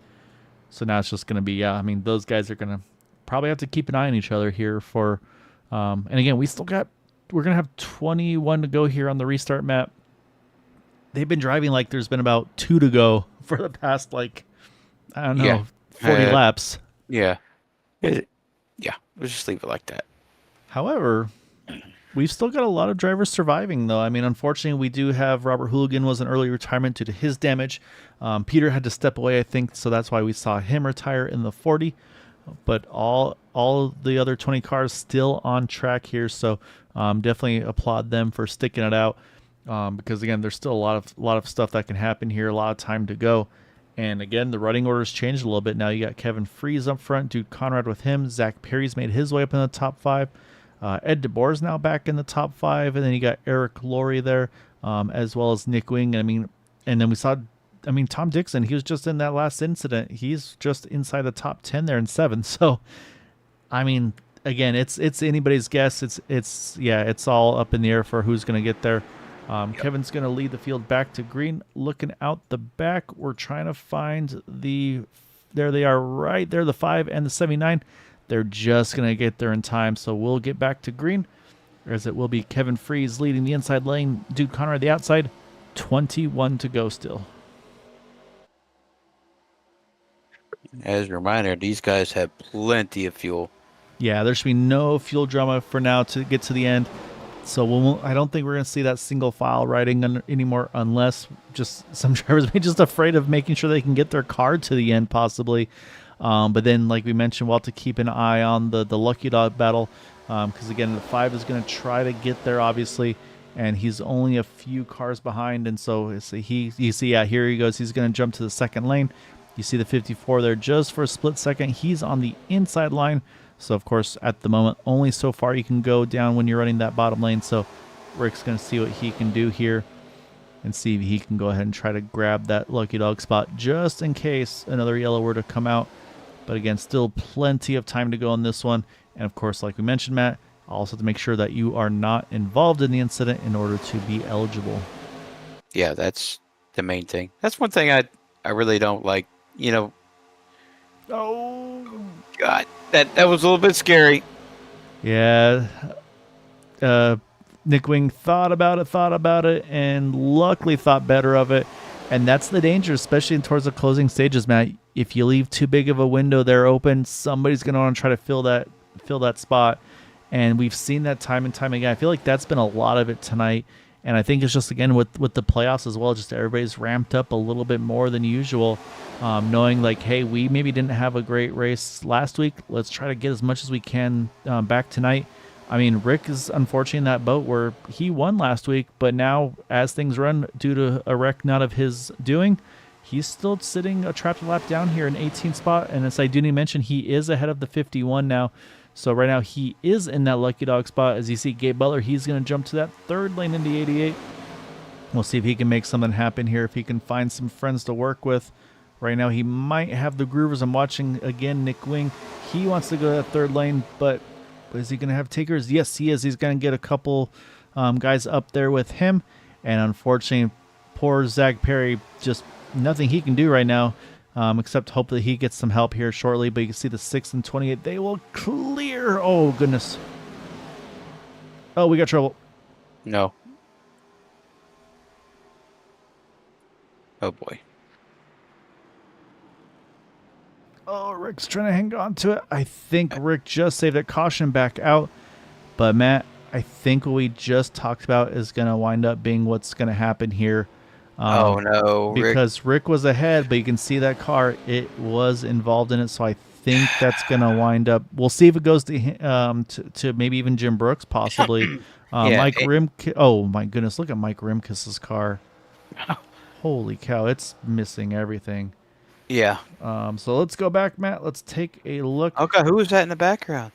So now it's just going to be, those guys are going to probably have to keep an eye on each other here for, and again, we're going to have 21 to go here on the restart map. They've been driving like there's been about 2 to go for the past, 40 laps. Yeah. Let's just leave it like that. However, we've still got a lot of drivers surviving, though. I mean, unfortunately, we do have Robert Hooligan was an early retirement due to his damage. Peter had to step away, I think, so that's why we saw him retire in the 40. But all the other 20 cars still on track here, so definitely applaud them for sticking it out. Because again, there's still a lot of stuff that can happen here, a lot of time to go. And again, the running order's changed a little bit. Now you got Kevin Freeze up front, Dude Conrad with him. Zach Perry's made his way up in the top 5. Ed DeBoer's now back in the top 5, and then you got Eric Laurie there, as well as Nick Wing. And then we saw, Tom Dixon. He was just in that last incident. He's just inside the top 10 there in 7. So, again, it's anybody's guess. It's all up in the air for who's going to get there. Kevin's going to lead the field back to green. Looking out the back, we're trying to find there they are right there, the 5 and the 79. They're just going to get there in time, so we'll get back to green, as it will be Kevin Freeze leading the inside lane, Dude Conrad the outside, 21 to go still. As a reminder, these guys have plenty of fuel. Yeah, there should be no fuel drama for now to get to the end. So I don't think we're going to see that single file riding anymore, unless just some drivers may be just afraid of making sure they can get their car to the end possibly. But then, like we mentioned, we'll have to keep an eye on the lucky dog battle, because again, the 5 is going to try to get there, obviously, and he's only a few cars behind. And so here he goes. He's going to jump to the second lane. You see the 54 there just for a split second. He's on the inside line. So, of course, at the moment, only so far you can go down when you're running that bottom lane. So Rick's going to see what he can do here and see if he can go ahead and try to grab that lucky dog spot just in case another yellow were to come out. But again, still plenty of time to go on this one. And, of course, like we mentioned, Matt, Also to make sure that you are not involved in the incident in order to be eligible. Yeah, that's the main thing. That's one thing I really don't like. Oh, God, that was a little bit scary. yeah. Nick Wing thought about it, and luckily thought better of it. And that's the danger, especially towards the closing stages, Matt. If you leave too big of a window there open, somebody's going to want to try to fill that spot. And we've seen that time and time again. I feel like that's been a lot of it tonight. And I think it's just, again, with the playoffs as well, just everybody's ramped up a little bit more than usual, knowing like, hey, we maybe didn't have a great race last week. Let's try to get as much as we can back tonight. I mean, Rick is unfortunately in that boat where he won last week, but now as things run due to a wreck not of his doing, he's still sitting a trapped lap down here in 18th spot. And as I do need to mention, he is ahead of the 51 now. So right now he is in that lucky dog spot. As you see, Gabe Butler, he's going to jump to that third lane in the 88. We'll see if he can make something happen here, if he can find some friends to work with. Right now he might have the groovers. I'm watching again Nick Wing. He wants to go to that third lane, but is he going to have takers? Yes, he is. He's going to get a couple guys up there with him. And unfortunately, poor Zach Perry, just nothing he can do right now, except hope that he gets some help here shortly. But you can see the 6 and 28. They will clear. Oh, goodness. Oh, we got trouble. No. Oh, boy. Oh, Rick's trying to hang on to it. I think Rick just saved it. Caution back out. But, Matt, I think what we just talked about is going to wind up being what's going to happen here. Oh, no. Because Rick was ahead, but you can see that car. It was involved in it, so I think that's going to wind up. We'll see if it goes to maybe even Jim Brooks, possibly. Mike Rimkus. Oh, my goodness. Look at Mike Rimkus's car. Holy cow. It's missing everything. Yeah. So let's go back, Matt. Let's take a look. Okay, who is that in the background?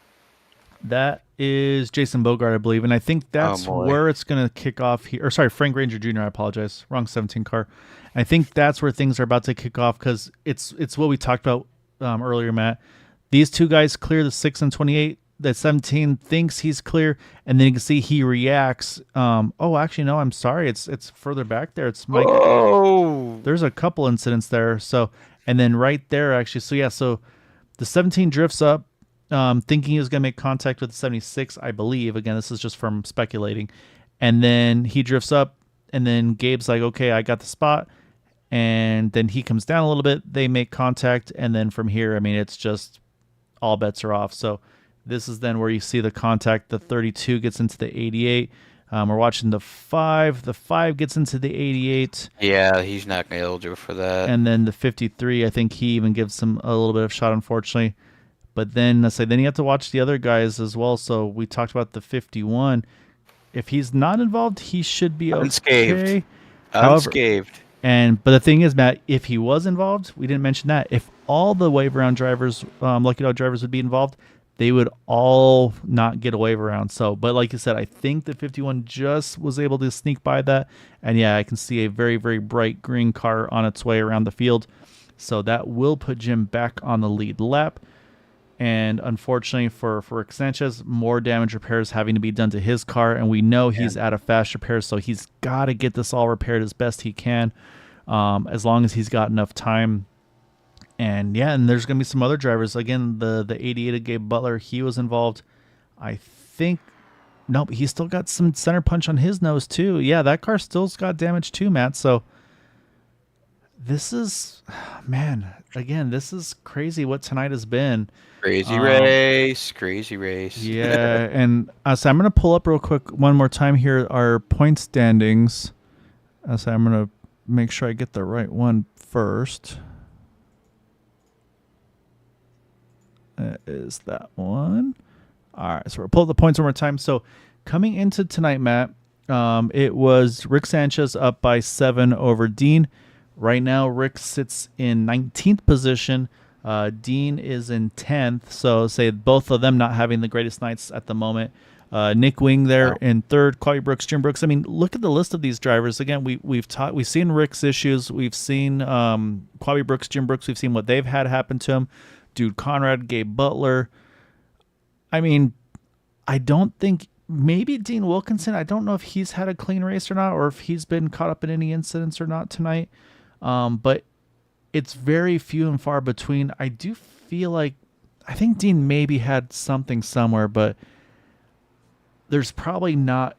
That is Jason Bogart, I believe. And I think that's where it's going to kick off here. Or sorry, Frank Ranger Jr., I apologize. Wrong 17 car. I think that's where things are about to kick off because it's what we talked about earlier, Matt. These two guys clear the 6 and 28. That 17 thinks he's clear, and then you can see he reacts. Oh, actually, no, I'm sorry. It's further back there. It's Mike. Oh. There's a couple incidents there. So, and then right there, actually. So, yeah, so the 17 drifts up, thinking he was going to make contact with the 76, I believe. Again, this is just from speculating. And then he drifts up, and then Gabe's like, okay, I got the spot. And then he comes down a little bit. They make contact. And then from here, I mean, it's just all bets are off. So this is then where you see the contact. The 32 gets into the 88. We're watching the 5. The 5 gets into the 88. Yeah, he's not going to be eligible for that. And then the 53, I think he even gives him a little bit of shot, unfortunately. But then then you have to watch the other guys as well. So we talked about the 51. If he's not involved, he should be unscathed. Okay. Unscathed. But the thing is, Matt, if he was involved, we didn't mention that. If all the wave around drivers, Lucky Dog drivers would be involved, they would all not get a wave around. So, but like you said, I think the 51 just was able to sneak by that. And yeah, I can see a very, very bright green car on its way around the field. So that will put Jim back on the lead lap. And unfortunately for Rick Sanchez, more damage repairs having to be done to his car. And we know he's out of fast repairs, so he's got to get this all repaired as best he can, as long as he's got enough time. And yeah, and there's going to be some other drivers. Again, the 88 of Gabe Butler, he was involved. I think, no, but he's still got some center punch on his nose too. Yeah, that car still's got damage too, Matt. So this is, man, again, this is crazy what tonight has been. Crazy race. Yeah, and so I'm going to pull up real quick one more time here our point standings. So I'm going to make sure I get the right one first. Is that one? All right, so we'll pull up the points one more time. So coming into tonight, Matt, it was Rick Sanchez up by 7 over Dean. Right now, Rick sits in 19th position. Dean is in 10th. So say both of them not having the greatest nights at the moment. Nick Wing there in 3rd. Quavi Brooks, Jim Brooks. I mean, look at the list of these drivers. Again, we've seen Rick's issues. We've seen Quavi Brooks, Jim Brooks. We've seen what they've had happen to him. Dude Conrad, Gabe Butler. I mean, I don't think maybe Dean Wilkinson. I don't know if he's had a clean race or not, or if he's been caught up in any incidents or not tonight. But it's very few and far between. I do feel like I think Dean maybe had something somewhere, but there's probably not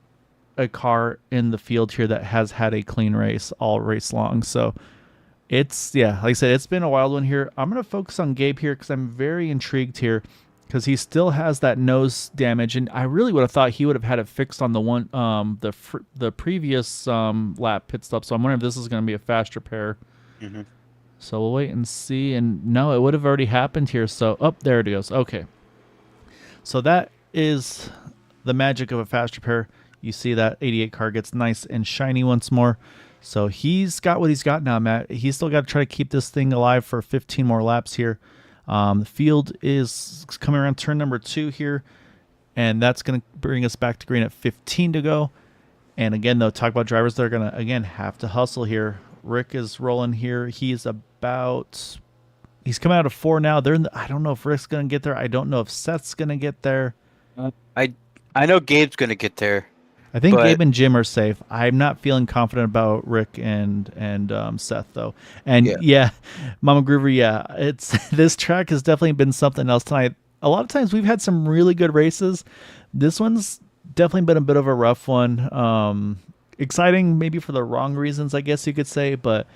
a car in the field here that has had a clean race all race long. So it's, yeah, like I said, it's been a wild one here. I'm going to focus on Gabe here because I'm very intrigued here because he still has that nose damage. And I really would have thought he would have had it fixed on the one, the previous lap pit stop. So I'm wondering if this is going to be a fast repair. Mm-hmm. So we'll wait and see. And no, it would have already happened here. So, oh, there it goes. Okay. So that is the magic of a fast repair. You see that 88 car gets nice and shiny once more. So he's got what he's got now, Matt. He's still got to try to keep this thing alive for 15 more laps here. The field is coming around turn number 2 here, and that's going to bring us back to green at 15 to go. And again, though, talk about drivers that are going to, again, have to hustle here. Rick is rolling here. He's coming out of 4 now. I don't know if Rick's going to get there. I don't know if Seth's going to get there. I know Gabe's going to get there. I think Gabe and Jim are safe. I'm not feeling confident about Rick and Seth though. And yeah, Mama Groover, yeah, it's this track has definitely been something else tonight. A lot of times we've had some really good races. This one's definitely been a bit of a rough one. Exciting maybe for the wrong reasons, I guess you could say, but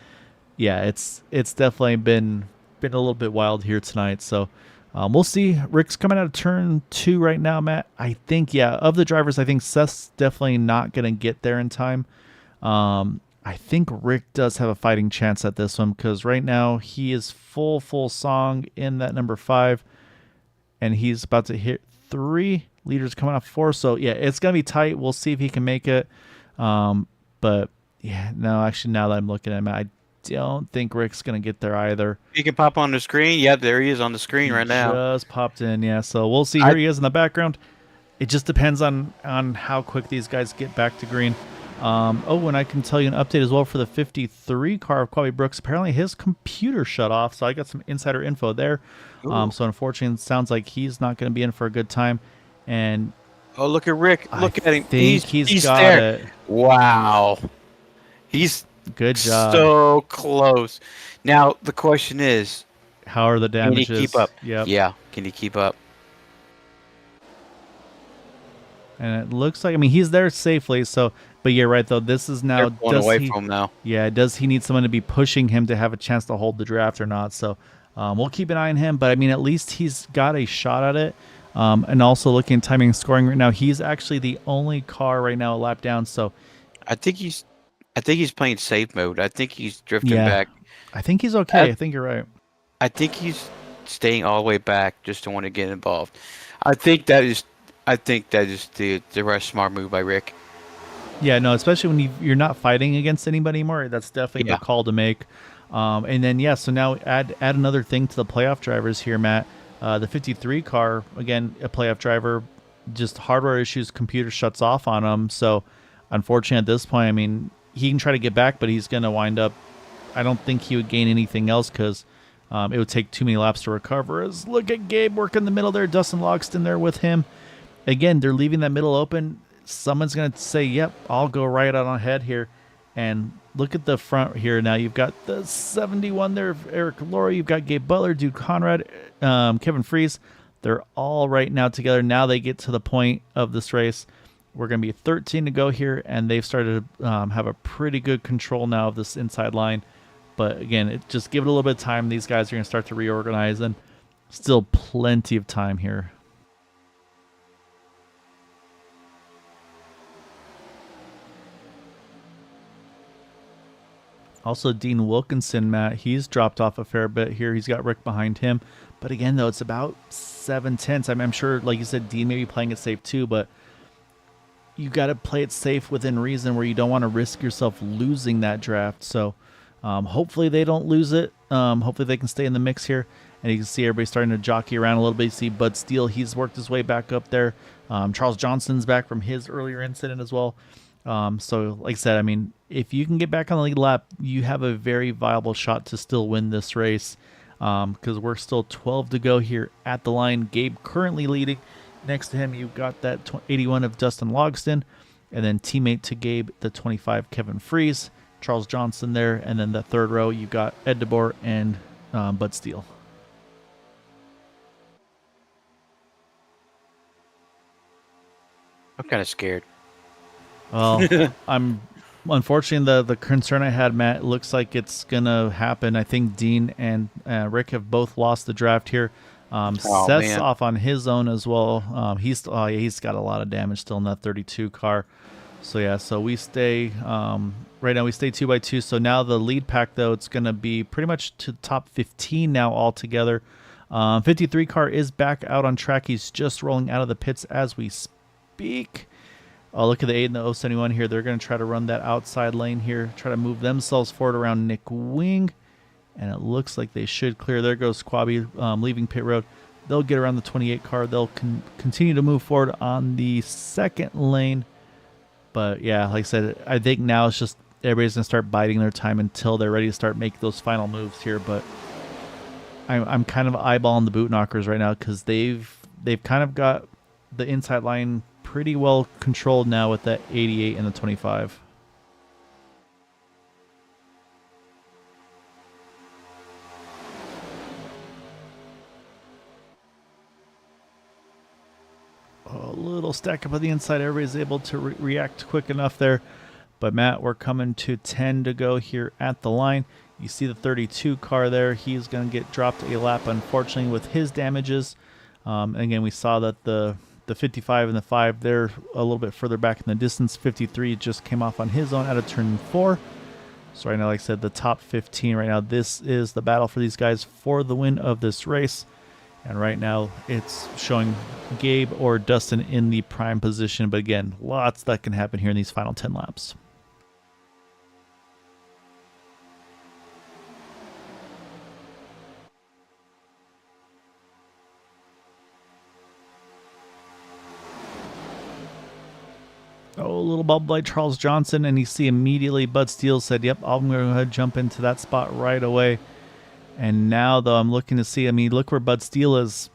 yeah, it's definitely been a little bit wild here tonight. So we'll see. Rick's coming out of turn 2 right now, Matt. I think, yeah, of the drivers, I think Seth's definitely not going to get there in time. I think Rick does have a fighting chance at this one because right now he is full song in that number 5, and he's about to hit 3. Leaders coming off 4, so yeah, it's going to be tight. We'll see if he can make it. But yeah, no, actually, now that I'm looking at him, I don't think Rick's going to get there either. He can pop on the screen. Yeah, there he is on the screen right now. Just popped in, yeah. So we'll see. Here he is in the background. It just depends on how quick these guys get back to green. And I can tell you an update as well for the 53 car of Quavi Brooks. Apparently his computer shut off, so I got some insider info there. So unfortunately, it sounds like he's not going to be in for a good time. And oh, look at Rick. Look at him. He's got there. it. Wow. He's good job. So close. Now the question is, how are the damages? Can he keep up? Yep. Yeah. Can he keep up? And it looks like, I mean, he's there safely. So, but you're right though. This is now going away from him now. Yeah. Does he need someone to be pushing him to have a chance to hold the draft or not? So, we'll keep an eye on him. But I mean, at least he's got a shot at it. And also looking at timing and scoring right now, he's actually the only car right now a lap down. So, I think he's playing safe mode. I think he's drifting back. I think he's okay. I think you're right. I think he's staying all the way back just to want to get involved. I think that is the right smart move by Rick. Yeah, no, especially when you're not fighting against anybody anymore. That's definitely the call to make. And then so now add another thing to the playoff drivers here, Matt. The 53 car, again, a playoff driver, just hardware issues, computer shuts off on him. So unfortunately at this point, I mean, he can try to get back, but he's going to wind up, I don't think he would gain anything else because it would take too many laps to recover. Look at Gabe working the middle there. Dustin Logston there with him. Again, they're leaving that middle open. Someone's going to say, yep, I'll go right out ahead here. And look at the front here now. You've got the 71 there, Eric Laurie. You've got Gabe Butler, Dude Conrad, Kevin Fries. They're all right now together. Now they get to the point of this race. We're going to be 13 to go here, and they've started to have a pretty good control now of this inside line. But again, just give it a little bit of time. These guys are going to start to reorganize, and still plenty of time here. Also, Dean Wilkinson, Matt, he's dropped off a fair bit here. He's got Rick behind him. But again, though, it's about 7/10. I'm sure, like you said, Dean may be playing it safe too, but you got to play it safe within reason where you don't want to risk yourself losing that draft. So hopefully they don't lose it. Hopefully they can stay in the mix here. And you can see everybody starting to jockey around a little bit. You see Bud Steele, he's worked his way back up there. Charles Johnson's back from his earlier incident as well. So like I said, I mean, if you can get back on the lead lap, you have a very viable shot to still win this race. Because we're still 12 to go here at the line. Gabe currently leading. Next to him, you've got that 81 of Dustin Logston, and then teammate to Gabe, the 25 Kevin Fries, Charles Johnson there, and then the third row, you've got Ed DeBoer and Bud Steele. I'm kind of scared. Well, I'm unfortunately the concern I had, Matt. Looks like it's gonna happen. I think Dean and Rick have both lost the draft here. Oh, Seth's man. off on his own as well. He's got a lot of damage still in that 32 car. So yeah, so we stay right now. We stay 2x2. So now the lead pack though, it's gonna be pretty much to top 15 now altogether. 53 car is back out on track. He's just rolling out of the pits as we speak. Oh, look at the 8 and the 071 here. They're going to try to run that outside lane here, try to move themselves forward around Nick Wing. And it looks like they should clear. There goes Squabby leaving pit road. They'll get around the 28 car. They'll continue to move forward on the second lane. But yeah, like I said, I think now it's just everybody's going to start biding their time until they're ready to start making those final moves here. But I'm kind of eyeballing the boot knockers right now because they've kind of got the inside line pretty well controlled now with that 88 and the 25. A little stack up on the inside. Everybody's able to react quick enough there. But Matt, we're coming to 10 to go here at the line. You see the 32 car there. He's going to get dropped a lap, unfortunately, with his damages. Again, we saw that the 55 and the 5, they're a little bit further back in the distance. 53 just came off on his own out of turn 4. So right now, like I said, the top 15 right now, this is the battle for these guys for the win of this race. And right now, it's showing Gabe or Dustin in the prime position. But again, lots that can happen here in these final 10 laps. Oh, a little bubble by Charles Johnson, and you see immediately Bud Steele said, yep, I'm going to go ahead and jump into that spot right away. And now, though, I'm looking to see, I mean, look where Bud Steele is.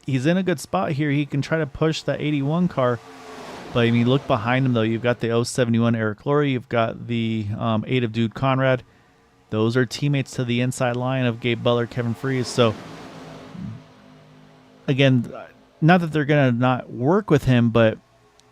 He's in a good spot here. He can try to push that 81 car. But, I mean, look behind him, though. You've got the 071 Eric Laurie. You've got the 8 of Dude Conrad. Those are teammates to the inside line of Gabe Butler, Kevin Fries. So, again, not that they're going to not work with him, but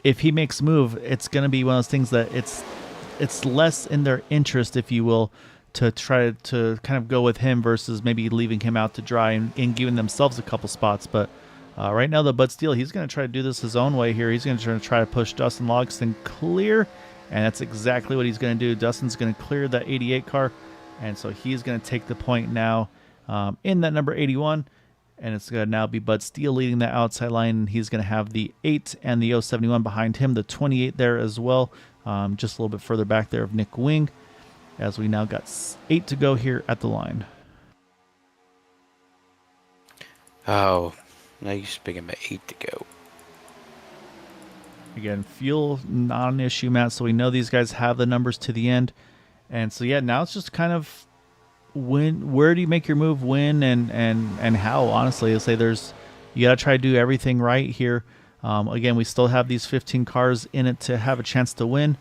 if he makes a move, it's going to be one of those things that it's less in their interest, if you will, to try to kind of go with him versus maybe leaving him out to dry and giving themselves a couple spots. But right now, the Bud Steele, he's going to try to do this his own way here. He's going to try to push Dustin Logston clear, and that's exactly what he's going to do. Dustin's going to clear that 88 car, and so he's going to take the point now in that number 81. And it's going to now be Bud Steele leading that outside line. And he's going to have the 8 and the 071 behind him. The 28 there as well. Just a little bit further back there of Nick Wing. As we now got 8 to go here at the line. Oh, now you're speaking about 8 to go. Again, fuel not an issue, Matt. So we know these guys have the numbers to the end. And so, yeah, now it's just kind of where do you make your move, when, and how, honestly. I'll say you got to try to do everything right here. Again, we still have these 15 cars in it to have a chance to win.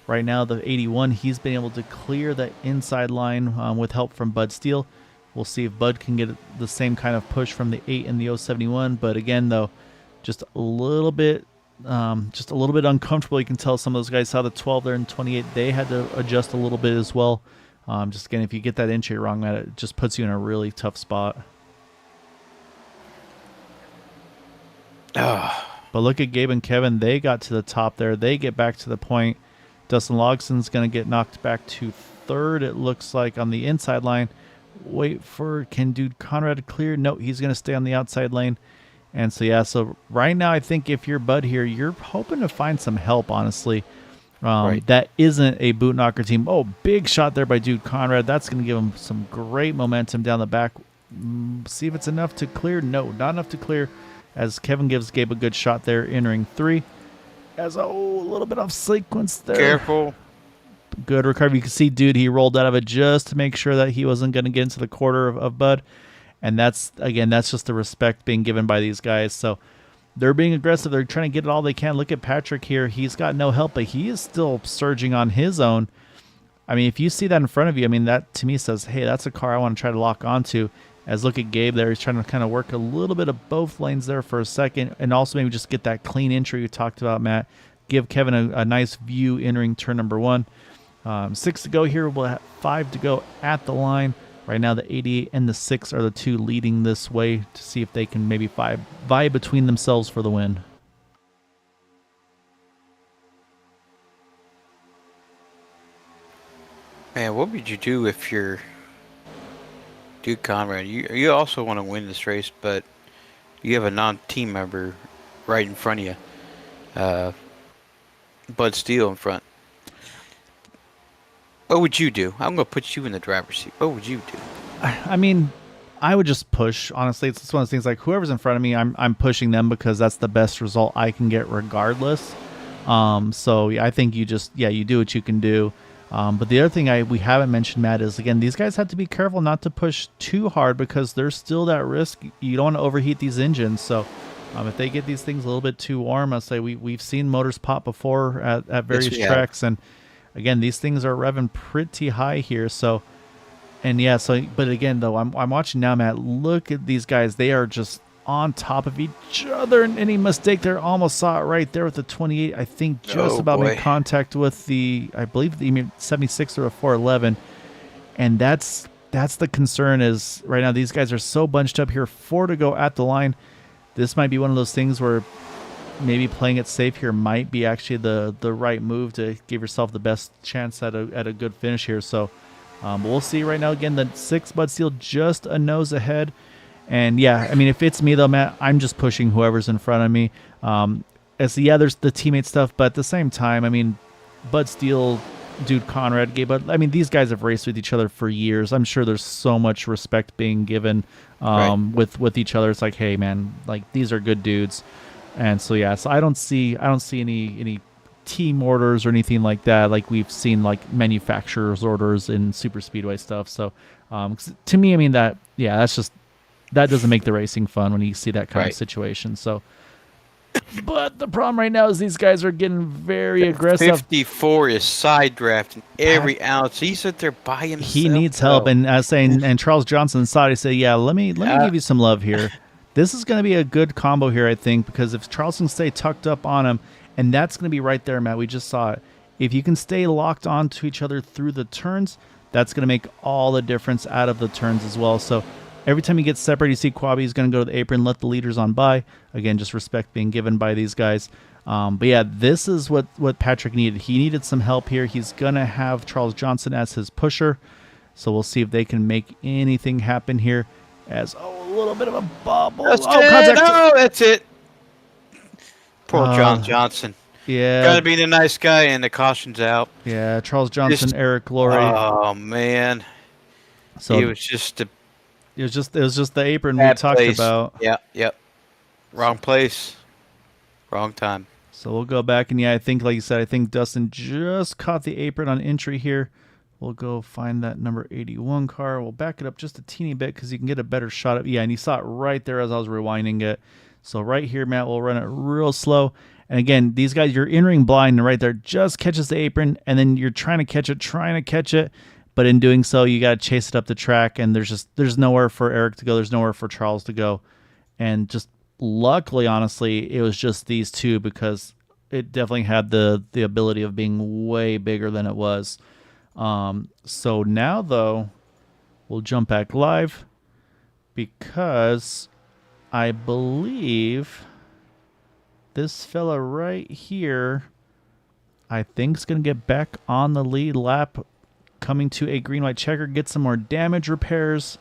Right now, the 81, he's been able to clear that inside line with help from Bud Steele. We'll see if Bud can get the same kind of push from the 8 and the 071. But again, though, just a little bit uncomfortable. You can tell some of those guys saw the 12 there and 28. They had to adjust a little bit as well. Just again, if you get that inch wrong, Matt, it just puts you in a really tough spot. But look at Gabe and Kevin. They got to the top there. They get back to the point. Dustin Logson's going to get knocked back to third, it looks like, on the inside line. Wait for, can Dude Conrad clear? No, he's going to stay on the outside lane. And so, yeah, so right now I think if you're Bud here, you're hoping to find some help, honestly. Right. That isn't a boot knocker team. Oh, big shot there by Dude Conrad. That's going to give him some great momentum down the back. See if it's enough to clear. No, not enough to clear, as Kevin gives Gabe a good shot there entering 3. As a little bit off sequence there. Careful. Good recovery. You can see, dude, he rolled out of it just to make sure that he wasn't going to get into the quarter of Bud. And that's just the respect being given by these guys. So they're being aggressive. They're trying to get it all they can. Look at Patrick here. He's got no help, but he is still surging on his own. I mean, if you see that in front of you, I mean, that to me says, hey, that's a car I want to try to lock onto. As look at Gabe there. He's trying to kind of work a little bit of both lanes there for a second, and also maybe just get that clean entry you talked about, Matt. Give Kevin a nice view entering turn number 1. 6 to go here. We'll have 5 to go at the line. Right now, the 88 and the 6 are the two leading this way to see if they can maybe vie between themselves for the win. Man, what would you do if you're Dude Conrad? You also want to win this race, but you have a non-team member right in front of you. Bud Steele in front. What would you do? I'm going to put you in the driver's seat. What would you do? I mean, I would just push. Honestly, it's one of those things like whoever's in front of me, I'm pushing them because that's the best result I can get regardless. So yeah, I think you do what you can do. But the other thing we haven't mentioned, Matt, is again, these guys have to be careful not to push too hard because there's still that risk. You don't want to overheat these engines. So if they get these things a little bit too warm, I'll say we've seen motors pop before at various tracks. And again, these things are revving pretty high here. So, and yeah, but again, though, I'm watching now, Matt, look at these guys. They are just on top of each other, and any mistake there, almost saw it right there with the 28. I think just about made contact with I believe the 76 or a 411, and that's the concern. Is right now these guys are so bunched up here. 4 to go at the line. This might be one of those things where maybe playing it safe here might be actually the right move to give yourself the best chance at a good finish here. So we'll see. Right now, again, the 6 Bud Steele just a nose ahead. And yeah, I mean, if it's me though, Matt, I'm just pushing whoever's in front of me. There's the teammate stuff, but at the same time, I mean, Bud Steele, Dude Conrad, Gabe, but I mean, these guys have raced with each other for years. I'm sure there's so much respect being given with each other. It's like, hey, man, like these are good dudes, and so yeah, so I don't see any team orders or anything like that, like we've seen like manufacturers orders in Superspeedway stuff. So to me, I mean that doesn't make the racing fun when you see that kind of situation. So, but the problem right now is these guys are getting very aggressive. 54 is side drafting every ounce. He's sit there by himself. He needs help, and I was saying, and Charles Johnson said, he said, "Yeah, let me give you some love here. This is going to be a good combo here, I think, because if Charles can stay tucked up on him, and that's going to be right there, Matt. We just saw it. If you can stay locked onto each other through the turns, that's going to make all the difference out of the turns as well. So." Every time he gets separated, you see Quabi is going to go to the apron, let the leaders on by. Again, just respect being given by these guys. But yeah, this is what Patrick needed. He needed some help here. He's going to have Charles Johnson as his pusher. So we'll see if they can make anything happen here. As, a little bit of a bubble. That's it. Poor John Johnson. Yeah. Got to be the nice guy, and the caution's out. Yeah, Charles Johnson, Eric Laurie. Oh, man. So it was just It was just the apron we talked about. Yep. Wrong place, wrong time. So we'll go back, and yeah, I think, like you said, I think Dustin just caught the apron on entry here. We'll go find that number 81 car. We'll back it up just a teeny bit because you can get a better shot of. Yeah, and you saw it right there as I was rewinding it. So right here, Matt, we'll run it real slow. And again, these guys, you're entering blind, and right there just catches the apron, and then you're trying to catch it. But in doing so, you got to chase it up the track, and there's nowhere for Eric to go. There's nowhere for Charles to go. And just luckily, honestly, it was just these two because it definitely had the ability of being way bigger than it was. So now, though, we'll jump back live because I believe this fella right here, I think, is going to get back on the lead lap. Coming to a green-white checker, get some more damage repairs.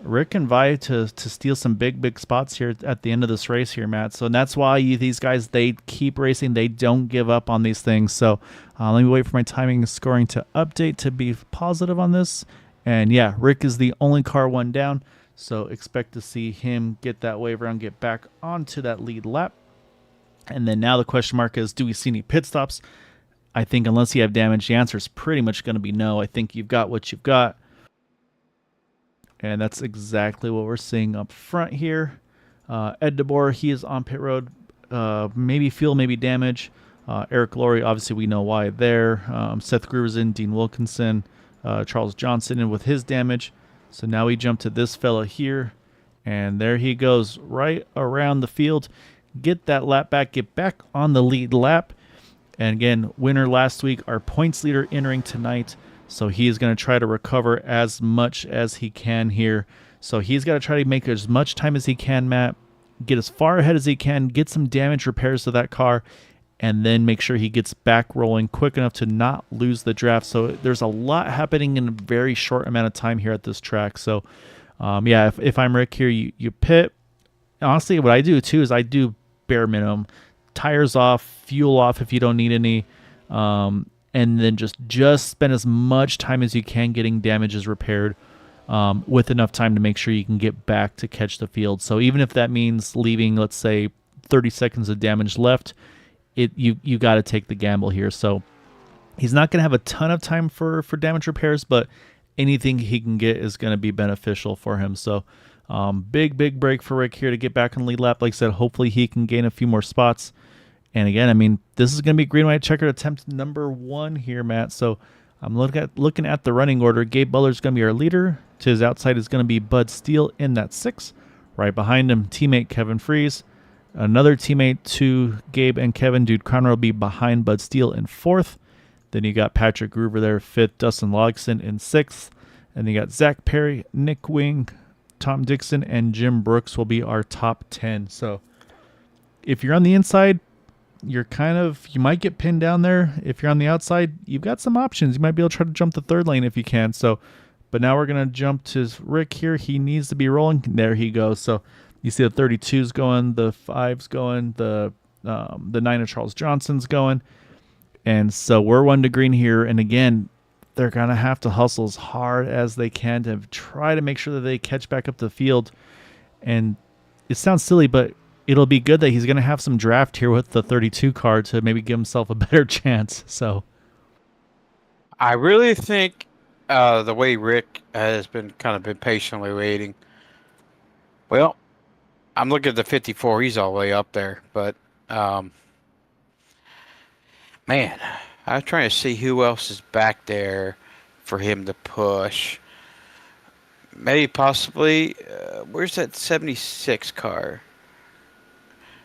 Rick and Vi to steal some big spots here at the end of this race here, Matt. So that's why these guys, they keep racing. They don't give up on these things. So let me wait for my timing and scoring to update to be positive on this. And yeah, Rick is the only car one down. So expect to see him get that wave around, get back onto that lead lap. And then now the question mark is, do we see any pit stops? I think unless you have damage, the answer is pretty much going to be no. I think you've got what you've got. And that's exactly what we're seeing up front here. Ed DeBoer, he is on pit road. Maybe fuel, maybe damage. Eric Laurie, obviously we know why there. Seth Gruber's in, Dean Wilkinson, Charles Johnson in with his damage. So now we jump to this fella here, and there he goes right around the field. Get that lap back, get back on the lead lap. And again, winner last week, our points leader entering tonight. So he's going to try to recover as much as he can here. So he's got to try to make as much time as he can, Matt. Get as far ahead as he can, get some damage repairs to that car, and then make sure he gets back rolling quick enough to not lose the draft. So there's a lot happening in a very short amount of time here at this track. So, yeah, if I'm Rick here, you pit. Honestly, what I do, too, is I do bare minimum. Tires off, fuel off if you don't need any, and then just spend as much time as you can getting damages repaired with enough time to make sure you can get back to catch the field. So even if that means leaving, let's say, 30 seconds of damage left, you got to take the gamble here. So he's not going to have a ton of time for damage repairs, but anything he can get is going to be beneficial for him. So big break for Rick here to get back on the lead lap. Like I said, hopefully he can gain a few more spots. And again, I mean, this is going to be green white checkered attempt number 1 here, Matt. So I'm looking at the running order. Gabe Butler's going to be our leader. To his outside is going to be Bud Steele in that 6. Right behind him, teammate Kevin Freeze. Another teammate to Gabe and Kevin, Dude Conroy, will be behind Bud Steele in 4th. Then you got Patrick Gruber there, 5th. Dustin Logson in 6th. And you got Zach Perry, Nick Wing, Tom Dixon, and Jim Brooks will be our top 10. So if you're on the inside, you might get pinned down there. If you're on the outside, you've got some options. You might be able to try to jump the 3rd lane if you can. So, but now we're going to jump to Rick here. He needs to be rolling. There he goes. So you see the 32's going, the 5's going, the 9 of Charles Johnson's going. And so we're 1 to green here. And again, they're going to have to hustle as hard as they can to try to make sure that they catch back up the field. And it sounds silly, but it'll be good that he's going to have some draft here with the 32 car to maybe give himself a better chance. So I really think the way Rick has been patiently waiting. Well, I'm looking at the 54. He's all the way up there. But, man, I'm trying to see who else is back there for him to push. Maybe possibly, where's that 76 car?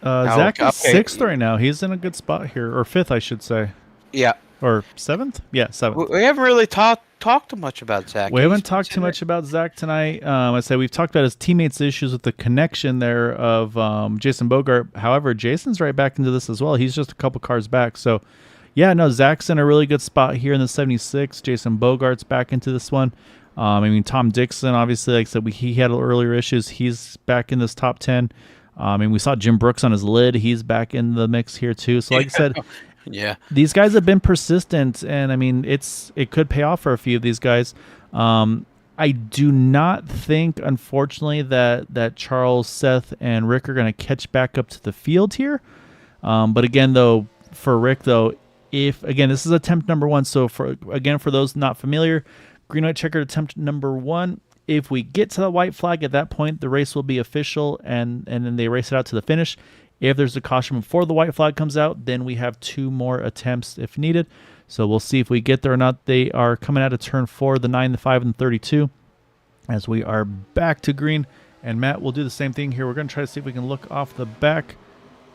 Zach is 6th right now. He's in a good spot here, or 5th, I should say. Yeah. Or 7th? Yeah, 7th. We haven't really talked too much about Zach. We haven't talked too much about Zach tonight. I say we've talked about his teammates' issues with the connection there of Jason Bogart. However, Jason's right back into this as well. He's just a couple cars back. So, yeah, no, Zach's in a really good spot here in the 76. Jason Bogart's back into this one. I mean, Tom Dixon, obviously, like I said, he had earlier issues. He's back in this top 10. I mean, we saw Jim Brooks on his lid. He's back in the mix here too. So like I said, yeah, these guys have been persistent, and I mean, it could pay off for a few of these guys. I do not think, unfortunately, that Charles, Seth, and Rick are going to catch back up to the field here. But again, though, for Rick, though, this is attempt number 1. So for those not familiar, green white checkered attempt number 1. If we get to the white flag at that point, the race will be official, and then they race it out to the finish. If there's a caution before the white flag comes out, then we have 2 more attempts if needed. So we'll see if we get there or not. They are coming out of turn 4, the 9, the 5, and the 32, as we are back to green. And Matt will do the same thing here. We're going to try to see if we can look off the back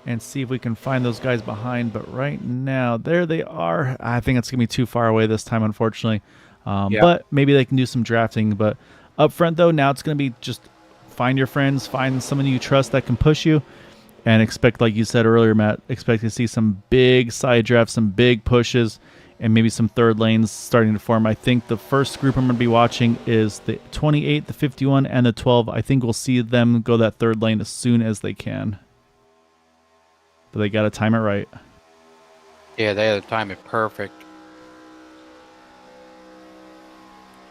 and see if we can find those guys behind. But right now, there they are. I think it's going to be too far away this time, unfortunately. But maybe they can do some drafting. But up front, though, now it's going to be just find your friends, find someone you trust that can push you, and expect, like you said earlier, Matt, expect to see some big side drafts, some big pushes, and maybe some 3rd lanes starting to form. I think the first group I'm going to be watching is the 28, the 51, and the 12. I think we'll see them go that 3rd lane as soon as they can. But they got to time it right. Yeah, they had to time it perfect.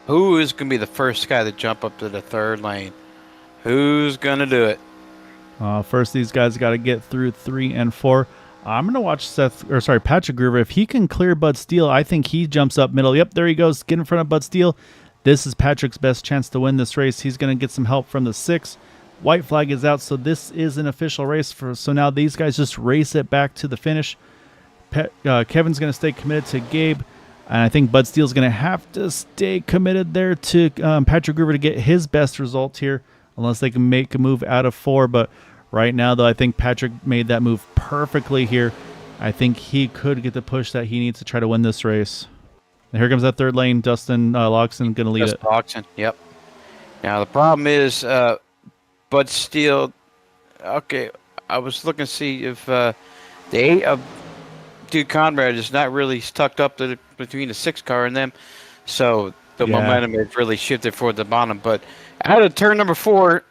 Who is going to be the first guy to jump up to the 3rd lane? Who's going to do it? First, these guys got to get through 3 and 4. I'm going to watch Patrick Gruber. If he can clear Bud Steele, I think he jumps up middle. Yep, there he goes. Get in front of Bud Steele. This is Patrick's best chance to win this race. He's going to get some help from the 6. White flag is out, so this is an official race. So now these guys just race it back to the finish. Kevin's going to stay committed to Gabe, and I think Bud Steele's going to have to stay committed there to Patrick Gruber to get his best result here, unless they can make a move out of 4. But right now, though, I think Patrick made that move perfectly here. I think he could get the push that he needs to try to win this race. And here comes that third lane. Dustin Loxton going to lead it. Loxton, yep. Now, the problem is Bud Steele. Okay, I was looking to see if the 8 Dude Conrad is not really tucked up between the 6 car and them. So the momentum has really shifted for the bottom. But out of turn number 4,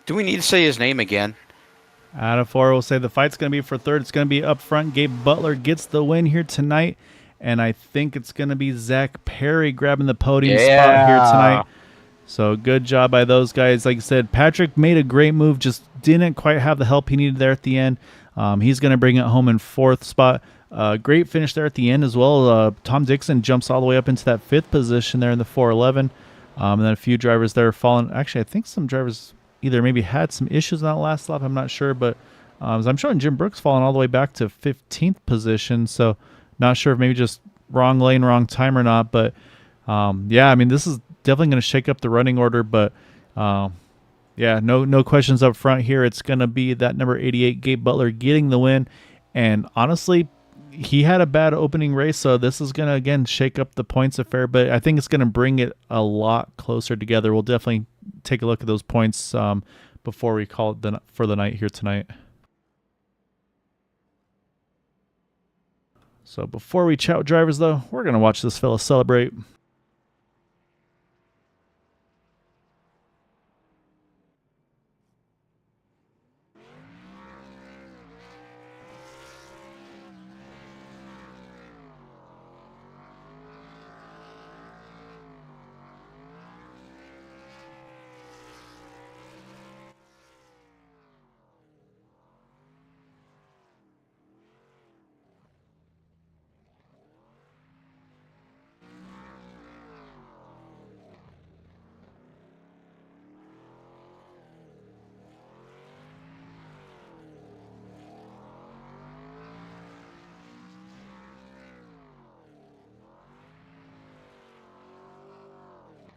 do we need to say his name again? Out of 4, we'll say the fight's going to be for third. It's going to be up front. Gabe Butler gets the win here tonight. And I think it's going to be Zach Perry grabbing the podium spot here tonight. So good job by those guys. Like I said, Patrick made a great move, just didn't quite have the help he needed there at the end. He's going to bring it home in 4th spot. Great finish there at the end as well. Tom Dixon jumps all the way up into that 5th position there in the 411. And then a few drivers there falling. Actually, I think some drivers either maybe had some issues on that last lap. I'm not sure. But as I'm showing Jim Brooks falling all the way back to 15th position. So not sure if maybe just wrong lane, wrong time or not. But yeah, I mean, this is definitely going to shake up the running order. But yeah, no questions up front here. It's going to be that number 88, Gabe Butler, getting the win. And honestly, he had a bad opening race, so this is going to, again, shake up the points affair. But I think it's going to bring it a lot closer together. We'll definitely take a look at those points before we call it for the night here tonight. So before we chat with drivers, though, we're going to watch this fella celebrate.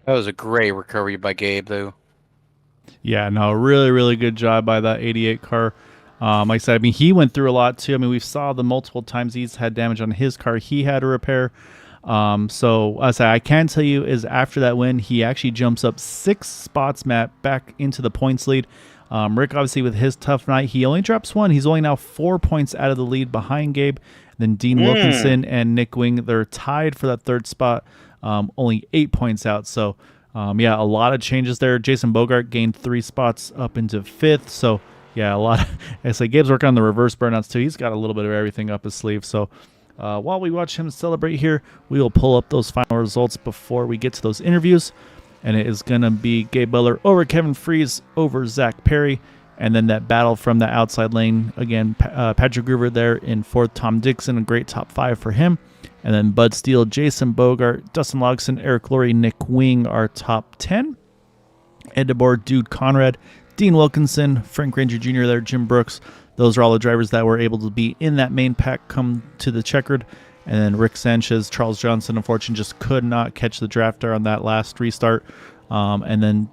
That was a great recovery by Gabe, though. Yeah, no, really good job by that 88 car. Like I said, I mean, he went through a lot too. I mean, we saw the multiple times he's had damage on his car. He had to repair. So I can tell you is after that win, he actually jumps up 6 spots, Matt, back into the points lead. Rick, obviously, with his tough night, he only drops 1. He's only now 4 points out of the lead behind Gabe. Then Dean Wilkinson and Nick Wing, they're tied for that 3rd spot, only 8 points out. So, yeah, a lot of changes there. Jason Bogart gained 3 spots up into 5th. So, yeah, a lot. I say Gabe's working on the reverse burnouts too. He's got a little bit of everything up his sleeve. So, while we watch him celebrate here, we will pull up those final results before we get to those interviews. And it is going to be Gabe Butler over Kevin Freeze over Zach Perry. And then that battle from the outside lane, again, Patrick Gruber there in 4th, Tom Dixon, a great top 5 for him. And then Bud Steele, Jason Bogart, Dustin Logson, Eric Laurie, Nick Wing are top 10. Ed DeBoer, Dude Conrad, Dean Wilkinson, Frank Ranger Jr. there, Jim Brooks. Those are all the drivers that were able to be in that main pack come to the checkered. And then Rick Sanchez, Charles Johnson, unfortunately, just could not catch the drafter on that last restart. And then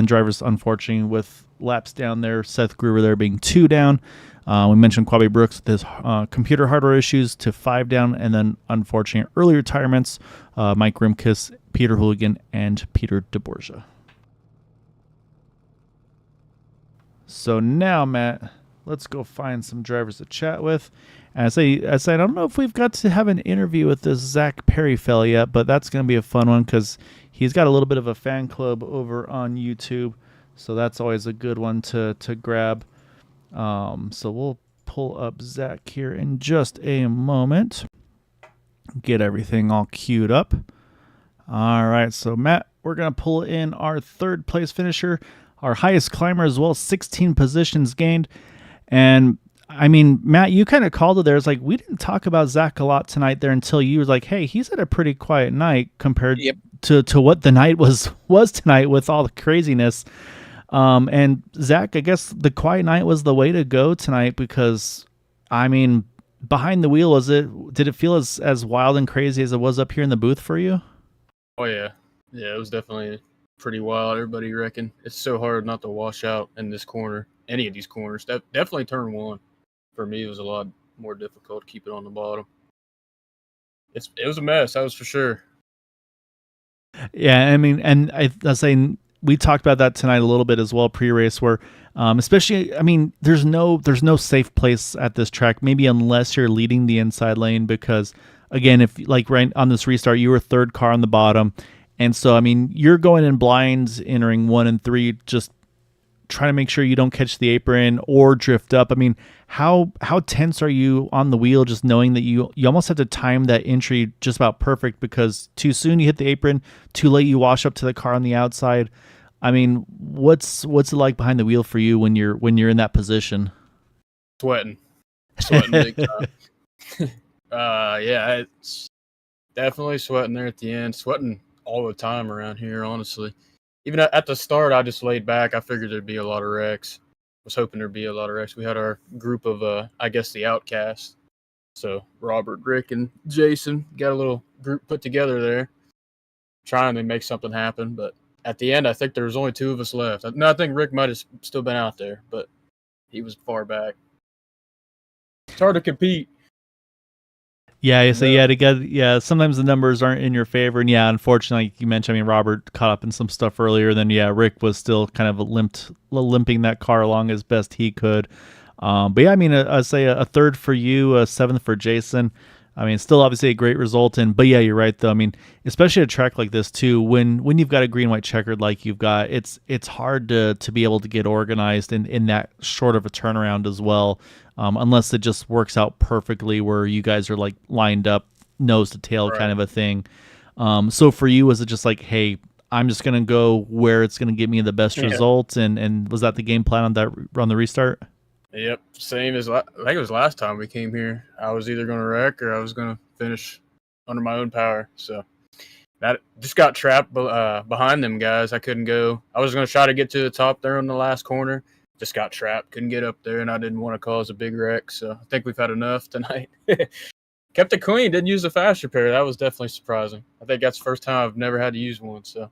drivers, unfortunately, with laps down there, Seth Gruber there being 2 down. We mentioned Quabe Brooks with his computer hardware issues to 5 down. And then, unfortunately, early retirements, Mike Rimkus, Peter Hooligan, and Peter DeBorgia. So now, Matt, let's go find some drivers to chat with. And I don't know if we've got to have an interview with this Zach Perry fella yet, but that's going to be a fun one because he's got a little bit of a fan club over on YouTube. So that's always a good one to grab. So we'll pull up Zach here in just a moment. Get everything all queued up. All right, so Matt, we're going to pull in our 3rd place finisher, our highest climber as well, 16 positions gained. And I mean, Matt, you kind of called it there. It's like we didn't talk about Zach a lot tonight there until you were like, hey, he's had a pretty quiet night compared to what the night was tonight with all the craziness. And Zach, I guess the quiet night was the way to go tonight because, I mean, behind the wheel, did it feel as wild and crazy as it was up here in the booth for you? Oh yeah, yeah, it was definitely pretty wild. Everybody reckon it's so hard not to wash out in this corner, any of these corners. Definitely turn one. For me, it was a lot more difficult to keep it on the bottom. It was a mess, that was for sure. Yeah, I mean, and I was saying we talked about that tonight a little bit as well pre-race, where especially, I mean, there's no safe place at this track, maybe unless you're leading the inside lane, because again, if like right on this restart, you were third car on the bottom, and so I mean, you're going in blinds, entering 1 and 3, just trying to make sure you don't catch the apron or drift up. I mean, how tense are you on the wheel, just knowing that you almost have to time that entry just about perfect, because too soon you hit the apron, too late you wash up to the car on the outside. I mean, what's it like behind the wheel for you when you're in that position? Sweating big time. Yeah, it's definitely sweating there at the end. Sweating all the time around here, honestly. Even at the start, I just laid back. I figured there'd be a lot of wrecks. Was hoping there'd be a lot of wrecks. We had our group of, I guess, the outcasts. So Robert, Rick, and Jason got a little group put together there, trying to make something happen. But at the end, I think there was only 2 of us left. No, I think Rick might have still been out there, but he was far back. It's hard to compete. Yeah, so sometimes the numbers aren't in your favor, and yeah, unfortunately, like you mentioned, I mean, Robert caught up in some stuff earlier. Then yeah, Rick was still kind of limping that car along as best he could. But yeah, I mean, I'd say a third for you, a 7th for Jason. I mean, still obviously a great result. But yeah, you're right though. I mean, especially a track like this too, when you've got a green white checkered like you've got, it's hard to be able to get organized in that short of a turnaround as well. Unless it just works out perfectly where you guys are like lined up nose to tail kind of a thing. So for you, was it just like, hey, I'm just gonna go where it's gonna get me the best results, and was that the game plan on the restart? Yep, same as I think it was last time we came here. I was either going to wreck or I was going to finish under my own power. So that just got trapped behind them guys. I couldn't go. I was going to try to get to the top there on the last corner. Just got trapped. Couldn't get up there, and I didn't want to cause a big wreck. So I think we've had enough tonight. Kept it clean. Didn't use the fast repair. That was definitely surprising. I think that's the first time I've never had to use one. So.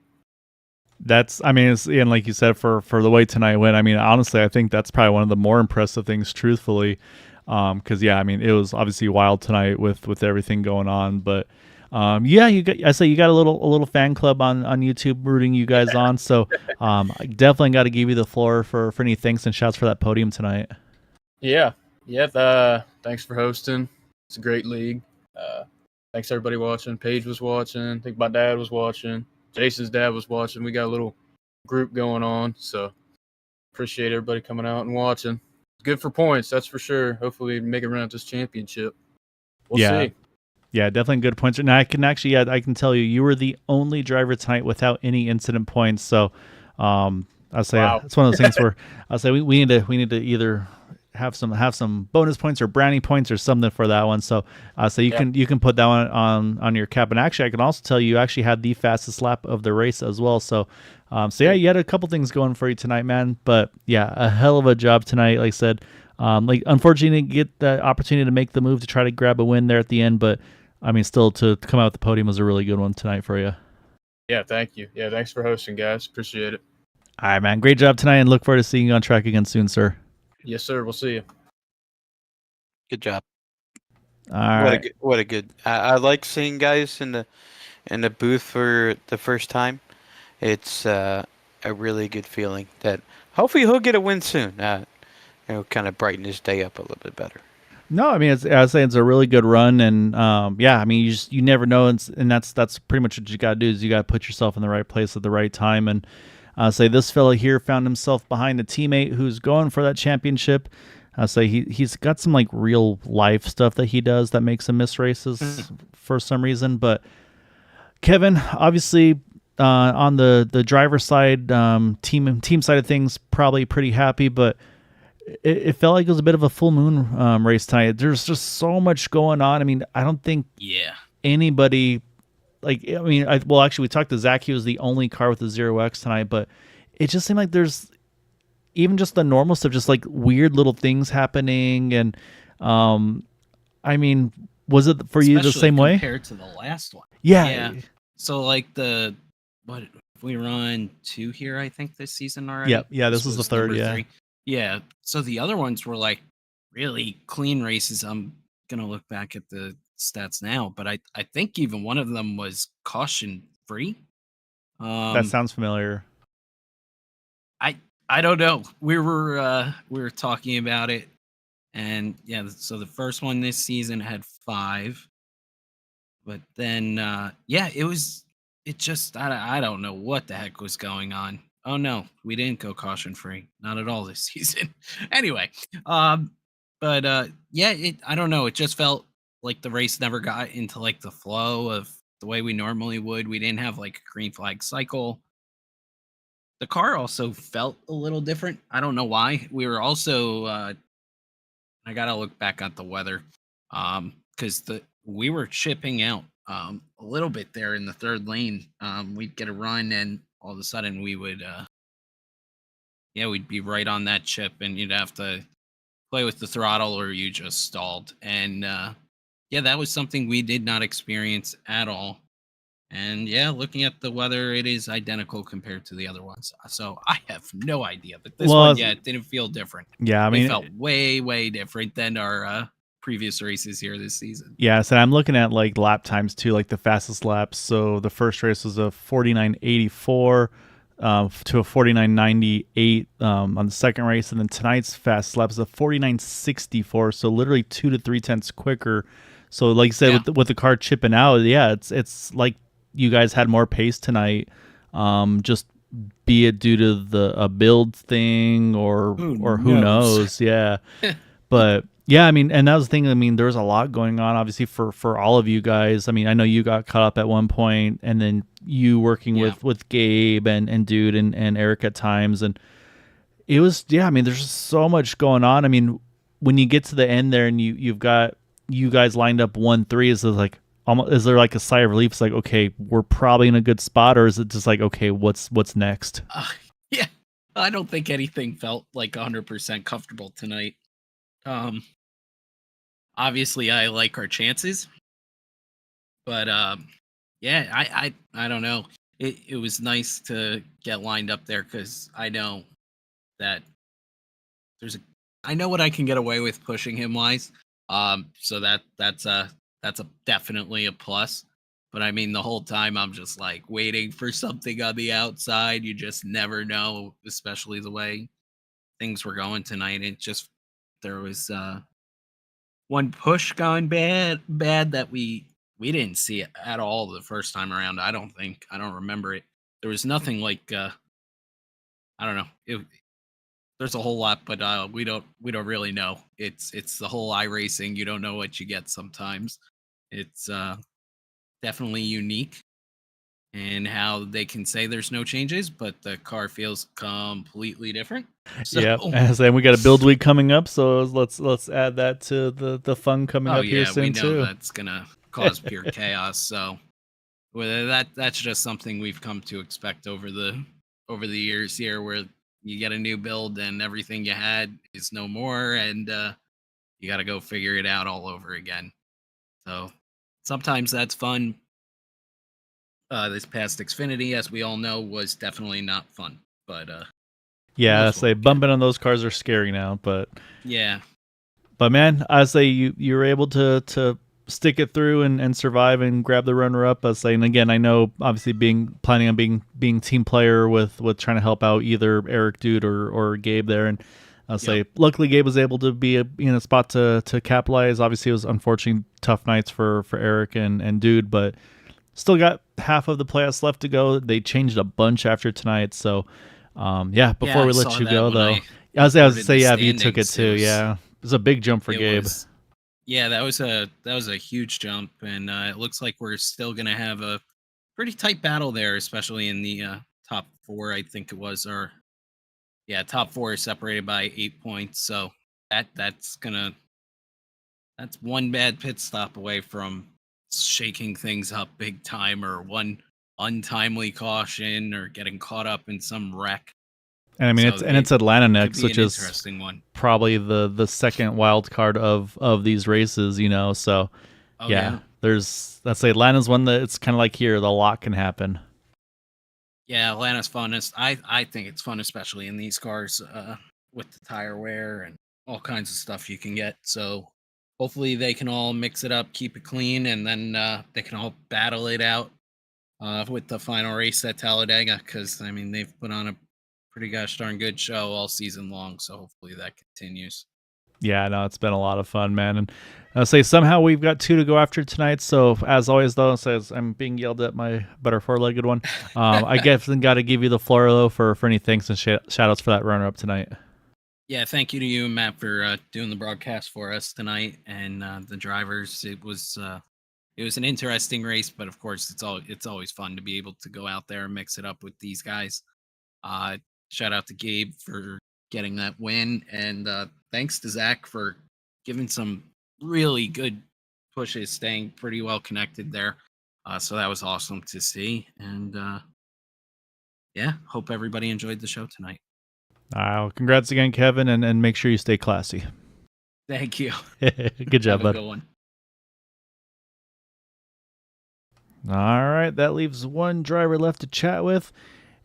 I mean, and like you said, for the way tonight went, I mean, honestly, I think that's probably one of the more impressive things, truthfully, because yeah, I mean, it was obviously wild tonight with everything going on, but yeah, you got a little fan club on YouTube rooting you guys on, so I definitely got to give you the floor for any thanks and shouts for that podium tonight. Yeah, thanks for hosting. It's a great league. Thanks everybody watching. Paige was watching. I think my dad was watching. Jason's dad was watching. We got a little group going on, so appreciate everybody coming out and watching. Good for points, that's for sure. Hopefully make a run at this championship. We'll see. Yeah, definitely good points. Now I can tell you were the only driver tonight without any incident points. So I'll say it's one of those things where I'll say we need to either have some bonus points or brownie points or something for that one. So you can put that one on your cap. And actually, I can also tell you actually had the fastest lap of the race as well. So yeah, you had a couple things going for you tonight, man. But yeah, a hell of a job tonight. Like I said, unfortunately, you didn't get the opportunity to make the move to try to grab a win there at the end. But I mean, still to come out with the podium was a really good one tonight for you. Yeah, thank you. Yeah, thanks for hosting, guys. Appreciate it. All right, man. Great job tonight, and look forward to seeing you on track again soon, sir. Yes, sir. We'll see you. Good job. All right. What a good. I like seeing guys in the booth for the first time. It's a really good feeling that hopefully he'll get a win soon. Kind of brighten his day up a little bit better. No, I mean, I was saying it's a really good run, and yeah, I mean, you never know, and that's pretty much what you got to do is you got to put yourself in the right place at the right time, and say this fella here found himself behind a teammate who's going for that championship. Say he's got some like real life stuff that he does that makes him miss races for some reason, but Kevin, obviously on the driver side, team side of things, probably pretty happy, but it felt like it was a bit of a full moon race tonight. There's just so much going on. I mean, I don't think anybody actually we talked to Zach. He was the only car with a 0X tonight, but it just seemed like there's even just the normal stuff, just like weird little things happening. And I mean, was it for you the Especially same way? compared to the last one. Yeah. So like what we run 2 here, I think, this season already. Yeah, this was the third, number yeah. 3. Yeah. So the other ones were like really clean races. I'm gonna look back at the stats now, but I think even one of them was caution free. That sounds familiar. I don't know. We were talking about it, and yeah, so the first one this season had 5, but then it just I don't know what the heck was going on. Oh no, we didn't go caution free, not at all this season. Anyway, but I don't know. It just felt like the race never got into like the flow of the way we normally would. We didn't have like a green flag cycle. The car also felt a little different. I don't know why. We were also I gotta look back at the weather. Because we were chipping out a little bit there in the third lane. We'd get a run and all of a sudden we would we'd be right on that chip and you'd have to play with the throttle or you just stalled. And that was something we did not experience at all. And yeah, looking at the weather, it is identical compared to the other ones. So I have no idea. But this one, it didn't feel different. Yeah, I mean, it felt way, way different than our previous races here this season. Yeah, so I'm looking at like lap times too, like the fastest laps. So the first race was a 49.84 to a 49.98 on the second race, and then tonight's fast lap is a 49.64. So literally 2 to 3 tenths quicker. So like you said, with the car chipping out, it's like you guys had more pace tonight, just be it due to a build thing or who knows. Yeah. But yeah, I mean, and that was the thing. I mean, there's a lot going on, obviously, for all of you guys. I mean, I know you got caught up at one point, and then you working with Gabe and Dude and Eric at times, and it was I mean, there's just so much going on. I mean, when you get to the end there and you've got you guys lined up 1-3, is there like a sigh of relief? It's like, okay, we're probably in a good spot, or is it just like, okay, what's next? Yeah, I don't think anything felt like 100% comfortable tonight. Obviously I like our chances, but I don't know. It was nice to get lined up there because I know that I know what I can get away with pushing him wise. So that's definitely a plus. But I mean, the whole time I'm just like waiting for something on the outside. You just never know, especially the way things were going tonight. There was one push gone bad that we didn't see it at all the first time around. I don't remember it. There was nothing like I don't know. There's a whole lot, but we don't really know. It's the whole iRacing. You don't know what you get sometimes. It's definitely unique in how they can say there's no changes, but the car feels completely different. So, yeah, and we got a build week coming up, so let's add that to the fun coming up here soon too. We know that's gonna cause pure chaos. So, that's just something we've come to expect over the years here, where you get a new build and everything you had is no more, and you got to go figure it out all over again. So sometimes that's fun. This past Xfinity, as we all know, was definitely not fun. But yeah, I say bumping on those cars are scary now. But yeah, but man, I say you were able to stick it through and survive and grab the runner up. I say, and again, I know obviously planning on being team player with trying to help out either Eric, Dude, or Gabe there, and I'll say luckily Gabe was able to be in a spot to capitalize. Obviously, it was unfortunately tough nights for Eric and Dude, but still got half of the playoffs left to go. They changed a bunch after tonight, so before we let you go though, I was to say you took it too. It was a big jump for Gabe. That was a huge jump, and it looks like we're still gonna have a pretty tight battle there, especially in the top 4. I think it was, or top 4 is separated by 8 points. So that's one bad pit stop away from shaking things up big time, or one untimely caution, or getting caught up in some wreck. And I mean, So it's Atlanta could next, be which an is interesting one. probably the second wild card of these races, you know. So Oh yeah, let's say Atlanta's one that it's kind of like here, the lot can happen. Yeah, Atlanta's funnest. I think it's fun, especially in these cars, with the tire wear and all kinds of stuff you can get. So hopefully they can all mix it up, keep it clean, and then they can all battle it out with the final race at Talladega. Because I mean, they've put on a pretty gosh darn good show all season long. So hopefully that continues. Yeah, no, it's been a lot of fun, man. And I'll say somehow we've got 2 to go after tonight. So as always, though, says I'm being yelled at my better 4-legged one. I guess then got to give you the floor though for any thanks and shout outs for that runner up tonight. Yeah, thank you to you and Matt for doing the broadcast for us tonight, and the drivers. It was an interesting race, but of course, it's always fun to be able to go out there and mix it up with these guys. Shout out to Gabe for getting that win, and thanks to Zach for giving some really good pushes, staying pretty well connected there. So that was awesome to see, and yeah, hope everybody enjoyed the show tonight. Congrats again, Kevin, and make sure you stay classy. Thank you. Good job, Have a bud. good one. All right, that leaves one driver left to chat with,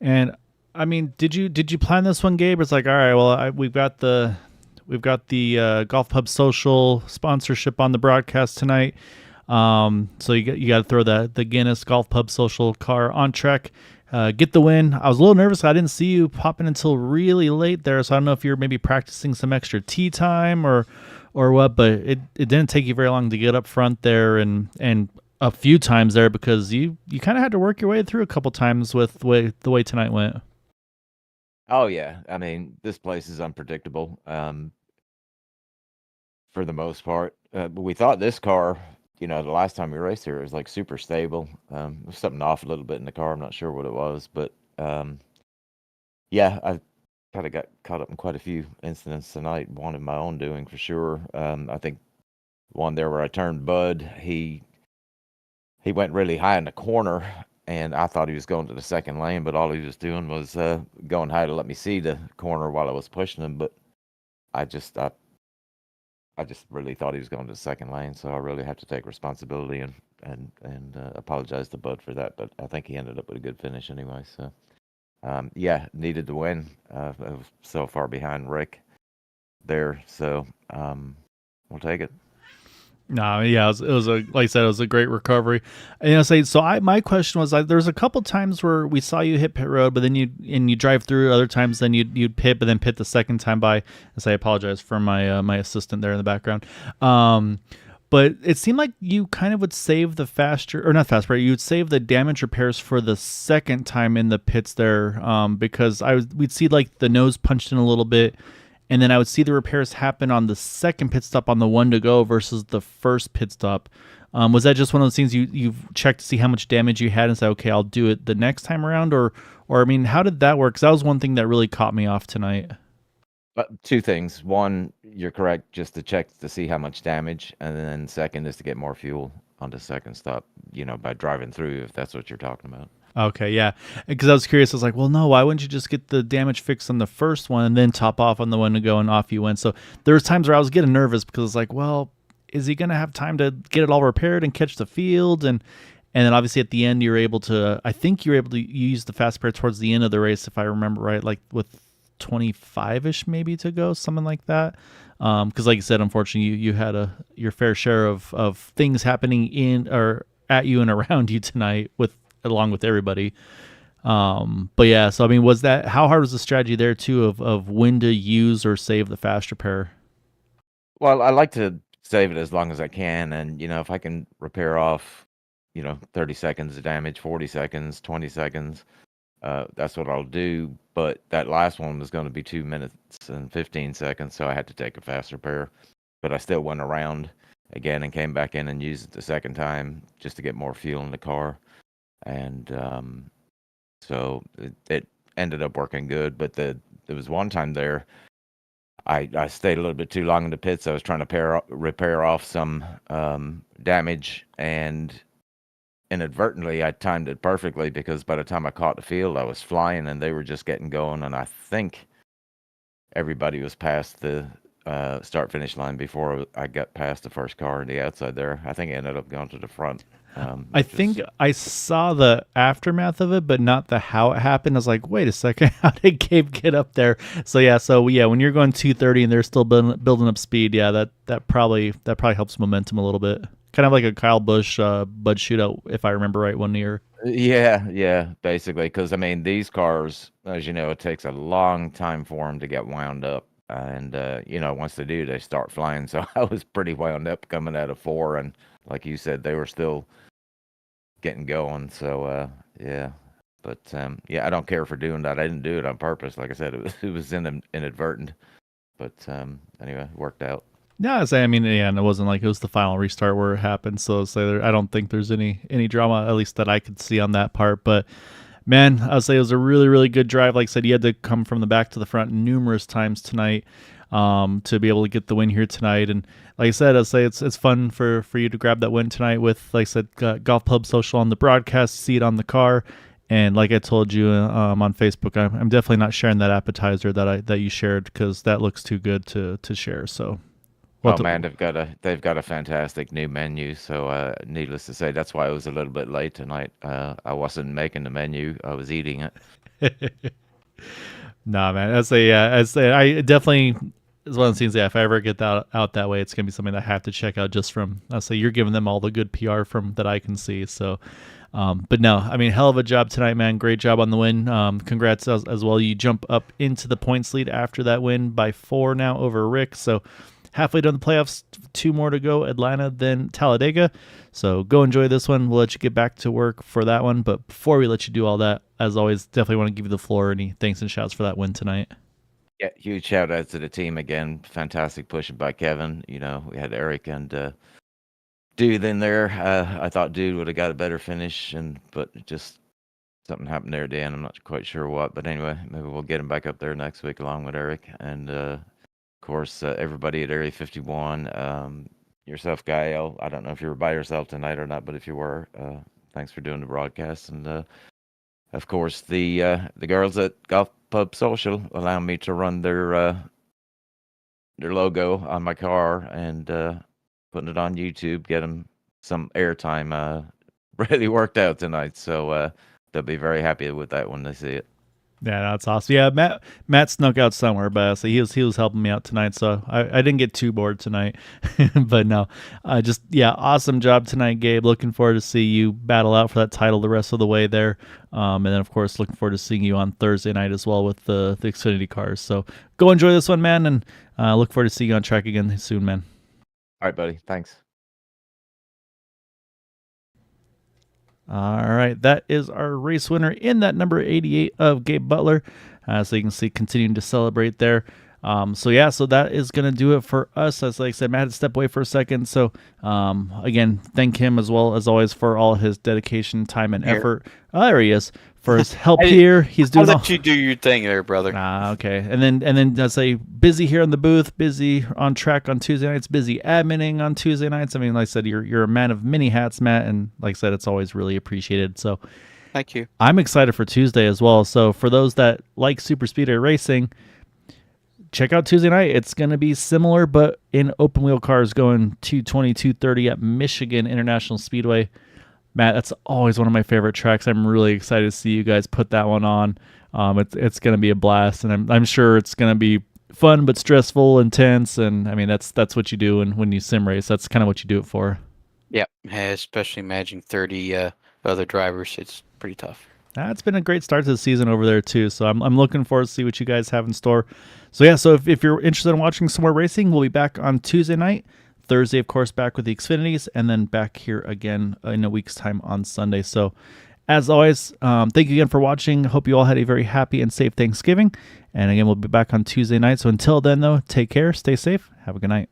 and I mean, did you plan this one, Gabe? It's like, all right, well, we've got the Golf Pub Social sponsorship on the broadcast tonight, so you got to throw the Guinness Golf Pub Social car on track. Get the win. I was a little nervous. I didn't see you popping until really late there, so I don't know if you're maybe practicing some extra tee time or what, but it didn't take you very long to get up front there and a few times there because you kind of had to work your way through a couple times with the way tonight went. Oh yeah, I mean this place is unpredictable for the most part. But we thought this car, the last time we raced here, it was like super stable. There was something off a little bit in the car. I'm not sure what it was, but yeah, I kind of got caught up in quite a few incidents tonight. One of my own doing for sure. I think one there where I turned Bud. He went really high in the corner, and I thought he was going to the second lane, but all he was doing was going high to let me see the corner while I was pushing him. But I just really thought he was going to the second lane, so I really have to take responsibility and apologize to Bud for that. But I think he ended up with a good finish anyway. So yeah, needed to win. I was so far behind Rick there, so we'll take it. No, yeah, it was a like I said, it was a great recovery. And my question was, there was a couple times where we saw you hit pit road, but then you drive through. Other times, then you'd pit, but then pit the second time by. And so I apologize for my assistant there in the background. But it seemed like you kind of would save the you would save the damage repairs for the second time in the pits there, because we'd see like the nose punched in a little bit. And then I would see the repairs happen on the second pit stop on the one to go versus the first pit stop. Was that just one of those things you've checked to see how much damage you had and say, okay, I'll do it the next time around? Or I mean, how did that work? Because that was one thing that really caught me off tonight. Two things. One, you're correct, just to check to see how much damage. And then second is to get more fuel on the second stop, by driving through, if that's what you're talking about. Okay, yeah. Because I was curious. I was like, well, no, why wouldn't you just get the damage fixed on the first one and then top off on the one to go and off you went? So there was times where I was getting nervous because it's like, well, is he going to have time to get it all repaired and catch the field? And then obviously at the end, you were able to use the fast repair towards the end of the race, if I remember right, like with 25-ish maybe to go, something like that. Because like you said, unfortunately, you had your fair share of things happening in or at you and around you tonight along with everybody. But yeah, so I mean, how hard was the strategy there too of when to use or save the fast repair? Well, I like to save it as long as I can, and if I can repair off 30 seconds of damage, 40 seconds, 20 seconds, that's what I'll do. But that last one was going to be 2 minutes and 15 seconds, so I had to take a fast repair. But I still went around again and came back in and used it the second time just to get more fuel in the car. And so it ended up working good. But there was one time there, I stayed a little bit too long in the pits. I was trying to repair off some damage, and inadvertently, I timed it perfectly because by the time I caught the field, I was flying and they were just getting going. And I think everybody was past the start-finish line before I got past the first car on the outside there. I think I ended up going to the front. I think I saw the aftermath of it, but not the how it happened. I was like, wait a second, how did Gabe get up there? So yeah, when you're going 230 and they're still building up speed, yeah, that probably helps momentum a little bit. Kind of like a Kyle Busch Bud Shootout, if I remember right, one year. Yeah, basically, because I mean these cars, as you know, it takes a long time for them to get wound up, and once they do, they start flying. So I was pretty wound up coming out of 4, and like you said, they were still getting going. So yeah, but I don't care for doing that. I didn't do it on purpose. Like I said, it was inadvertent, but anyway, it worked out. No, I mean, yeah, and it wasn't like it was the final restart where it happened. So I don't think there's any drama, at least that I could see on that part. But man, I would say it was a really, really good drive. Like I said, you had to come from the back to the front numerous times tonight to be able to get the win here tonight. And like I said, I'd say it's fun for you to grab that win tonight with, like I said, Golf Pub Social on the broadcast, see it on the car. And like I told you on Facebook, I'm definitely not sharing that appetizer that you shared because that looks too good to share. So. Man, they've got a fantastic new menu. So needless to say, that's why I was a little bit late tonight. I wasn't making the menu; I was eating it. Nah, man. I definitely is one of the things. Yeah, if I ever get that out that way, it's gonna be something that I have to check out just from. I'll say you're giving them all the good PR from that I can see. So. But no, I mean, hell of a job tonight, man. Great job on the win. Congrats as well. You jump up into the points lead after that win by 4 now over Rick. So halfway done the playoffs, 2 more to go, Atlanta, then Talladega. So go enjoy this one. We'll let you get back to work for that one. But before we let you do all that, as always, definitely want to give you the floor. Any thanks and shouts for that win tonight? Yeah, huge shout out to the team again. Fantastic pushing by Kevin. We had Eric and Dude in there. I thought Dude would have got a better finish, but just something happened there, Dan. I'm not quite sure what. But anyway, maybe we'll get him back up there next week along with Eric. And of course, everybody at Area 51, yourself, Gael. I don't know if you were by yourself tonight or not, but if you were, thanks for doing the broadcast. And of course, the girls at Golf Pub Social allow me to run their logo on my car and putting it on YouTube, get them some airtime. Really worked out tonight, so they'll be very happy with that when they see it. Yeah, that's awesome. Yeah, Matt snuck out somewhere, but so he was helping me out tonight, so I didn't get too bored tonight. But no, awesome job tonight, Gabe. Looking forward to see you battle out for that title the rest of the way there, and then of course looking forward to seeing you on Thursday night as well with the Xfinity cars. So go enjoy this one, man, and look forward to seeing you on track again soon, man. All right, buddy. Thanks. All right, that is our race winner in that number 88 of Gabe Butler. So you can see continuing to celebrate there. So that is going to do it for us. As like I said, Matt had to step away for a second. So again, thank him as well as always for all his dedication, time, and effort. Oh, there he is. For his help here. He's doing I'll let you do your thing there, brother. Okay. And then I say busy here in the booth, busy on track on Tuesday nights, busy adminning on Tuesday nights. I mean, like I said, you're a man of many hats, Matt, and like I said, it's always really appreciated. So thank you. I'm excited for Tuesday as well. So for those that like Superspeedway racing, check out Tuesday night. It's going to be similar, but in open wheel cars going 220, 230 at Michigan International Speedway. Matt, that's always one of my favorite tracks. I'm really excited to see you guys put that one on. It's going to be a blast, and I'm sure it's going to be fun but stressful, intense, and I mean that's what you do when you sim race. That's kind of what you do it for. Yeah, especially managing 30 other drivers. It's pretty tough. It's been a great start to the season over there too, so I'm looking forward to see what you guys have in store. So if you're interested in watching some more racing, we'll be back on Tuesday night. Thursday, of course, back with the Xfinities, and then back here again in a week's time on Sunday. So, as always, thank you again for watching. Hope you all had a very happy and safe Thanksgiving. And again, we'll be back on Tuesday night. So until then, though, take care, stay safe, have a good night.